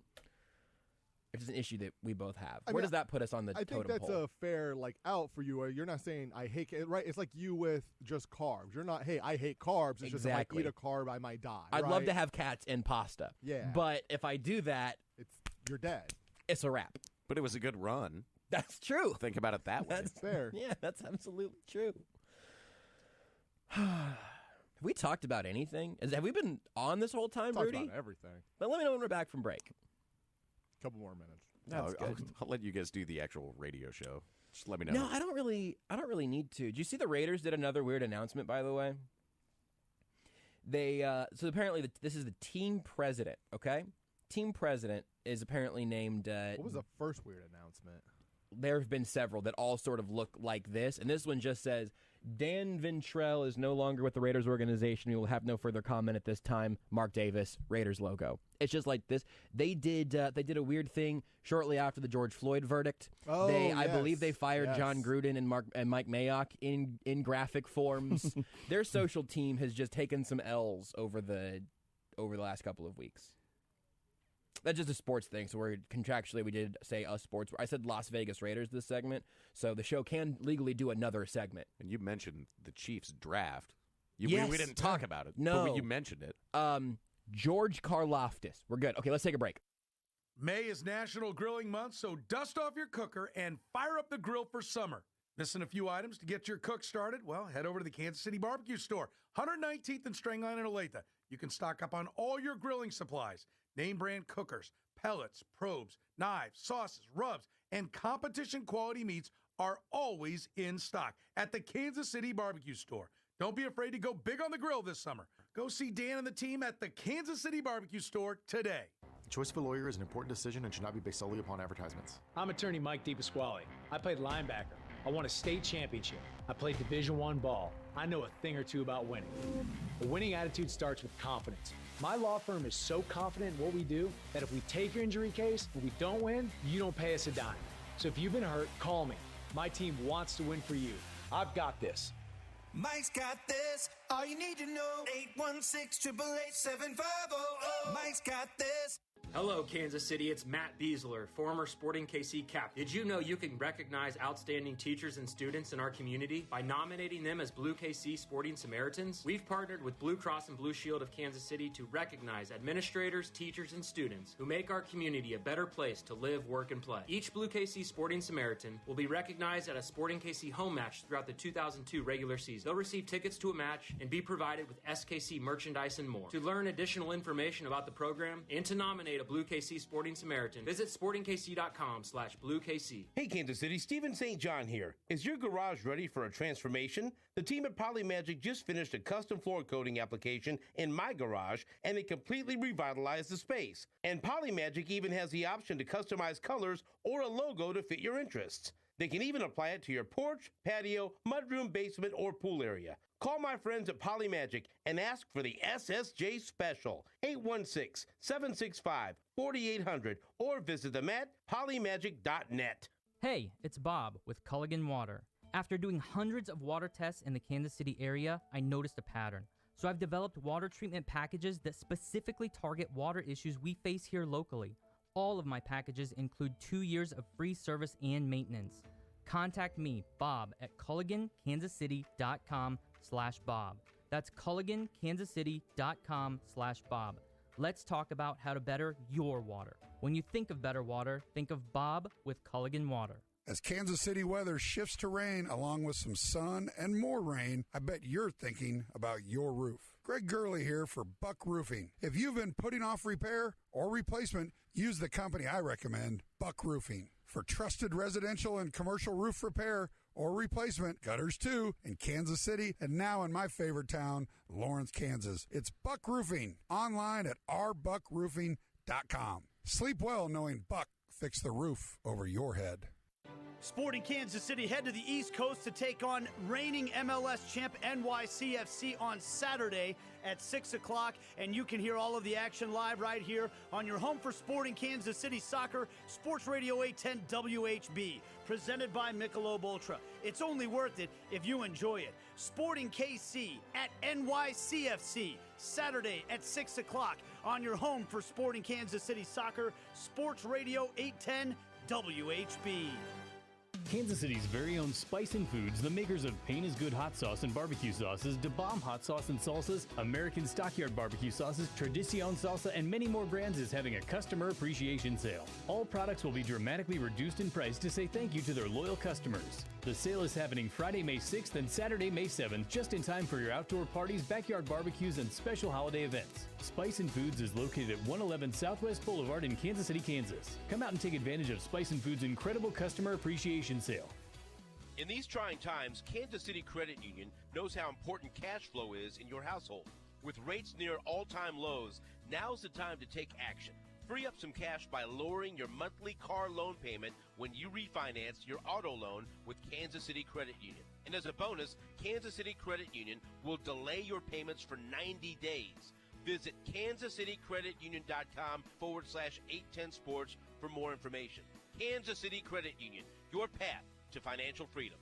issue that we both have. Where does that put us on the totem pole? I think that's a fair out for you. Where you're not saying I hate it, right? It's like you with just carbs. You're not, hey, I hate carbs. It's just if I eat a carb, I might die. I'd love to have cats and pasta. Yeah. But if I do that, you're dead. It's a wrap. But it was a good run. That's true. Think about it that way. That's fair. Yeah, that's absolutely true. Have we talked about anything? Have we been on this whole time, Talked Rudy? about everything. But let me know when we're back from break. Couple more minutes. That's good. I'll let you guys do the actual radio show. Just let me know. No, I don't really need to. Did you see the Raiders did another weird announcement, by the way? They so apparently this is the team president, okay? Team president is apparently named what was the first weird announcement? There have been several that all sort of look like this, and this one just says, Dan Ventrell is no longer with the Raiders organization. We will have no further comment at this time. Mark Davis, Raiders logo. It's just like this. They did a weird thing shortly after the George Floyd verdict. Oh, I believe they fired John Gruden and Mike Mayock in graphic forms. Their social team has just taken some L's over the last couple of weeks. That's just a sports thing. So we did say a sports. I said Las Vegas Raiders this segment, so the show can legally do another segment. And you mentioned the Chiefs draft. We didn't talk about it. No, but you mentioned it. George Karlaftis. We're good. Okay, let's take a break. May is National Grilling Month, so dust off your cooker and fire up the grill for summer. Missing a few items to get your cook started? Well, head over to the Kansas City Barbecue Store, 119th and Strangline in Olathe. You can stock up on all your grilling supplies. Name brand cookers, pellets, probes, knives, sauces, rubs, and competition quality meats are always in stock at the Kansas City Barbecue Store. Don't be afraid to go big on the grill this summer. Go see Dan and the team at the Kansas City Barbecue Store today. The choice of a lawyer is an important decision and should not be based solely upon advertisements. I'm attorney Mike DePasquale. I played linebacker. I won a state championship. I played Division I ball. I know a thing or two about winning. A winning attitude starts with confidence. My law firm is so confident in what we do that if we take your injury case and we don't win, you don't pay us a dime. So if you've been hurt, call me. My team wants to win for you. I've got this. Mike's got this. All you need to know. 816-888-7500. Mike's got this. Hello, Kansas City. It's Matt Beasler, former Sporting KC captain. Did you know you can recognize outstanding teachers and students in our community by nominating them as Blue KC Sporting Samaritans? We've partnered with Blue Cross and Blue Shield of Kansas City to recognize administrators, teachers, and students who make our community a better place to live, work, and play. Each Blue KC Sporting Samaritan will be recognized at a Sporting KC home match throughout the 2002 regular season. They'll receive tickets to a match and be provided with SKC merchandise and more. To learn additional information about the program and to nominate a Blue KC Sporting Samaritan, visit sportingkc.com/BlueKC. Hey Kansas City, Stephen St. John here. Is your garage ready for a transformation? The team at Polymagic just finished a custom floor coating application in my garage, and they completely revitalized the space. And Polymagic even has the option to customize colors or a logo to fit your interests. They can even apply it to your porch, patio, mudroom, basement, or pool area. Call my friends at Polymagic and ask for the SSJ Special, 816-765-4800, or visit them at polymagic.net. Hey, it's Bob with Culligan Water. After doing hundreds of water tests in the Kansas City area, I noticed a pattern. So I've developed water treatment packages that specifically target water issues we face here locally. All of my packages include 2 years of free service and maintenance. Contact me, Bob, at CulliganKansasCity.com/Bob. That's CulliganKansasCity.com/Bob. Let's talk about how to better your water. When you think of better water, think of Bob with Culligan Water. As Kansas City weather shifts to rain along with some sun and more rain, I bet you're thinking about your roof. Greg Gurley here for Buck Roofing. If you've been putting off repair or replacement, use the company I recommend, Buck Roofing. For trusted residential and commercial roof repair or replacement, gutters too, in Kansas City and now in my favorite town, Lawrence, Kansas. It's Buck Roofing, online at rbuckroofing.com. Sleep well knowing Buck fixed the roof over your head. Sporting Kansas City head to the East Coast to take on reigning MLS champ NYCFC on Saturday at 6 o'clock. And you can hear all of the action live right here on your home for Sporting Kansas City Soccer, Sports Radio 810 WHB, presented by Michelob Ultra. It's only worth it if you enjoy it. Sporting KC at NYCFC, Saturday at 6 o'clock on your home for Sporting Kansas City Soccer, Sports Radio 810 WHB. Kansas City's very own Spice and Foods, the makers of Pain is Good hot sauce and barbecue sauces, Da Bomb hot sauce and salsas, American Stockyard barbecue sauces, Tradicion salsa, and many more brands is having a customer appreciation sale. All products will be dramatically reduced in price to say thank you to their loyal customers. The sale is happening Friday, May 6th and Saturday, May 7th, just in time for your outdoor parties, backyard barbecues, and special holiday events. Spice and Foods is located at 111 Southwest Boulevard in Kansas City, Kansas. Come out and take advantage of Spice and Foods' incredible customer appreciation sale. In these trying times, Kansas City Credit Union knows how important cash flow is in your household. With rates near all-time lows, now's the time to take action. Free up some cash by lowering your monthly car loan payment when you refinance your auto loan with Kansas City Credit Union. And as a bonus, Kansas City Credit Union will delay your payments for 90 days. Visit kansascitycreditunion.com/810sports for more information. Kansas City Credit Union, your path to financial freedom.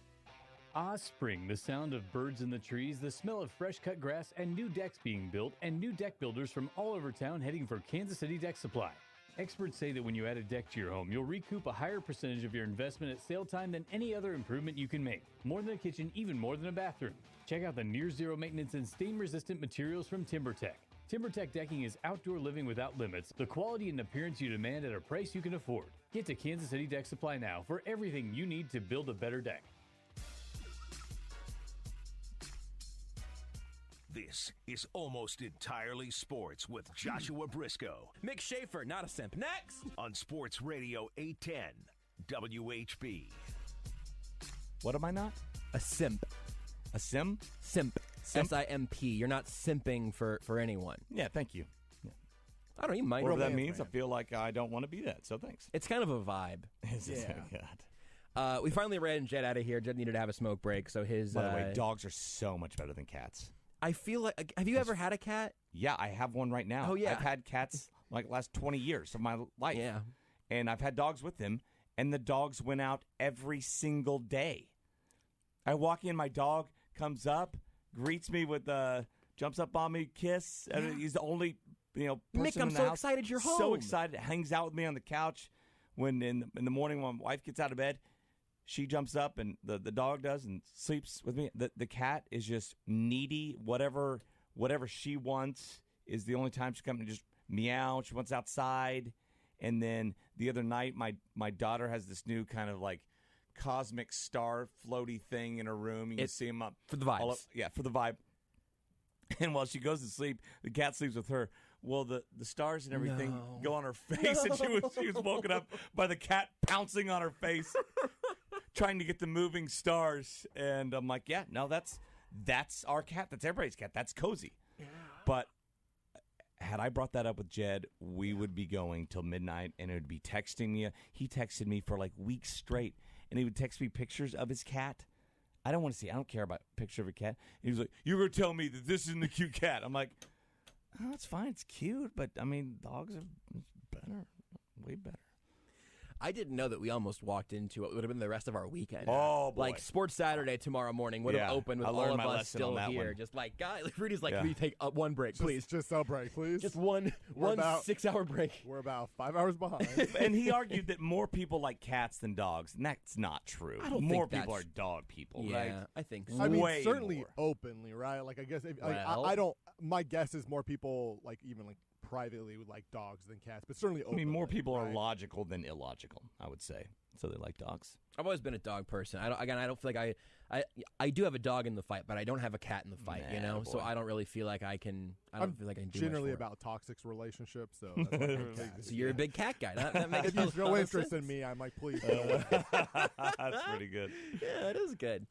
Spring, the sound of birds in the trees, the smell of fresh cut grass, and new decks being built, and new deck builders from all over town heading for Kansas City Deck Supply. Experts say that when you add a deck to your home, you'll recoup a higher percentage of your investment at sale time than any other improvement you can make. More than a kitchen, even more than a bathroom. Check out the near zero maintenance and stain resistant materials from TimberTech. TimberTech decking is outdoor living without limits, the quality and appearance you demand at a price you can afford. Get to Kansas City Deck Supply now for everything you need to build a better deck. This is Almost Entirely Sports with Joshua Brisco. Mick Shaffer, not a simp. Next! On Sports Radio 810 WHB. What am I not? A simp. A sim? Simp. S-I-M-P. You're not simping for anyone. Yeah, thank you. I don't even mind. Whatever that means, I feel like I don't want to be that, so thanks. It's kind of a vibe. Yeah. We finally ran Jed out of here. Jed needed to have a smoke break, so his... By the way, dogs are so much better than cats. I feel like... Have you ever had a cat? Yeah, I have one right now. Oh, yeah. I've had cats like the last 20 years of my life. Yeah. And I've had dogs with them, and the dogs went out every single day. I walk in, my dog comes up, greets me with jumps up on me, kiss. Yeah. And he's the only... person Mick, I'm in the so house. excited you're home. So excited. Hangs out with me on the couch. When in the morning when my wife gets out of bed, she jumps up and the dog does and sleeps with me. The cat is just needy. Whatever she wants is the only time she comes and just meow. She wants outside. And then the other night, my daughter has this new kind of like cosmic star floaty thing in her room. You can see them up. For the vibes. For the vibe. And while she goes to sleep, the cat sleeps with her. Well, the stars and everything go on her face, and she was woken up by the cat pouncing on her face, trying to get the moving stars. And I'm like, yeah, no, that's our cat. That's everybody's cat. That's cozy. Yeah. But had I brought that up with Jed, we would be going till midnight, and it would be texting me. He texted me for like weeks straight, and he would text me pictures of his cat. I don't want to see. I don't care about a picture of a cat. He was like, "You're gonna tell me that this isn't a cute cat?" I'm like, "Oh, it's fine. It's cute, but I mean, dogs are better, way better." I didn't know that we almost walked into what would have been the rest of our weekend. Oh, boy. Like Sports Saturday tomorrow morning would have opened with all of us still here. One. Just like, guys, Rudy's like, can we take one break, please? Just a break, please. Just one 6-hour break. We're about 5 hours behind. And he argued that more people like cats than dogs, and that's not true. I don't more think people are dog people, yeah, right? I think so. I mean, Way certainly more. openly, right? Like, I guess Well. I don't. My guess is more people like even like privately would like dogs than cats, but certainly openly. I mean, more people right? are logical than illogical, I would say. So they like dogs. I've always been a dog person. I don't feel like I do have a dog in the fight, but I don't have a cat in the fight. Nah, you know, boy. so I don't really feel like I can. I don't feel like I can do generally much for about toxic relationships. So, that's why I'm cats. So you're a big cat guy. That makes if you have no interest in me, I'm like, please. That's pretty good. Yeah, it is good.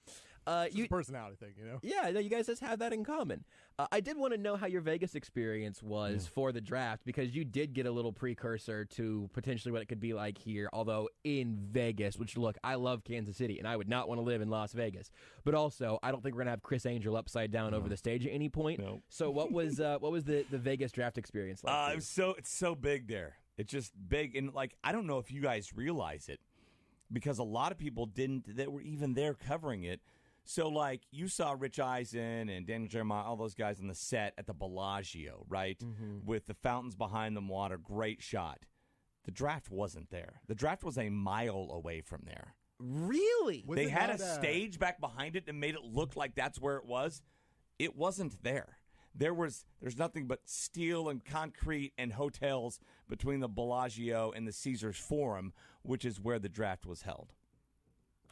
It's just a personality thing, you know? Yeah, no, you guys just have that in common. I did want to know how your Vegas experience was for the draft, because you did get a little precursor to potentially what it could be like here, although in Vegas, which, look, I love Kansas City, and I would not want to live in Las Vegas. But also, I don't think we're going to have Chris Angel upside down over the stage at any point. No. So what was the Vegas draft experience like? It's so big there. It's just big. And, like, I don't know if you guys realize it, because a lot of people didn't that were even there covering it. So, like, you saw Rich Eisen and Daniel Jeremiah, all those guys on the set at the Bellagio, right? Mm-hmm. With the fountains behind them, water, great shot. The draft wasn't there. The draft was a mile away from there. Really? They had a stage back behind it and made it look like that's where it was. It wasn't there. There's nothing but steel and concrete and hotels between the Bellagio and the Caesars Forum, which is where the draft was held.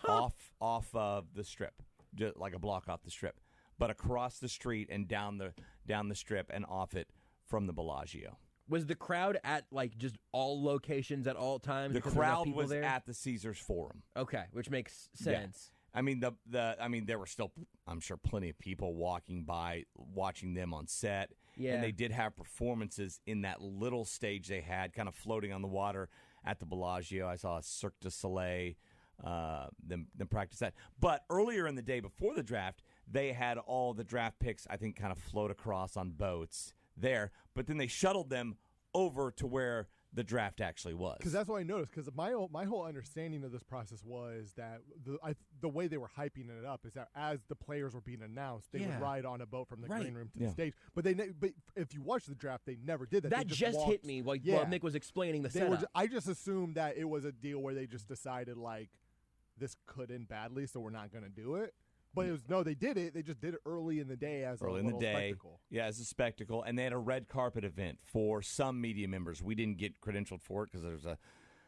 Off of the Strip. Just like a block off the Strip, but across the street and down the Strip and off it from the Bellagio. Was the crowd at like just all locations at all times? The crowd was there? at the Caesars Forum. Okay, which makes sense. Yeah. I mean there were still, I'm sure, plenty of people walking by watching them on set. Yeah. And they did have performances in that little stage they had, kind of floating on the water at the Bellagio. I saw a Cirque du Soleil. Them practice that. But earlier in the day before the draft, they had all the draft picks, I think, kind of float across on boats there. But then they shuttled them over to where the draft actually was. Because that's what I noticed. Because my whole understanding of this process was that the way they were hyping it up is that as the players were being announced, they would ride on a boat from the green room to the stage. But but if you watch the draft, they never did that. That just hit me while Mick was explaining the setup. I just assumed that it was a deal where they just decided like, this could end badly, so we're not going to do it. But it was they did it. They just did it early in the day as a little spectacle. Yeah, as a spectacle. And they had a red carpet event for some media members. We didn't get credentialed for it because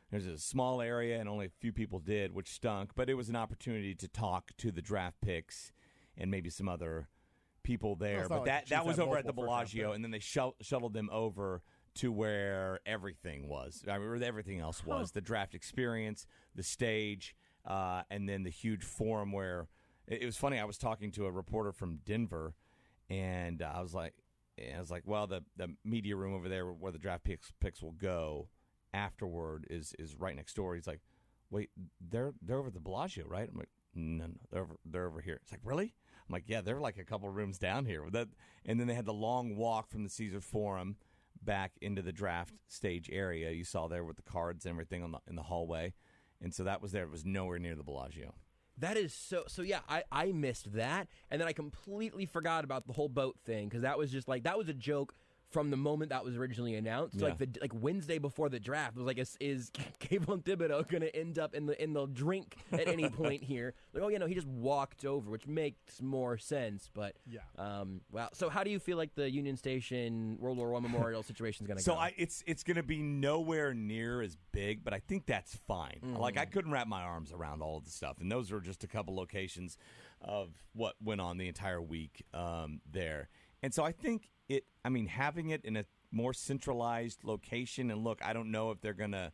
there's a small area and only a few people did, which stunk. But it was an opportunity to talk to the draft picks and maybe some other people there. But that was over at the Bellagio, and then they shuttled them over to where everything was. I mean, where everything else was. The draft experience, the stage, and then the huge forum where it was funny. I was talking to a reporter from Denver, And I was like, well, the media room over there where the draft picks will go afterward is right next door. He's like, wait, they're over at the Bellagio, right? I'm like, no, they're over here. It's like, really? I'm like, yeah, they're like a couple rooms down here. And then they had the long walk from the Caesar Forum back into the draft stage area. You saw there with the cards and everything in the hallway. And so that was there. It was nowhere near the Bellagio. That is so yeah, I missed that, and then I completely forgot about the whole boat thing, because that was just like, that was a joke from the moment that was originally announced. Yeah. Like Wednesday before the draft, it was like, is Kayvon Thibodeau going to end up in the drink at any point here? Like, oh yeah, no, he just walked over, which makes more sense. But yeah, wow. So how do you feel like the Union Station World War I Memorial situation is going to go? So it's going to be nowhere near as big, but I think that's fine. Like, I couldn't wrap my arms around all of the stuff, and those were just a couple locations of what went on the entire week there. And so I think having it in a more centralized location, and look, I don't know if they're going to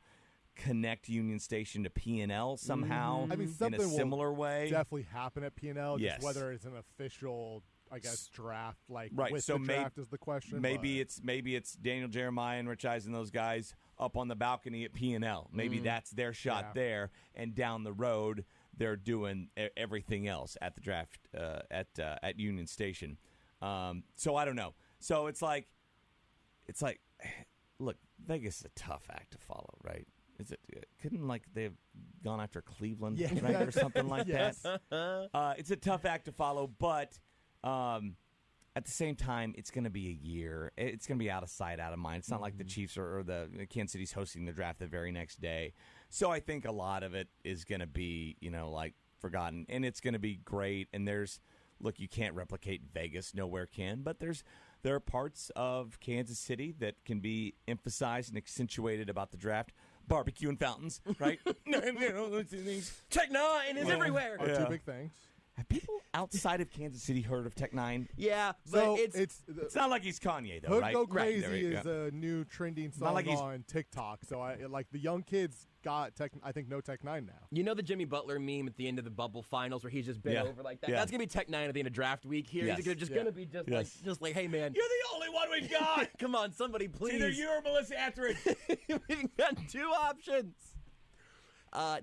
connect Union Station to P&L somehow something in a similar way. Definitely happen at P&L, Yes. just whether it's an official, I guess, draft, like right. with So the draft is the question. Maybe it's Daniel Jeremiah and Rich Eisen, those guys up on the balcony at P&L. Maybe that's their shot there, and down the road they're doing everything else at the draft at Union Station. So I don't know. So it's like, look, Vegas is a tough act to follow, right? Is it? Couldn't they've gone after Cleveland, right, or something like that? It's a tough act to follow, but at the same time, it's going to be a year. It's going to be out of sight, out of mind. It's not like the Chiefs or the Kansas City's hosting the draft the very next day. So I think a lot of it is going to be, forgotten, and it's going to be great. And look, you can't replicate Vegas. Nowhere can. But there are parts of Kansas City that can be emphasized and accentuated about the draft. Barbecue and fountains, right? Tech Nine is everywhere. Are two big things. Have people outside of Kansas City heard of Tech Nine? Yeah, but So it's not like he's Kanye, though, Hood right? Go Right, Crazy there you is go. a new trending Not song like he's- on TikTok. So the young kids got I think no Tech 9 now. You know the Jimmy Butler meme at the end of the bubble finals where he's just bent over like that? Yeah. That's going to be Tech 9 at the end of draft week here. Yes. He's just going to be just like, hey, man. You're the only one we've got. Come on, somebody, please. It's either you or Melissa Etheridge. We've got two options.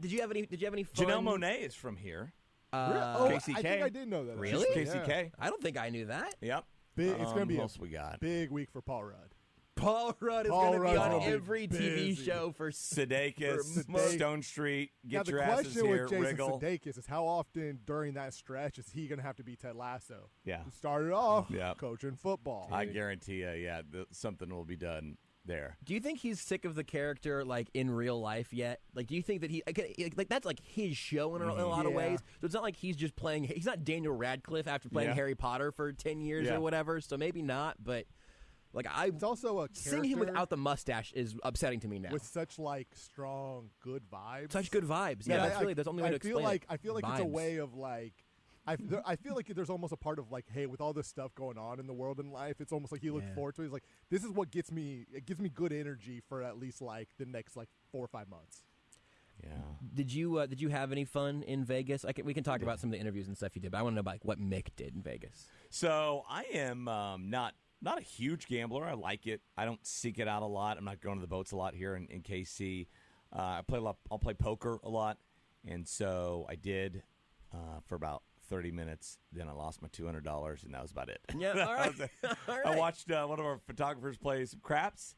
Did you have any fun? Janelle Monáe is from here. KCK. I think I did know that. Really? actually. KCK. Yeah. I don't think I knew that. Yep. It's going to be else we got? big week for Paul Rudd. Paul Rudd is Paul going to be Rudd's on gonna be every TV busy. show for Sudeikis, Stone Street, get your now, the asses question here, with Jason wriggle. Sudeikis is how often during that stretch is he going to have to be Ted Lasso? Yeah. Who started off Yeah. coaching football. I guarantee you, something will be done there. Do you think he's sick of the character, like, in real life yet? Like, do you think that that's like his show in a lot of Yeah. ways? So it's not like he's just playing. He's not Daniel Radcliffe after playing Harry Potter for 10 years Yeah. or whatever. So maybe not. But like, It's also a seeing him character without the mustache is upsetting to me now. with such strong good vibes. Such good vibes. Yeah, that's the only way to explain it. I feel like it's a Vibes. way of I feel like there's almost a part of hey, with all this stuff going on in the world and life, it's almost like he looked forward to it. He's like, this is what gets me. It gives me good energy for at least the next 4 or 5 months. Yeah. Did you have any fun in Vegas? We can talk about some of the interviews and stuff you did, but I want to know about what Mick did in Vegas. So I am not a huge gambler. I like it. I don't seek it out a lot. I'm not going to the boats a lot here in KC. I play a lot. I'll play poker a lot, and so I did for about 30 minutes. Then I lost my $200, and that was about it. Yeah, all right. All right. I watched one of our photographers play some craps,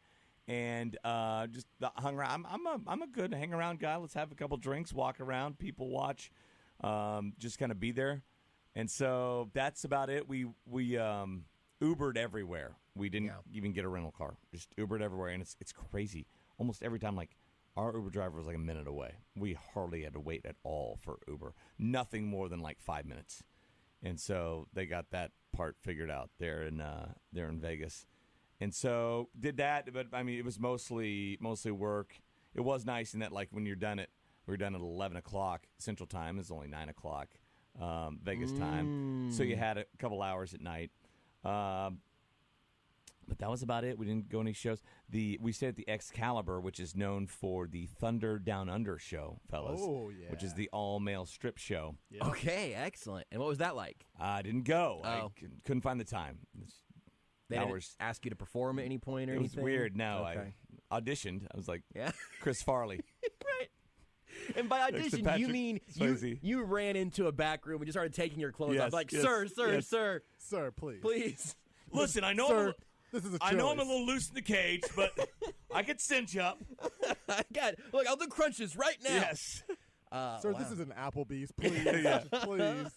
and just hung around. I'm a good hang around guy. Let's have a couple drinks, walk around, people watch, just kind of be there. And so that's about it. We Ubered everywhere. We didn't even get a rental car. Just Ubered everywhere, and it's crazy. Almost every time, our Uber driver was a minute away. We hardly had to wait at all for Uber. Nothing more than 5 minutes. And so they got that part figured out there in Vegas. And so did that, but it was mostly work. It was nice in that when you're done we were done at 11 o'clock Central Time. It's only 9 o'clock Vegas time. So you had a couple hours at night. But that was about it. We didn't go any shows. We stayed at the Excalibur, which is known for the Thunder Down Under show, fellas. Oh, yeah. Which is the all-male strip show. Yep. Okay, excellent. And what was that like? I didn't go. Oh. I couldn't find the time. They didn't ask you to perform at any point or it anything? was weird. No, Okay. I auditioned. I was like, yeah. Chris Farley. Right. And by audition, you mean you ran into a back room and you started taking your clothes off. Like, sir, Sir, please. Please. Listen, I know Sir, this is a I know I'm a choice. little loose in the cage, but I could cinch up. I got it. Look, I'll do crunches right now. Yes. Sir, wow. this is an Applebee's. Please. Please.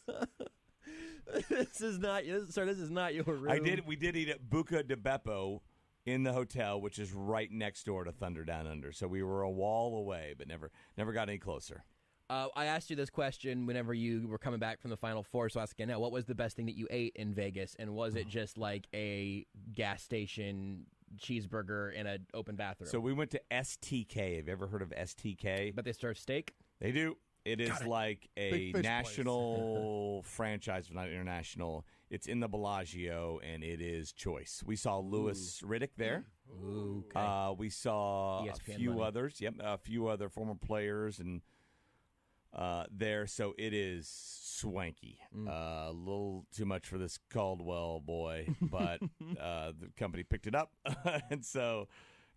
This is not your room. We did eat at Buca de Beppo in the hotel, which is right next door to Thunder Down Under. So we were a wall away, but never got any closer. I asked you this question whenever you were coming back from the Final Four, so I'll ask again now. What was the best thing that you ate in Vegas, and was it just like a gas station cheeseburger in an open bathroom? So we went to STK. Have you ever heard of STK? But they serve steak? They do. It is like a Big fish national franchise, but not international. It's in the Bellagio, and it is choice. We saw Louis Riddick there. Ooh, okay. We saw ESPN a few money. others. Yep, a few other former players and there. So it is swanky. A little too much for this Caldwell boy, but the company picked it up, and so.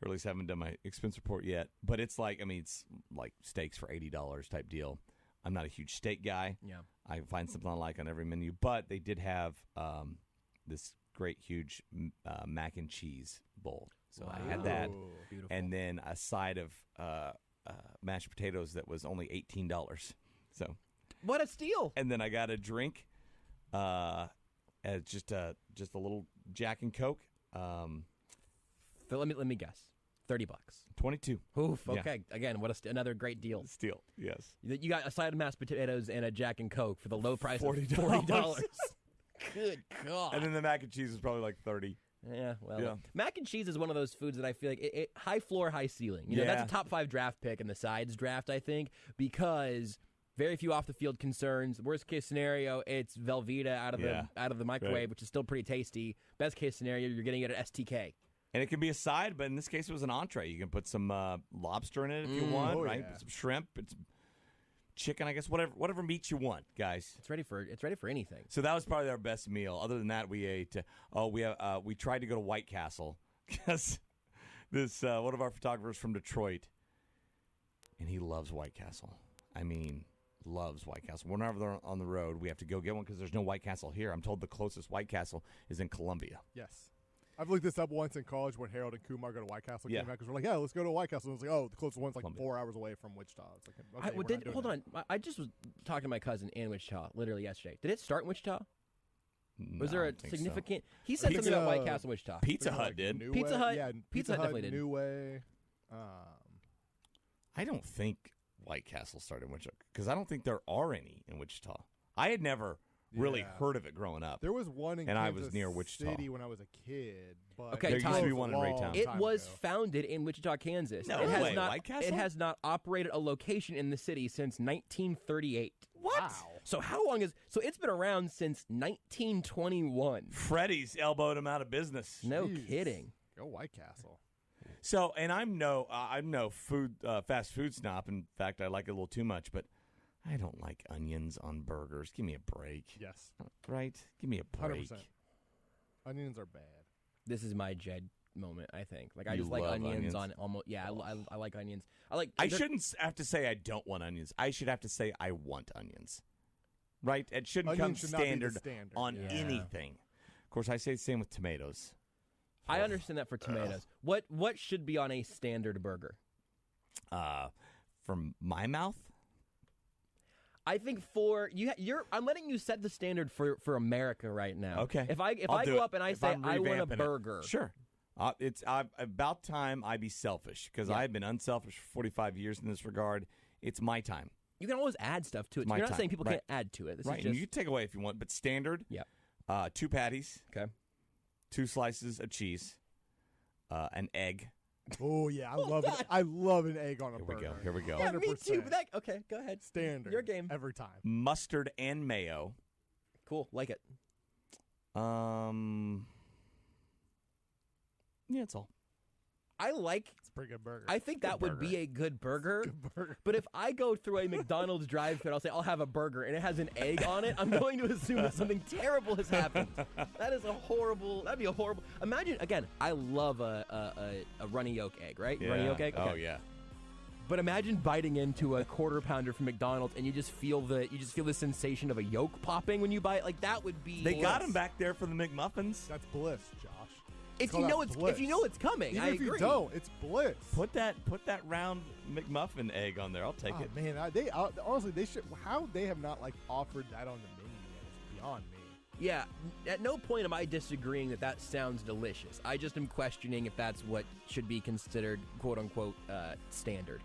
Or at least haven't done my expense report yet. But it's like steaks for $80 type deal. I'm not a huge steak guy. Yeah. I can find something I like on every menu. But they did have this great, huge mac and cheese bowl. So I had that. Beautiful. And then a side of mashed potatoes that was only $18. So what a steal. And then I got a drink, just a little Jack and Coke. So let me guess. $30. 22. Oof. Yeah. Okay. Again, what another great deal. Steal. Yes. You got a side of mashed potatoes and a Jack and Coke for the low price $40. of $40. Good God. And then the mac and cheese was probably like 30. Yeah, well, Yeah. mac and cheese is one of those foods that I feel like it high floor, high ceiling. You know, that's a top 5 draft pick in the sides draft, I think, because very few off the field concerns. Worst case scenario, it's Velveeta out of the microwave, Right. which is still pretty tasty. Best case scenario, you're getting it at STK. And it can be a side, but in this case, it was an entree. You can put some lobster in it if you want, right? yeah. Some shrimp, it's chicken, I guess, whatever meat you want, guys. It's ready for anything. So that was probably our best meal. Other than that, we ate. We tried to go to White Castle because this one of our photographers from Detroit, and he loves White Castle. I mean, loves White Castle. Whenever they're on the road, we have to go get one because there's no White Castle here. I'm told the closest White Castle is in Columbia. Yes. I've looked this up once in college when Harold and Kumar go to White Castle. Yeah. Came back because we're like, let's go to White Castle. And it's like, the closest one's like 4 hours away from Wichita. It's like, okay, we're not doing hold that. on. I just was talking to my cousin in Wichita literally yesterday. Did it start in Wichita? Was there a significant? So. He said something about White Castle, Wichita. Pizza Hut did. New Pizza Way? Hut. Yeah, Pizza Hut definitely did. New Way. I don't think White Castle started in Wichita because I don't think there are any in Wichita. I had never really heard of it growing up. There was one in and Kansas I was near Wichita City when I was a kid. But Okay, there used to be one in Raytown. It was founded in Wichita, Kansas. No it has way, not, White Castle? It has not operated a location in the city since 1938. What? Wow. So how long is? So it's been around since 1921. Freddy's elbowed him out of business. No Jeez. kidding. Go White Castle. So, and I'm no food fast food snob. In fact, I like it a little too much, but I don't like onions on burgers. Give me a break. Yes. Right? Give me a break. 100%. Onions are bad. This is my Jed moment, I think. Like I You just like love onions, onions? on almost. Yeah, I like onions. I shouldn't have to say I don't want onions. I should have to say I want onions. Right? It shouldn't Onions come should not be the standard standard. on Yeah. anything. Of course, I say the same with tomatoes. I understand that for tomatoes. What should be on a standard burger? From my mouth, I think I'm letting you set the standard for America right now. Okay. If I I'll do go it. up and I If say I'm I want a revamping it. burger, Sure. It's about time I be selfish because Yeah. I've been unselfish for 45 years in this regard. It's my time. you can always add stuff to it. My You're not time. saying people Right. can't add to it. This Right. is And just you can take away if you want, but standard. Yeah. 2 patties. Okay. 2 slices of cheese. An egg. Oh yeah, I love it. I love an egg on a burger. Here we go. Yeah, me too. 100%. But okay, go ahead. Standard. Your game. Every time. Mustard and mayo. Cool. Like it. Yeah, it's all. It's a pretty good burger. I think that would be a good burger. But if I go through a McDonald's drive-thru and I'll say, I'll have a burger, and it has an egg on it, I'm going to assume that something terrible has happened. That'd be a horrible. Imagine, again, I love a runny yolk egg, right? Yeah. Runny yolk egg? Okay. Oh, yeah. But imagine biting into a quarter pounder from McDonald's and you just feel the sensation of a yolk popping when you bite. Like, that would be They got him back there for the McMuffins. That's bliss, Josh. If you know it's coming. Even I if agree. you don't, it's bliss. Put that round McMuffin egg on there. I'll take it. Man, honestly, they should. How they have not offered that on the menu yet is beyond me. Yeah, at no point am I disagreeing that sounds delicious. I just am questioning if that's what should be considered quote-unquote standard.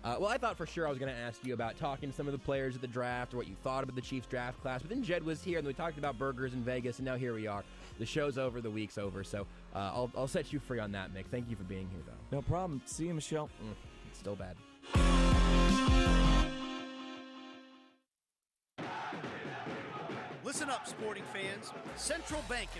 Well, I thought for sure I was going to ask you about talking to some of the players at the draft or what you thought about the Chiefs draft class, but then Jed was here and we talked about burgers in Vegas, and now here we are. The show's over, the week's over, so I'll set you free on that, Mick. Thank you for being here, though. No problem. See you, Michelle. It's still bad. Listen up, sporting fans. Central Bank